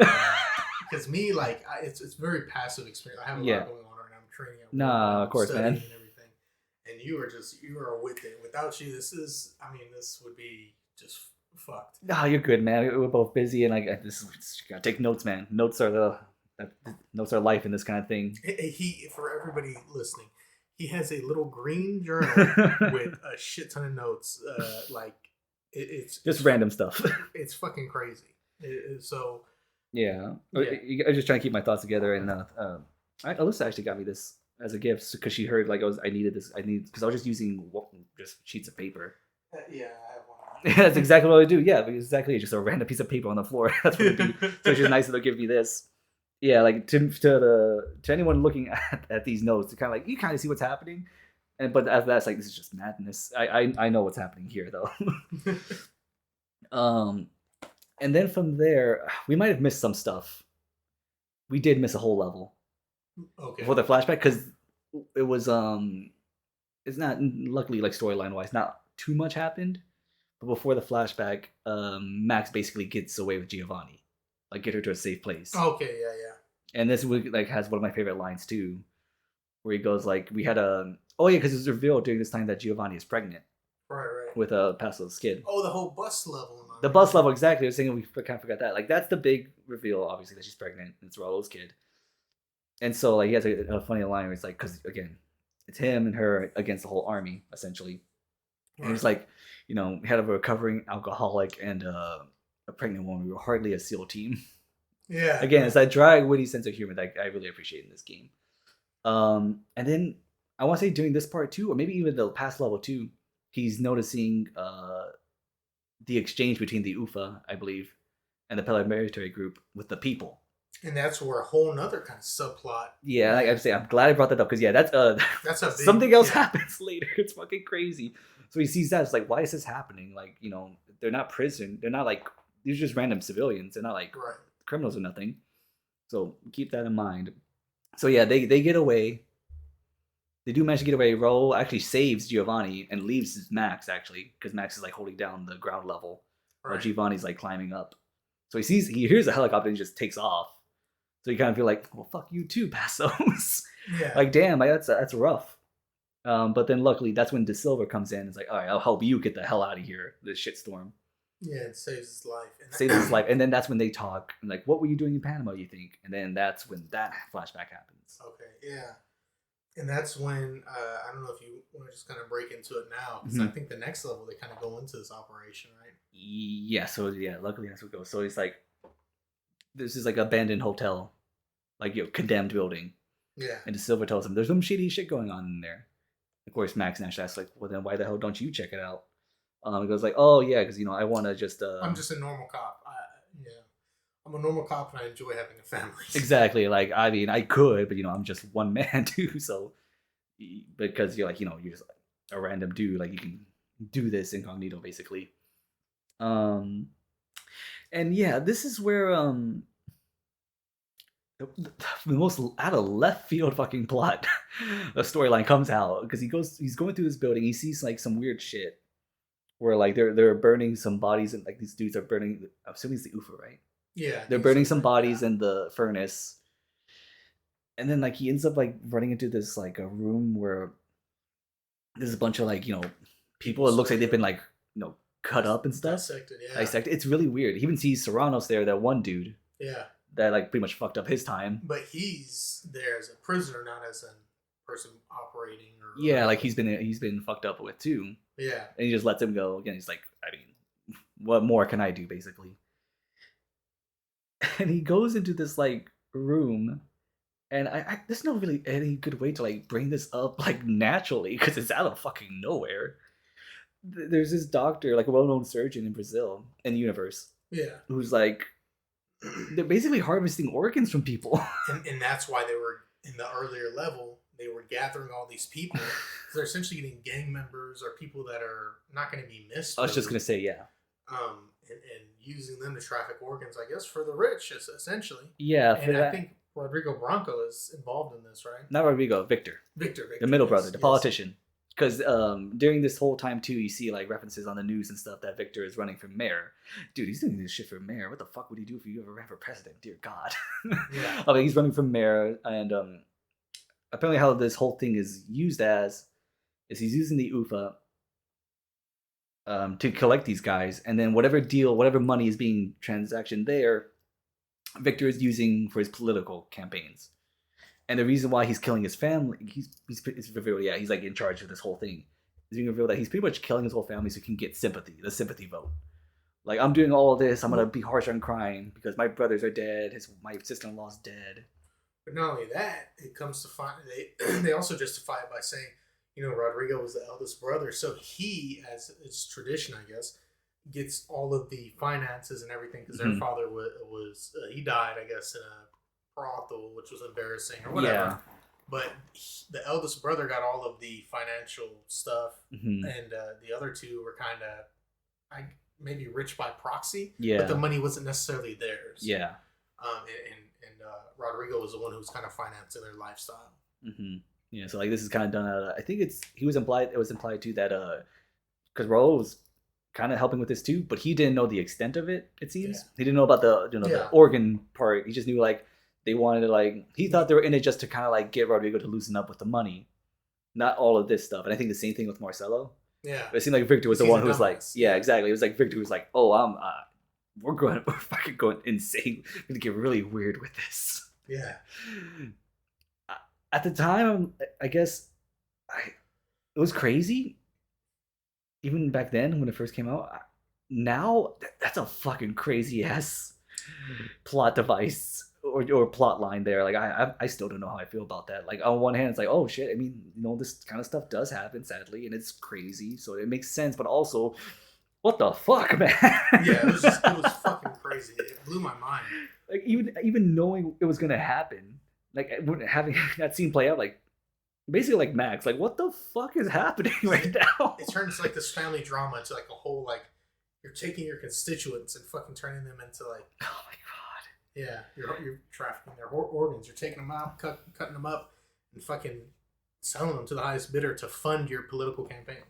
because me, like, it's very passive experience. I have a lot going on right now. I'm training. Of course, man. And everything. And you are with it. Without you, this would be just fucked. No, you're good, man. We're both busy, and gotta take notes, man. Notes are life in this kind of thing. For everybody listening, he has a little green journal with a shit ton of notes. It's just random stuff. It's fucking crazy. So yeah. I was just trying to keep my thoughts together, and Alyssa actually got me this as a gift because she heard like I needed this. Because I was just using just sheets of paper. Yeah, I have one. That's exactly what I do. Yeah, exactly. Just a random piece of paper on the floor. That's what it do. So it's just nice that they'll give me this. Yeah, like to anyone looking at these notes, to kind of like, you kind of see what's happening, but after that, it's like, this is just madness. I know what's happening here though. And then from there, we might have missed some stuff. We did miss a whole level. Okay. For the flashback, because it was it's not, luckily, like storyline wise, not too much happened. But before the flashback, Max basically gets away with Giovanni. Like, get her to a safe place. Okay, yeah. And this like has one of my favorite lines too, where he goes like, "We had because it was revealed during this time that Giovanni is pregnant." Right. With Passo's kid. Oh, the whole bus level. The bus level, exactly. I was thinking we kind of forgot that. Like, that's the big reveal, obviously, that she's pregnant. It's Raul's kid. And so like he has a funny line where it's like, because again, it's him and her against the whole army essentially. And Right. he's like, had a recovering alcoholic and a pregnant woman. We were hardly a SEAL team. Yeah. Again, Yeah. it's that dry, witty sense of humor that I really appreciate in this game. And then I want to say during this part too, or maybe even the past level too, he's noticing the exchange between the UFA, I believe, and the paramilitary group with the people. And that's where a whole nother kind of subplot. Yeah, like I'm saying, I'm glad I brought that up because that's That's a big, something else yeah. happens later. It's fucking crazy. So he sees that, it's like, why is this happening? Like, they're not prison. They're not like, these are just random civilians. They're not like Right. criminals or nothing. So keep that in mind. So yeah, they get away. They do manage to get away. Raul actually saves Giovanni and leaves Max, actually, because Max is like holding down the ground level while Right. Giovanni's like climbing up. So he hears a helicopter and he just takes off. So you kind of feel like, well, fuck you too, Passos. Yeah. Like, damn, that's rough. But then luckily, that's when De Silva comes in. It's like, all right, I'll help you get the hell out of here, this shitstorm. Yeah, it saves his life. Saves his life. And then that's when they talk. And like, what were you doing in Panama, you think? And then that's when that flashback happens. Okay, yeah. And that's when, I don't know if you want to just kind of break into it now, because I think the next level, they kind of go into this operation, right? Yeah, so yeah, luckily that's what goes. So he's like, this is like abandoned hotel, like, condemned building. Yeah. And De Silva tells him, there's some shady shit going on in there. Of course, Max Nash asks, like, well, then why the hell don't you check it out? He goes like, oh, yeah, because, I want to just... I'm just a normal cop. Yeah. I'm a normal cop and I enjoy having a family. Exactly. Like, I mean, I could, but, I'm just one man, too. So, because you're like, you're just like a random dude. Like, you can do this incognito, basically. And yeah, this is where... the most out of left field fucking plot the storyline comes out, because he's going through this building, he sees like some weird shit where like they're burning some bodies, and like these dudes are burning, I'm assuming it's the UFA, right? Yeah. They're burning some bodies in the furnace, and then like he ends up like running into this like a room where there's a bunch of like people, it looks like they've been like cut up and stuff, dissected. It's really weird. He even sees Serranos there, that one dude. Yeah. That like pretty much fucked up his time. But he's there as a prisoner, not as a person operating. Yeah, like he's been fucked up with too. Yeah. And he just lets him go. Again, he's like, I mean, what more can I do, basically? And he goes into this like room, and I there's no really any good way to like bring this up like naturally, because it's out of fucking nowhere. There's this doctor, like a well-known surgeon in Brazil, in the universe. Yeah. Who's like, they're basically harvesting organs from people. And that's why they were, in the earlier level, they were gathering all these people. They're essentially getting gang members or people that are not going to be missed. I was just going to say, yeah. And using them to traffic organs, I guess, for the rich, essentially. Yeah. And I think Rodrigo Branco is involved in this, right? Not Rodrigo, Victor. Victor. The middle brother, the politician. Because during this whole time, too, you see, like, references on the news and stuff that Victor is running for mayor. Dude, he's doing this shit for mayor. What the fuck would he do if he ever ran for president? Dear God. Yeah. I mean, he's running for mayor, and apparently how this whole thing is used is he's using the UFA to collect these guys, and then whatever money is being transactioned there, Victor is using for his political campaigns. And the reason why he's killing his family, he's revealed, yeah, he's like in charge of this whole thing. It's being revealed that he's pretty much killing his whole family so he can get sympathy, the sympathy vote. Like, I'm doing all of this, I'm gonna be harsh on crime because my brothers are dead, my sister-in-law's dead. But not only that, it comes to find they also justify it by saying, Rodrigo was the eldest brother, so he, as it's tradition, I guess, gets all of the finances and everything, because their father was he died, I guess, in a brothel, which was embarrassing or whatever. Yeah. But the eldest brother got all of the financial stuff, and the other two were kind of, maybe rich by proxy. Yeah. But the money wasn't necessarily theirs. Yeah. And Rodrigo was the one who was kind of financing their lifestyle. Yeah. So like this is kind of done out of, I think it was implied too that because Raul was kind of helping with this too, but he didn't know the extent of it. It seems he didn't know about the organ part. He just knew like they wanted to like, he thought they were in it just to kind of like get Rodrigo to loosen up with the money, not all of this stuff. And I think the same thing with Marcelo. Yeah. But it seemed like Victor was the one who was like, yeah, exactly. It was like Victor was like, oh, we're fucking going insane. We're gonna get really weird with this. Yeah. At the time, I guess I it was crazy even back then when it first came out. Now that's a fucking crazy ass plot device or plot line there. Like I still don't know how I feel about that. Like on one hand, it's like, oh shit. I mean, this kind of stuff does happen, sadly, and it's crazy, so it makes sense. But also, what the fuck, man? Yeah, it was fucking crazy. It blew my mind. Like even knowing it was gonna happen, like having that scene play out, like basically like Max, like what the fuck is happening right now? It turns like this family drama to like a whole like you're taking your constituents and fucking turning them into like Oh my god. yeah you're trafficking their organs. You're taking them out, cutting them up, and fucking selling them to the highest bidder to fund your political campaign.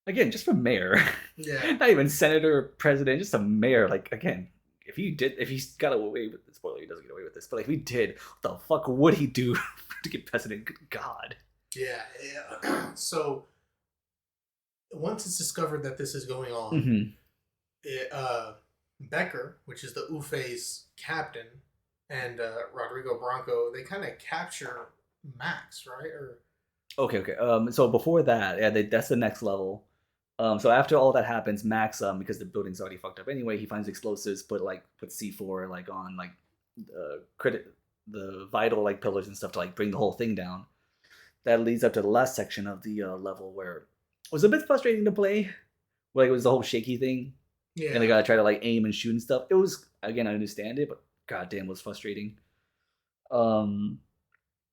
Again, just for mayor, Yeah, not even senator or president, just a mayor. Like again, if he got away with this, spoiler, he doesn't get away with this, but like if he did, what the fuck would he do to get president? Good God. yeah. So once it's discovered that this is going on, Mm-hmm. it, Becker, which is the Ufe's captain, and Rodrigo Branco, they kind of capture Max, right? Or Okay. So before that, yeah, that's the next level. So after all that happens, Max, because the building's already fucked up anyway, he finds explosives, put C4 like on like credit the vital like pillars and stuff to like bring the whole thing down. That leads up to the last section of the level where it was a bit frustrating to play. Like it was the whole shaky thing, and they yeah, gotta try to like aim and shoot and stuff. It was again, I understand it, but goddamn, it was frustrating. Um,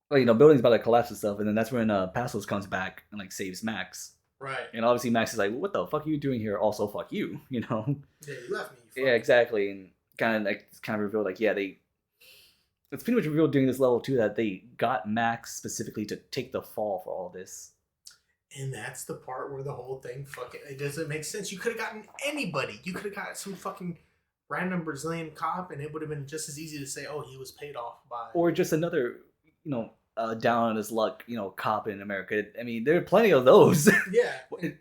well, buildings about to collapse and stuff, and then that's when Passos comes back and like saves Max. right. And obviously Max is like, "What the fuck are you doing here?" Also, fuck you, you know. Yeah, you left me. You Yeah, exactly. And kind of revealed like, yeah, they. It's pretty much revealed during this level too that they got Max specifically to take the fall for all this. And that's the part where the whole thing fucking it doesn't make sense. You could have gotten anybody. You could have got some fucking random Brazilian cop, and it would have been just as easy to say, "Oh, he was paid off by." Or just another, down on his luck, cop in America. I mean, there are plenty of those. Yeah,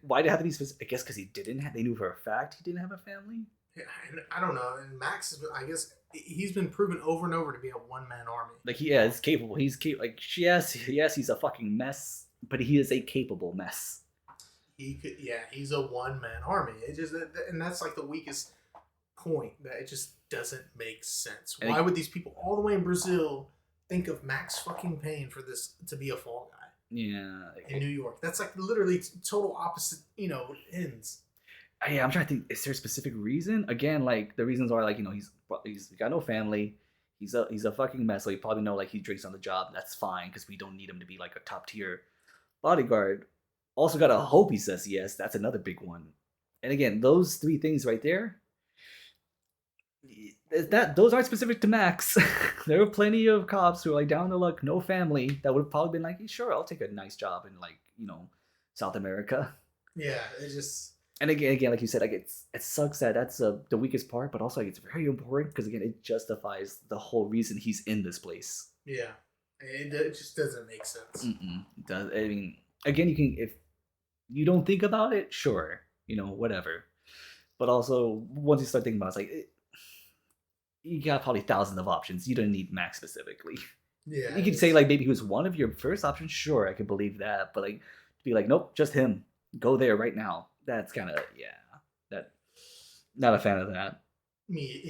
Why did it have to be specific? I guess because he didn't have. They knew for a fact he didn't have a family. yeah, and I don't know. And Max, I guess he's been proven over and over to be a one man army. Like he's capable. Like yes, he's a fucking mess, but he is a capable mess. He could, yeah, he's a one man army. It just, and that's like the weakest point that it just doesn't make sense. Why would these people all the way in Brazil think of Max fucking Payne for this to be a fall guy? Yeah, In New York, that's like literally total opposite. Ends. Yeah, I'm trying to think. Is there a specific reason? Again, like the reasons are like he's got no family. He's a fucking mess. So you probably know like he drinks on the job. That's fine because we don't need him to be like a top tier bodyguard. Also, gotta hope he says yes. That's another big one. And again, those three things right there. Those aren't specific to Max. There are plenty of cops who are like down to luck, no family, that would have probably been like, sure, I'll take a nice job in like South America. Yeah, it just. And again, like you said, like it sucks that that's the weakest part, but also like it's very important because again, it justifies the whole reason he's in this place. Yeah, it just doesn't make sense. It does. I mean, again, you can if you don't think about it, sure, whatever. But also, once you start thinking about it, it's like you got probably thousands of options. You don't need Max specifically. Yeah, You could say like maybe he was one of your first options. Sure, I could believe that, but like to be like, nope, just him. Go there right now. That's kind of that not a fan of that. me.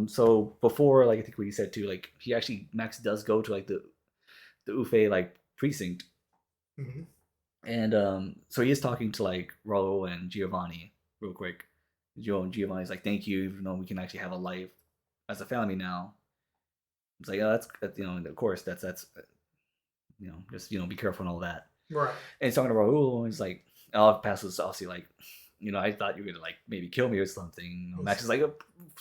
So before like I think what you said too, like Max does go to like the Ufe like precinct, Mm-hmm. and so he is talking to like Raul and Giovanni real quick. Giovanni's like, thank you, even though we can actually have a life as a family now. It's like, oh, that's of course that's just be careful and all that. Right. And he's talking to Raul, and he's like, I'll pass this. I'll see, like, I thought you were gonna like maybe kill me or something. Max is like,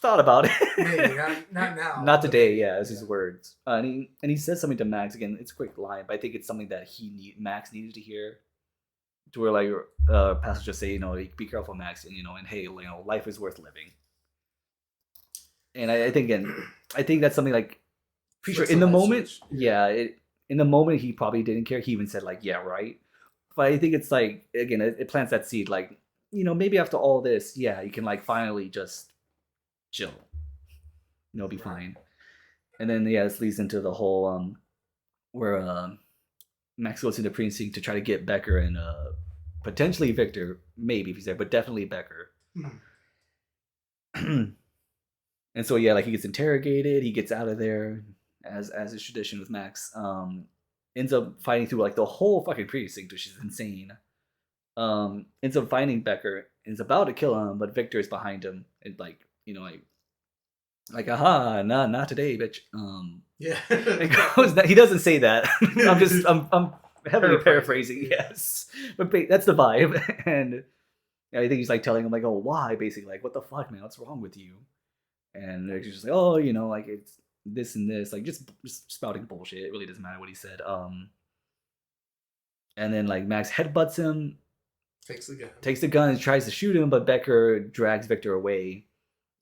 thought about it. Maybe not now. Not today. Yeah, that's his words. And he says something to Max again. It's a quick line, but I think it's something that Max needed to hear. To where like pastors just say, be careful, Max, and hey, life is worth living. And I think that's something like pretty sure in the moment, in the moment he probably didn't care. He even said like, yeah, right. But I think it's like again, it plants that seed. Like maybe after all this, yeah, you can like finally just chill. Be fine. And then this leads into the whole where Max goes into precinct to try to get Becker and potentially Victor, maybe if he's there, but definitely Becker. And so yeah, like he gets interrogated, he gets out of there as is tradition with Max. Ends up fighting through like the whole fucking precinct, which is insane. Ends up finding Becker and is about to kill him, but Victor is behind him and like aha, nah, not today, bitch. Yeah. He doesn't say that. I'm heavily paraphrasing, yes. But that's the vibe. And I think he's like telling him like, oh, why? Basically, like, what the fuck, man? What's wrong with you? And he's just like, oh, like it's this and this, like just spouting bullshit. It really doesn't matter what he said. And then like Max headbutts him, takes the gun and tries to shoot him, but Becker drags Victor away.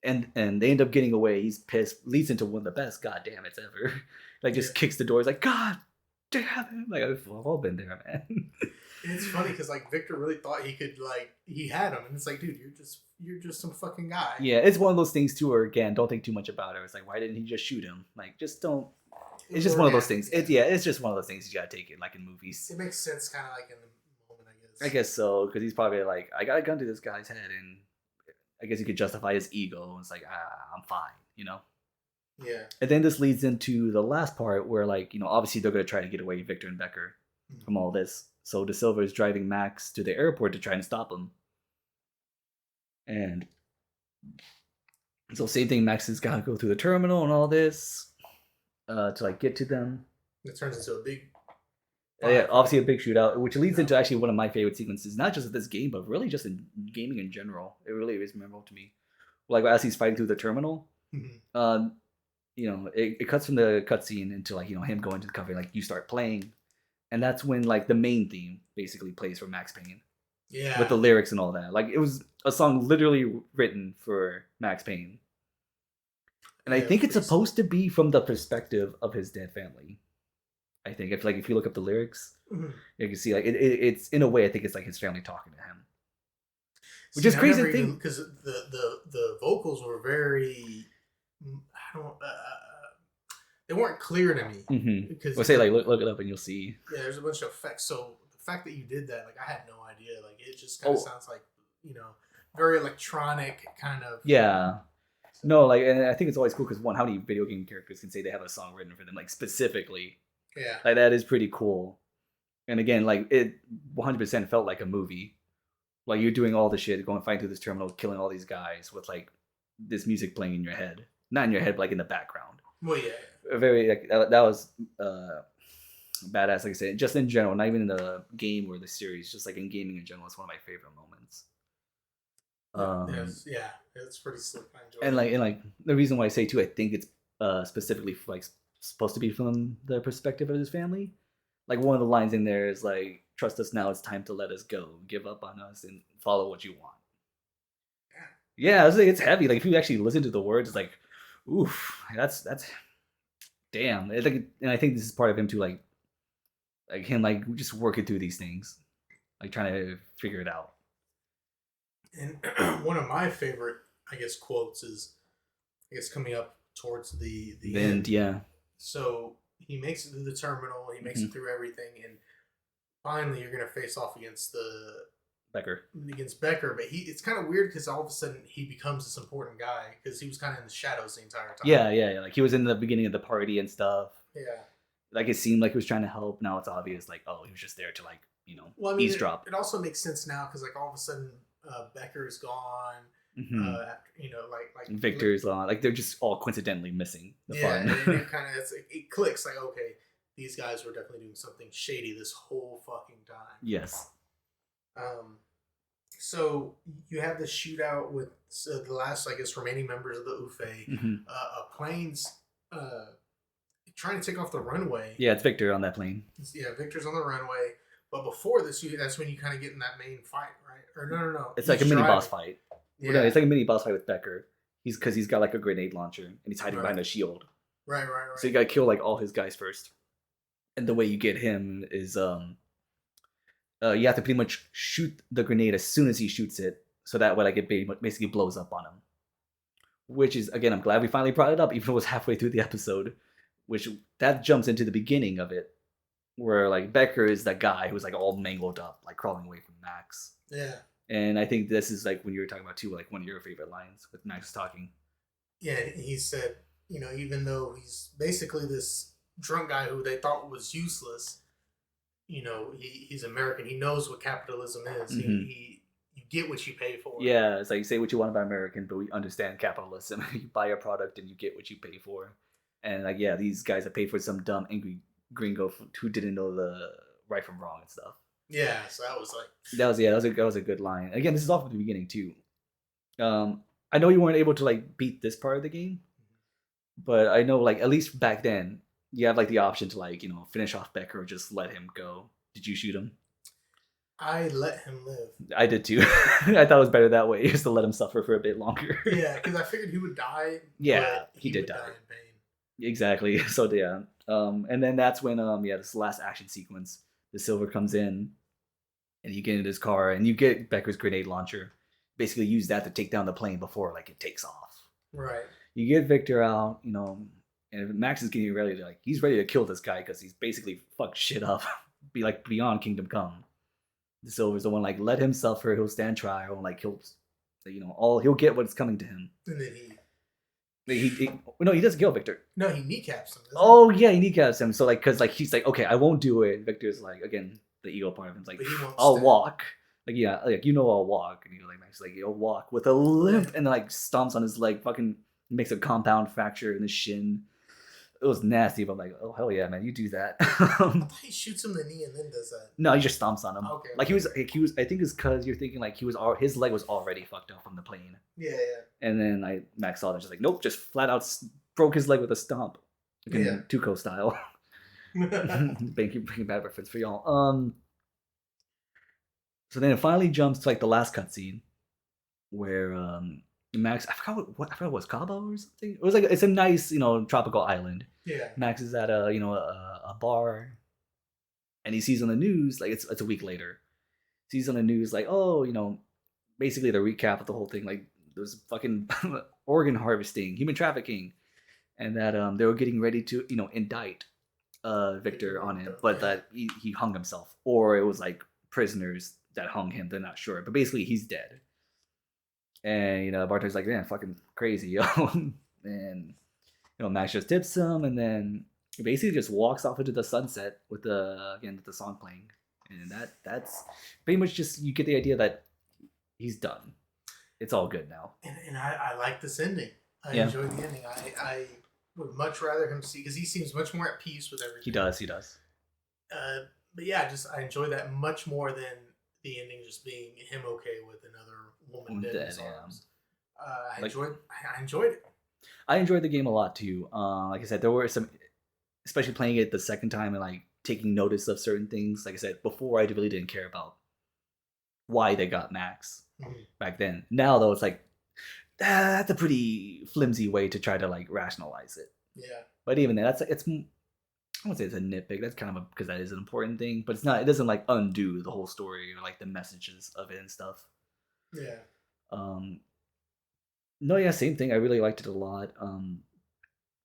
And they end up getting away. He's pissed. Leads into one of the best goddammits ever. Like just kicks the door. He's like, God damn it! Like we've all been there, man. It's funny because like Victor really thought he had him, and it's like, dude, you're just some fucking guy. Yeah, it's one of those things too. Where again, don't think too much about it. It's like, why didn't he just shoot him? Like, just don't. It's just one of those things. It's just one of those things you gotta take it like in movies. It makes sense, kind of like in the moment, I guess. I guess so, because he's probably like, I got a gun to this guy's head, and I guess he could justify his ego. And it's like, I'm fine, Yeah. And then this leads into the last part where, like, obviously they're going to try to get away, Victor and Becker, from all this. So De Silva is driving Max to the airport to try and stop him. And so same thing, Max has got to go through the terminal and all this to, like, get to them. It turns into a big... Yeah, obviously a big shootout, which leads into actually one of my favorite sequences, not just of this game, but really just in gaming in general. It really is memorable to me. Like, as he's fighting through the terminal, it cuts from the cutscene into, like, him going to the cover, like, you start playing, and that's when, like, the main theme basically plays for Max Payne. Yeah. With the lyrics and all that. Like, it was a song literally written for Max Payne. And I think it's supposed to be from the perspective of his dead family. I think if you look up the lyrics, you can see like it's in a way I think it's like his family talking to him, which is crazy to think because the vocals were very they weren't clear to me because we'll say like look it up and you'll see. Yeah, there's a bunch of effects. So the fact that you did that, like I had no idea. Like it just kind of sounds like very electronic kind of. Yeah. No, like, and I think it's always cool because how many video game characters can say they have a song written for them, like specifically. Yeah. Like, that is pretty cool. And again, like, it 100% felt like a movie. Like, you're doing all the shit, going fighting through this terminal, killing all these guys with, like, this music playing in your head. Not in your head, but, like, in the background. Well, yeah. Very, like, that was badass, like I said. Just in general, not even in the game or the series, just, like, in gaming in general, it's one of my favorite moments. Yeah, it's pretty slick. I enjoy it. And, like, the reason why I say, too, I think it's specifically, like, supposed to be from the perspective of his family. Like one of the lines in there is like, trust us now, it's time to let us go, give up on us and follow what you want. Yeah, it's heavy. Like if you actually listen to the words, it's like, oof, that's damn. It's like, and I think this is part of him too, like him like just working through these things, like trying to figure it out. And one of my favorite, I guess, quotes is, I guess, coming up towards the end. Yeah. So he makes it through the terminal. He makes it through everything, and finally, you're gonna face off against Becker. But it's kind of weird because all of a sudden he becomes this important guy because he was kind of in the shadows the entire time. Yeah. Like he was in the beginning of the party and stuff. Yeah. Like it seemed like he was trying to help. Now it's obvious, like, oh, he was just there to like, eavesdrop. It also makes sense now because like all of a sudden Becker is gone. Like Victor's like they're just all coincidentally missing the fun. And it kind of it clicks like, okay, these guys were definitely doing something shady this whole fucking time. Yes. So you have the shootout with the last, I guess, remaining members of the UFE. A plane's trying to take off the runway. Yeah, it's Victor on that plane. Yeah, Victor's on the runway. But before this, that's when you kind of get in that main fight, right? Or no. It's like a mini boss fight. Yeah. No, it's like a mini boss fight with Becker. Because he's got like a grenade launcher and he's hiding behind a shield. Right. So you gotta kill like all his guys first. And the way you get him is you have to pretty much shoot the grenade as soon as he shoots it. So that way like it basically blows up on him. Which is, again, I'm glad we finally brought it up, even though it was halfway through the episode. Which that jumps into the beginning of it. where like Becker is that guy who's like all mangled up, like crawling away from Max. Yeah. And I think this is like when you were talking about too, like one of your favorite lines with Max talking. Yeah, he said, even though he's basically this drunk guy who they thought was useless, he's American. He knows what capitalism is. Mm-hmm. You get what you pay for. Yeah, it's like you say what you want about American, but we understand capitalism. You buy a product and you get what you pay for. And like, yeah, these guys have paid for some dumb angry gringo who didn't know the right from wrong and stuff. Yeah, so that was like that was a good line. Again, this is off at the beginning too. I know you weren't able to like beat this part of the game, but I know like at least back then you have like the option to like finish off Becker or just let him go. Did you shoot him? I let him live. I did too. I thought it was better that way, just to let him suffer for a bit longer. Yeah, because I figured he would die. Yeah, he did die in pain. Exactly. So yeah. And then that's when this last action sequence, the Silver comes in, and you get into his car, and you get Becker's grenade launcher. Basically, use that to take down the plane before like it takes off. Right. You get Victor out, and Max is getting ready to he's ready to kill this guy because he's basically fucked shit up. Be like beyond Kingdom Come. The Silver's the one let him suffer. He'll stand trial and he'll get what's coming to him. And then he doesn't kill Victor. No, he kneecaps him. Oh yeah, he kneecaps him. So because he's like, okay, I won't do it. Victor's like, again, the ego part of him's like, I'll walk. I'll walk. And Max you'll walk with a limp, and then stomps on his leg, fucking makes a compound fracture in the shin. It was nasty, but I'm like, oh hell yeah, man, you do that. I thought he shoots him in the knee and then does that. No, he just stomps on him. Okay. He was. I think it's because you're thinking his leg was already fucked up from the plane. Yeah. And then Max saw that, just nope, just flat out broke his leg with a stomp, Tuco style. Bringing bad reference for y'all. So then it finally jumps to the last cutscene, where Max, I forgot what it was, Cabo or something. It was it's a nice tropical island. Yeah. Max is at a bar, and he sees on the news it's a week later. Sees on the news basically the recap of the whole thing there was fucking organ harvesting, human trafficking, and that they were getting ready to indict Victor on it, but that he hung himself, or it was prisoners that hung him. They're not sure, but basically he's dead. And Bartok's like, man, fucking crazy, yo. And Max just tips him, and then he basically just walks off into the sunset with the song playing, and that's pretty much just, you get the idea that he's done. It's all good now. And I like this ending. I enjoyed the ending. I would much rather him see, because he seems much more at peace with everything. He does. But yeah, I enjoy that much more than the ending just being him okay with another woman dead in his arms. I enjoyed it. I enjoyed the game a lot too. Like I said, there were some, especially playing it the second time and taking notice of certain things. Like I said before, I really didn't care about why they got Max back then. Now though, it's that's a pretty flimsy way to try to rationalize it. Yeah. But even then, it's I won't say it's a nitpick. That's kind of because that is an important thing, but it's not. It doesn't undo the whole story or the messages of it and stuff. Yeah. No, yeah, same thing. I really liked it a lot. On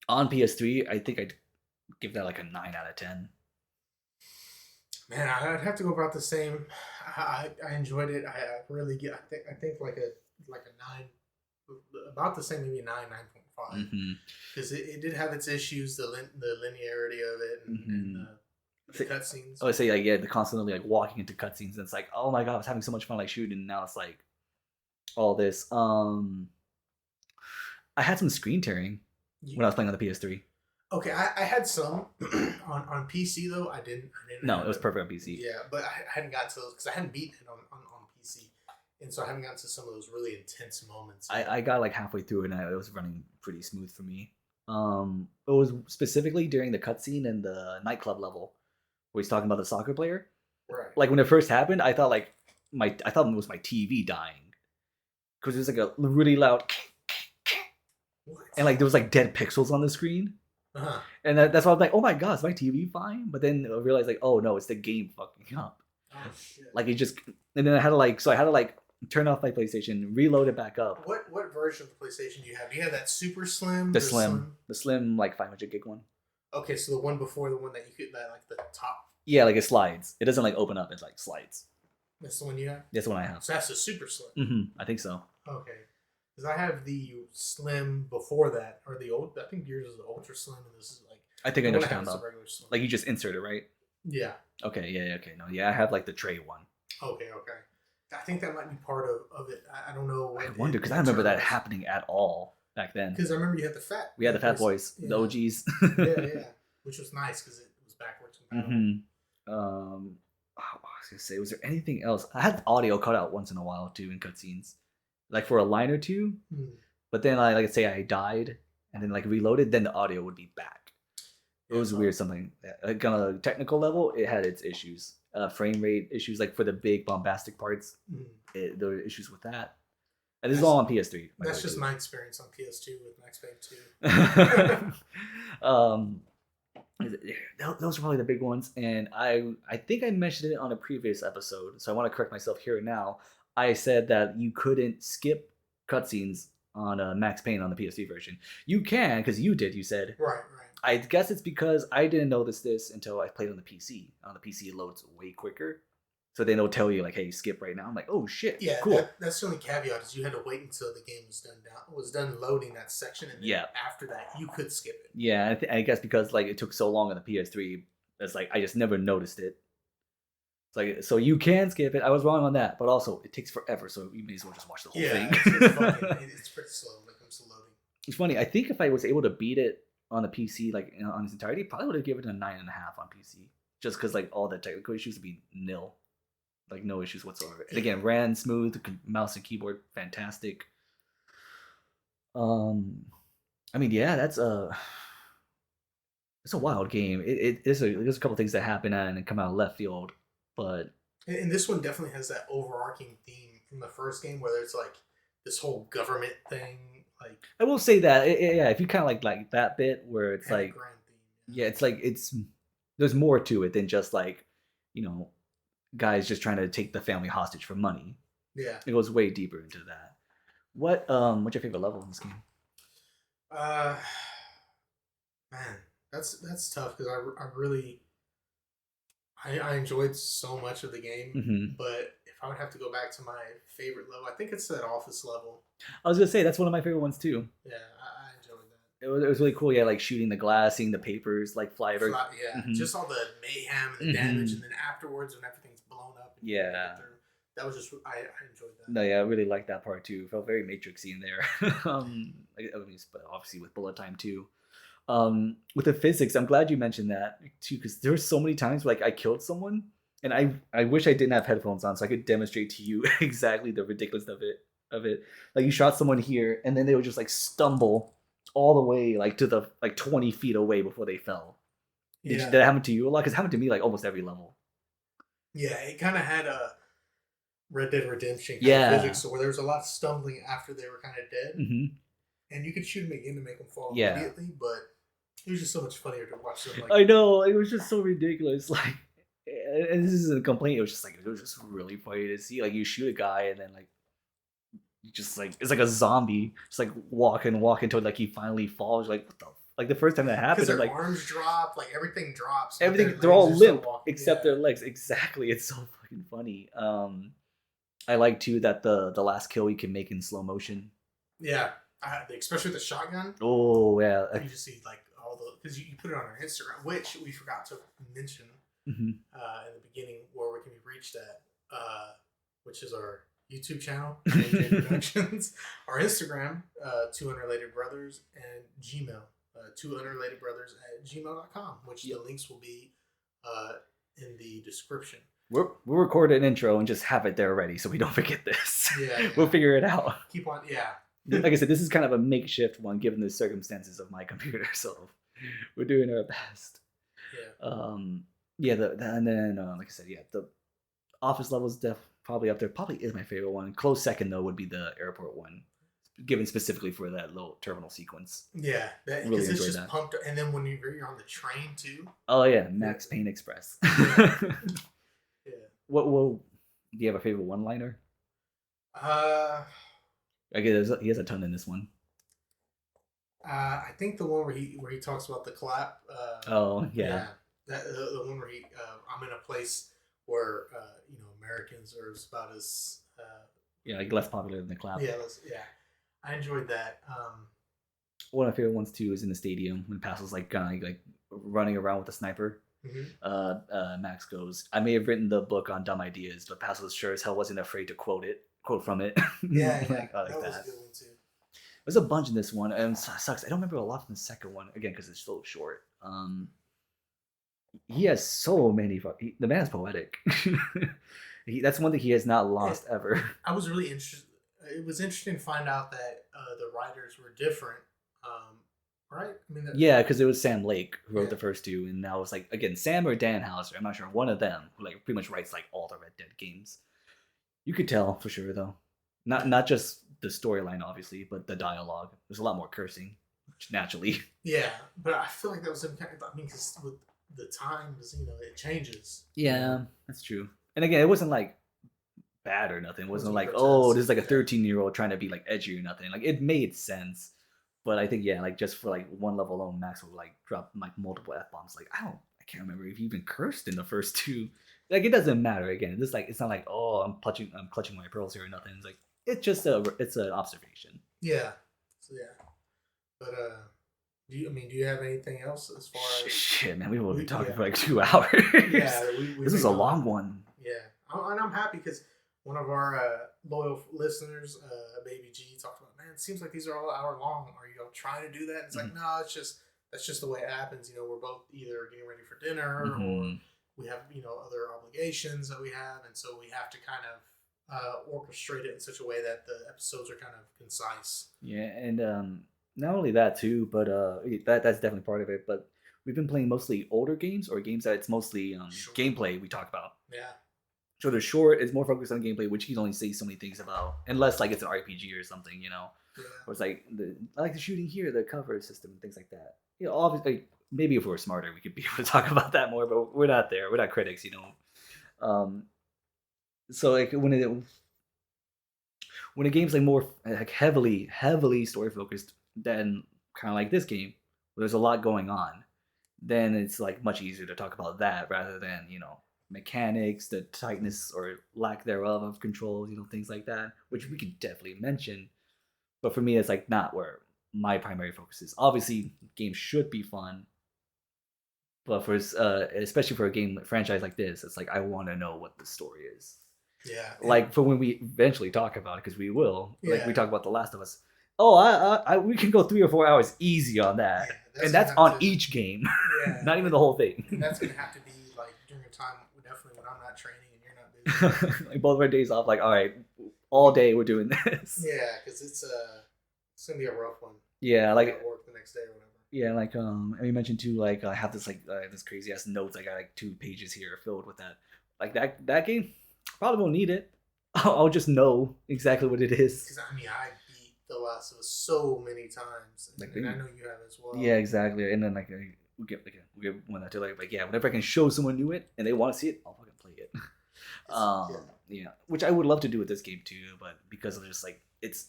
PS3, I think I'd give that a 9 out of 10. Man, I'd have to go about the same. I enjoyed it. I really get. I think like a 9, about the same, maybe a 9.5. Because it did have its issues, the linearity of it, and the cutscenes. Oh, I say the constantly walking into cutscenes, and it's oh my god, I was having so much fun shooting, and now it's all this. I had some screen tearing when I was playing on the PS3. Okay, I had some on PC though. I didn't. No, it was perfect on PC. Yeah, but I hadn't gotten to those because I hadn't beaten it on PC, and so I haven't gotten to some of those really intense moments. I got halfway through it, and it was running pretty smooth for me. It was specifically during the cutscene in the nightclub level where he's talking about the soccer player. Right. When it first happened, I thought I thought it was my TV dying because it was a really loud. What? And there was dead pixels on the screen. Uh-huh. And that's why I was oh my god, is my TV fine? But then I realized oh no, it's the game fucking up. Oh shit. It just, and then I had to turn off my PlayStation, reload it back up. What version of the PlayStation do you have? Do you have that super slim? The slim 500 gig one. Okay, so the one before the one that you could the top Yeah, like it slides. It doesn't like open up. It like slides. That's the one you have. That's the one I have. So that's the super slim. I think so. Okay. Because I have the slim before that, or the old. I think yours is the ultra slim, and this is like I think I the know one what I you're have talking is the about. regular slim. Like you just insert it, right? Yeah. Okay, yeah, okay. No, yeah, I have like the tray one. Okay. I think that might be part of it. I don't know. I What wonder because I don't remember that happening at all back then. Because I remember you had the fat. We had the Fat Boys, the OGs. yeah, which was nice because it was backwards compatible. I was gonna say, was there anything else? I had audio cut out once in a while too in cutscenes, like for a line or two. But then, like say I died and then like reloaded, then the audio would be back. It was weird. Something like on a technical level, it had its issues, frame rate issues, like for the big bombastic parts. There were issues with that. And this is all on PS3. That's just my experience on PS2 with Max Payne 2. Those are probably the big ones, and I think I mentioned it on a previous episode, so I want to correct myself here and now. I said that you couldn't skip cutscenes on Max Payne on the PS3 version. You can, because you did. You said right. I guess it's because I didn't notice this until I played on the PC. On the PC, it loads way quicker. So then it'll tell you like, "Hey, skip right now." I'm like, "Oh shit!" Yeah, cool. That's the only caveat is you had to wait until the game was done loading that section, and then after that you could skip it. Yeah, I guess because like it took so long on the PS3, it's like I just never noticed it. It's like so you can skip it. I was wrong on that, but also it takes forever, so you may as well just watch the whole thing. It's pretty slow when it comes to loading. It's funny. I think if I was able to beat it on the PC, like on its entirety, probably would have given it a 9.5 on PC, just because like all the technical issues would be nil. Like no issues whatsoever. And again, ran smooth, mouse and keyboard, fantastic. I mean, yeah, it's a wild game. There's a couple things that happen and come out of left field, but and this one definitely has that overarching theme from the first game, where it's like this whole government thing. Like I will say that, yeah, if you kind of like that bit where it's like, yeah, it's like there's more to it than just like, guys just trying to take the family hostage for money. Yeah, it goes way deeper into that. What's your favorite level in this game? Man, that's tough because I really I enjoyed so much of the game, but if I would have to go back to my favorite level, I think it's that office level. I was gonna say that's one of my favorite ones too. Yeah, I enjoyed that. It was really cool. Yeah, like shooting the glass, seeing the papers like fly over. Yeah, just all the mayhem and the damage, and then afterwards when everything's blown up. Yeah. That was just I enjoyed that. No, yeah, I really liked that part too. It felt very Matrixy in there. But obviously with bullet time too. With the physics, I'm glad you mentioned that too, because there were so many times where, like I killed someone, and I wish I didn't have headphones on so I could demonstrate to you exactly the ridiculousness of it. Like you shot someone here, and then they would just like stumble all the way like to the like 20 feet away before they fell. Did that happen to you a lot? Because it happened to me like almost every level. Yeah, it kind of had a Red Dead Redemption kind of physics, where there was a lot of stumbling after they were kind of dead, and you could shoot them again to make them fall immediately, but it was just so much funnier to watch them. I know, it was just so ridiculous. Like, and this isn't a complaint. It was just really funny to see. Like, you shoot a guy, and then like, just like it's like a zombie, just like walking until like he finally falls. Like, what the. Like the first time that happened, their like arms drop, like everything drops. Everything, they're all limp except their legs. Exactly, it's so fucking funny. I like too that the last kill you can make in slow motion. Yeah, especially the shotgun. Oh yeah, you just see like all the because you put it on our Instagram, which we forgot to mention in the beginning, where we can be reached at, which is our YouTube channel, JJ Productions, our Instagram, 2 Unrelated Brothers, and Gmail. 2unrelatedbrothers@gmail.com, which the links will be in the description. We'll record an intro and just have it there ready so we don't forget this. Yeah. We'll figure it out. Keep on, yeah. Like I said, this is kind of a makeshift one given the circumstances of my computer, so we're doing our best. Yeah. And then like I said, the office level is probably up there. Probably is my favorite one. Close second though would be the airport one, given specifically for that little terminal sequence. Yeah, because really it's just pumped. And then when you're on the train too. Oh yeah, Max Payne Express. Yeah. What do you have a favorite one-liner? I guess he has a ton in this one. I think the one where he talks about the clap. Oh yeah. That the one where I'm in a place where Americans are about as Yeah, like less popular than the clap. yeah. I enjoyed that. One of my favorite ones too is in the stadium when Pascal's like kind of like running around with a sniper. Mhm. Max goes, I may have written the book on dumb ideas, but Pascal sure as hell wasn't afraid to quote from it. Yeah, yeah, Like, I like that was a that. good one too. There's a bunch in this one, and it sucks. I don't remember a lot from the second one again because it's so short. He has so many. The man's poetic. That's one thing he has not lost ever. I was really interested. It was interesting to find out that the writers were different. Right? I mean, Yeah, because it was Sam Lake who wrote yeah, the first two, and now it's like again Sam or Dan Houser. I'm not sure. One of them who like pretty much writes like all the Red Dead games. You could tell for sure though. Not just the storyline obviously, but the dialogue. There's a lot more cursing, naturally. yeah. But I feel like that was kind of. I mean, because with the times, it changes. Yeah, that's true. And again, it wasn't like bad or nothing. It wasn't like, oh, grotesque. this is like a Yeah. 13-year-old trying to be like edgy or nothing. Like it made sense. But I think yeah, like just for like one level alone, Max would like drop like multiple F bombs. Like I can't remember if he even cursed in the first two. Like it doesn't matter. Again, it's like it's not like oh I'm clutching my pearls here or nothing. It's like it's an observation. Yeah. So yeah. But do you have anything else as far as Shit, man, we will be talking yeah. for like 2 hours. Yeah, This is a long one. Yeah, and I'm happy because one of our loyal listeners, Baby G, talked about, man, it seems like these are all hour long. Are you trying to do that? And it's like, no, that's just the way it happens. We're both either getting ready for dinner or Mm-hmm. we have other obligations that we have, and so we have to kind of orchestrate it in such a way that the episodes are kind of concise. Yeah, and not only that too, but that's definitely part of it. But we've been playing mostly older games or games that it's mostly Sure. gameplay we talk about. Yeah. So they're short, it's more focused on gameplay, which you can only say so many things about, unless like it's an RPG or something, Yeah. Or it's like I like the shooting here, the cover system, things like that. Obviously, maybe if we were smarter, we could be able to talk about that more, but we're not there. We're not critics. Um, so like when a game's like more like heavily story focused than kind of like this game, where there's a lot going on, then it's like much easier to talk about that rather than mechanics, the tightness or lack thereof of controls, things like that, which we could definitely mention. But for me, it's like not where my primary focus is. Obviously, games should be fun, but for especially for a game franchise like this, it's like I want to know what the story is. Yeah. Like for when we eventually talk about it, because we will. Like Yeah. we talk about The Last of Us. Oh, we can go 3 or 4 hours easy on that, Yeah, and that's on each game, Yeah. not even the whole thing. And that's gonna have to be like during a time, definitely when I'm not training and you're not busy. Like both of our days off, like all right, all day we're doing this. Yeah, because it's gonna be a rough one. Yeah, Like like at work the next day or whatever. yeah, like and we mentioned too, like I have this like this crazy ass notes. I got like 2 pages here filled with that. Like that game, probably won't need it. I'll just know exactly what it is. Because I mean, I beat The Last of Us so many times, Like, and I know you have as well. Yeah, exactly. And then like we get one that too like yeah, whenever I can show someone new it and they want to see it, I'll fucking play it. Yeah, which I would love to do with this game too, but because of just like it's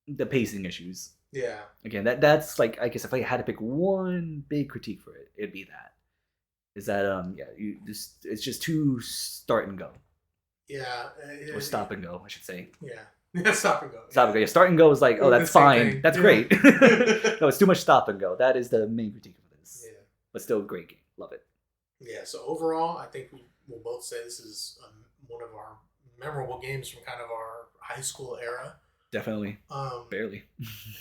the pacing issues. Yeah. Again, that's like I guess if I had to pick one big critique for it, it'd be that. Is that it's just too start and go. Yeah. Or stop and go, I should say. Yeah. Yeah, stop and go. Stop and go. Yeah, start and go is like, oh, that's fine. Thing. That's great. No, it's too much stop and go. That is the main critique of this. Yeah. But still, great game. Love it. Yeah. So overall, I think we will both say this is one of our memorable games from kind of our high school era. Definitely. Barely.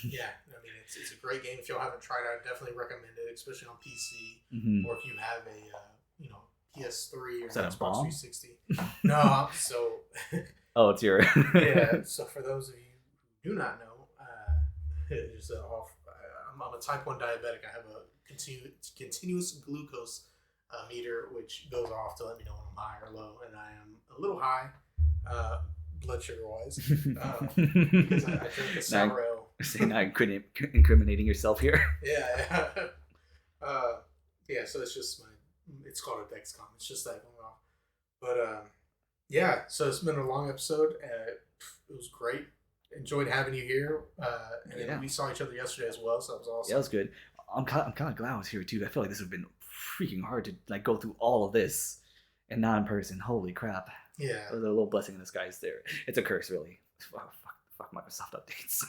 Yeah. I mean, it's a great game. If y'all haven't tried it, I definitely recommend it, especially on PC, or if you have a PS3 or Xbox 360. No. So. Oh, it's your. Yeah. So for those of you who do not know, just I'm a type 1 diabetic. I have a continuous glucose meter, which goes off to let me know when I'm high or low, and I am a little high, blood sugar wise, because I drink a sour ale. Say not incriminating yourself here. Yeah. Yeah. So it's just it's called a Dexcom. It's just that going off, but yeah, so it's been a long episode. It was great. Enjoyed having you here. And then we saw each other yesterday as well, so that was awesome. Yeah, that was good. I'm kind of glad I was here too. I feel like this would have been freaking hard to like go through all of this and not in person. Holy crap! Yeah. It was a little blessing in disguise there. It's a curse, really. Fuck Microsoft updates.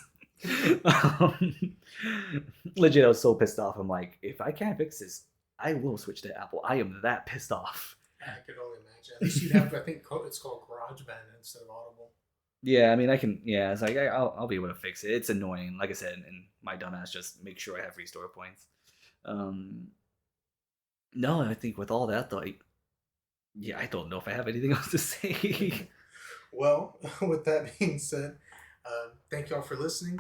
Legit, I was so pissed off. I'm like, if I can't fix this, I will switch to Apple. I am that pissed off. I could only imagine. At least you'd have, I think it's called GarageBand instead of Audible. Yeah, I mean, I can. Yeah, it's like I'll be able to fix it. It's annoying, like I said, and my dumbass just make sure I have restore points. Um, no, I think with all that though, yeah, I don't know if I have anything else to say. Well, with that being said, thank y'all for listening.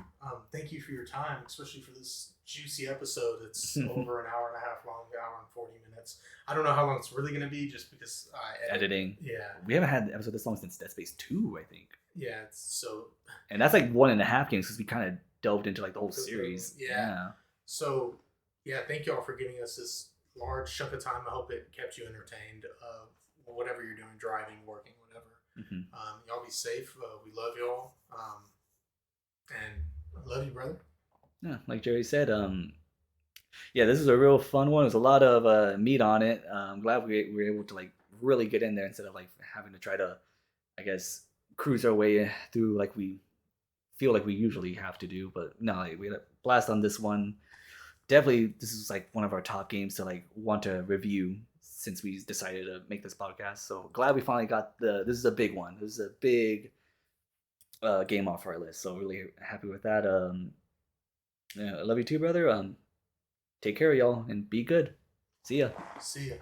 Thank you for your time, especially for this juicy episode. It's over an hour and a half long, hour and 40 minutes. I don't know how long it's really going to be just because I edit. Editing. Yeah. We haven't had an episode this long since Dead Space 2, I think. Yeah, it's so. And that's like 1.5 games because we kind of delved into like the whole series. Yeah. So, yeah, thank y'all for giving us this large chunk of time. I hope it kept you entertained of whatever you're doing, driving, working, whatever. Y'all be safe. We love y'all. And I love you, brother. Yeah, like Jerry said, yeah, this is a real fun one. There's a lot of meat on it. I'm glad we were able to like really get in there instead of like having to try to, I guess, cruise our way through like we feel like we usually have to do. But no, like, we had a blast on this one. Definitely, this is like one of our top games to like want to review since we decided to make this podcast. So glad we finally got this is a big one. This is a big game off our list. So really happy with that. Yeah, I love you too, brother. Take care, y'all, and be good. See ya. See ya.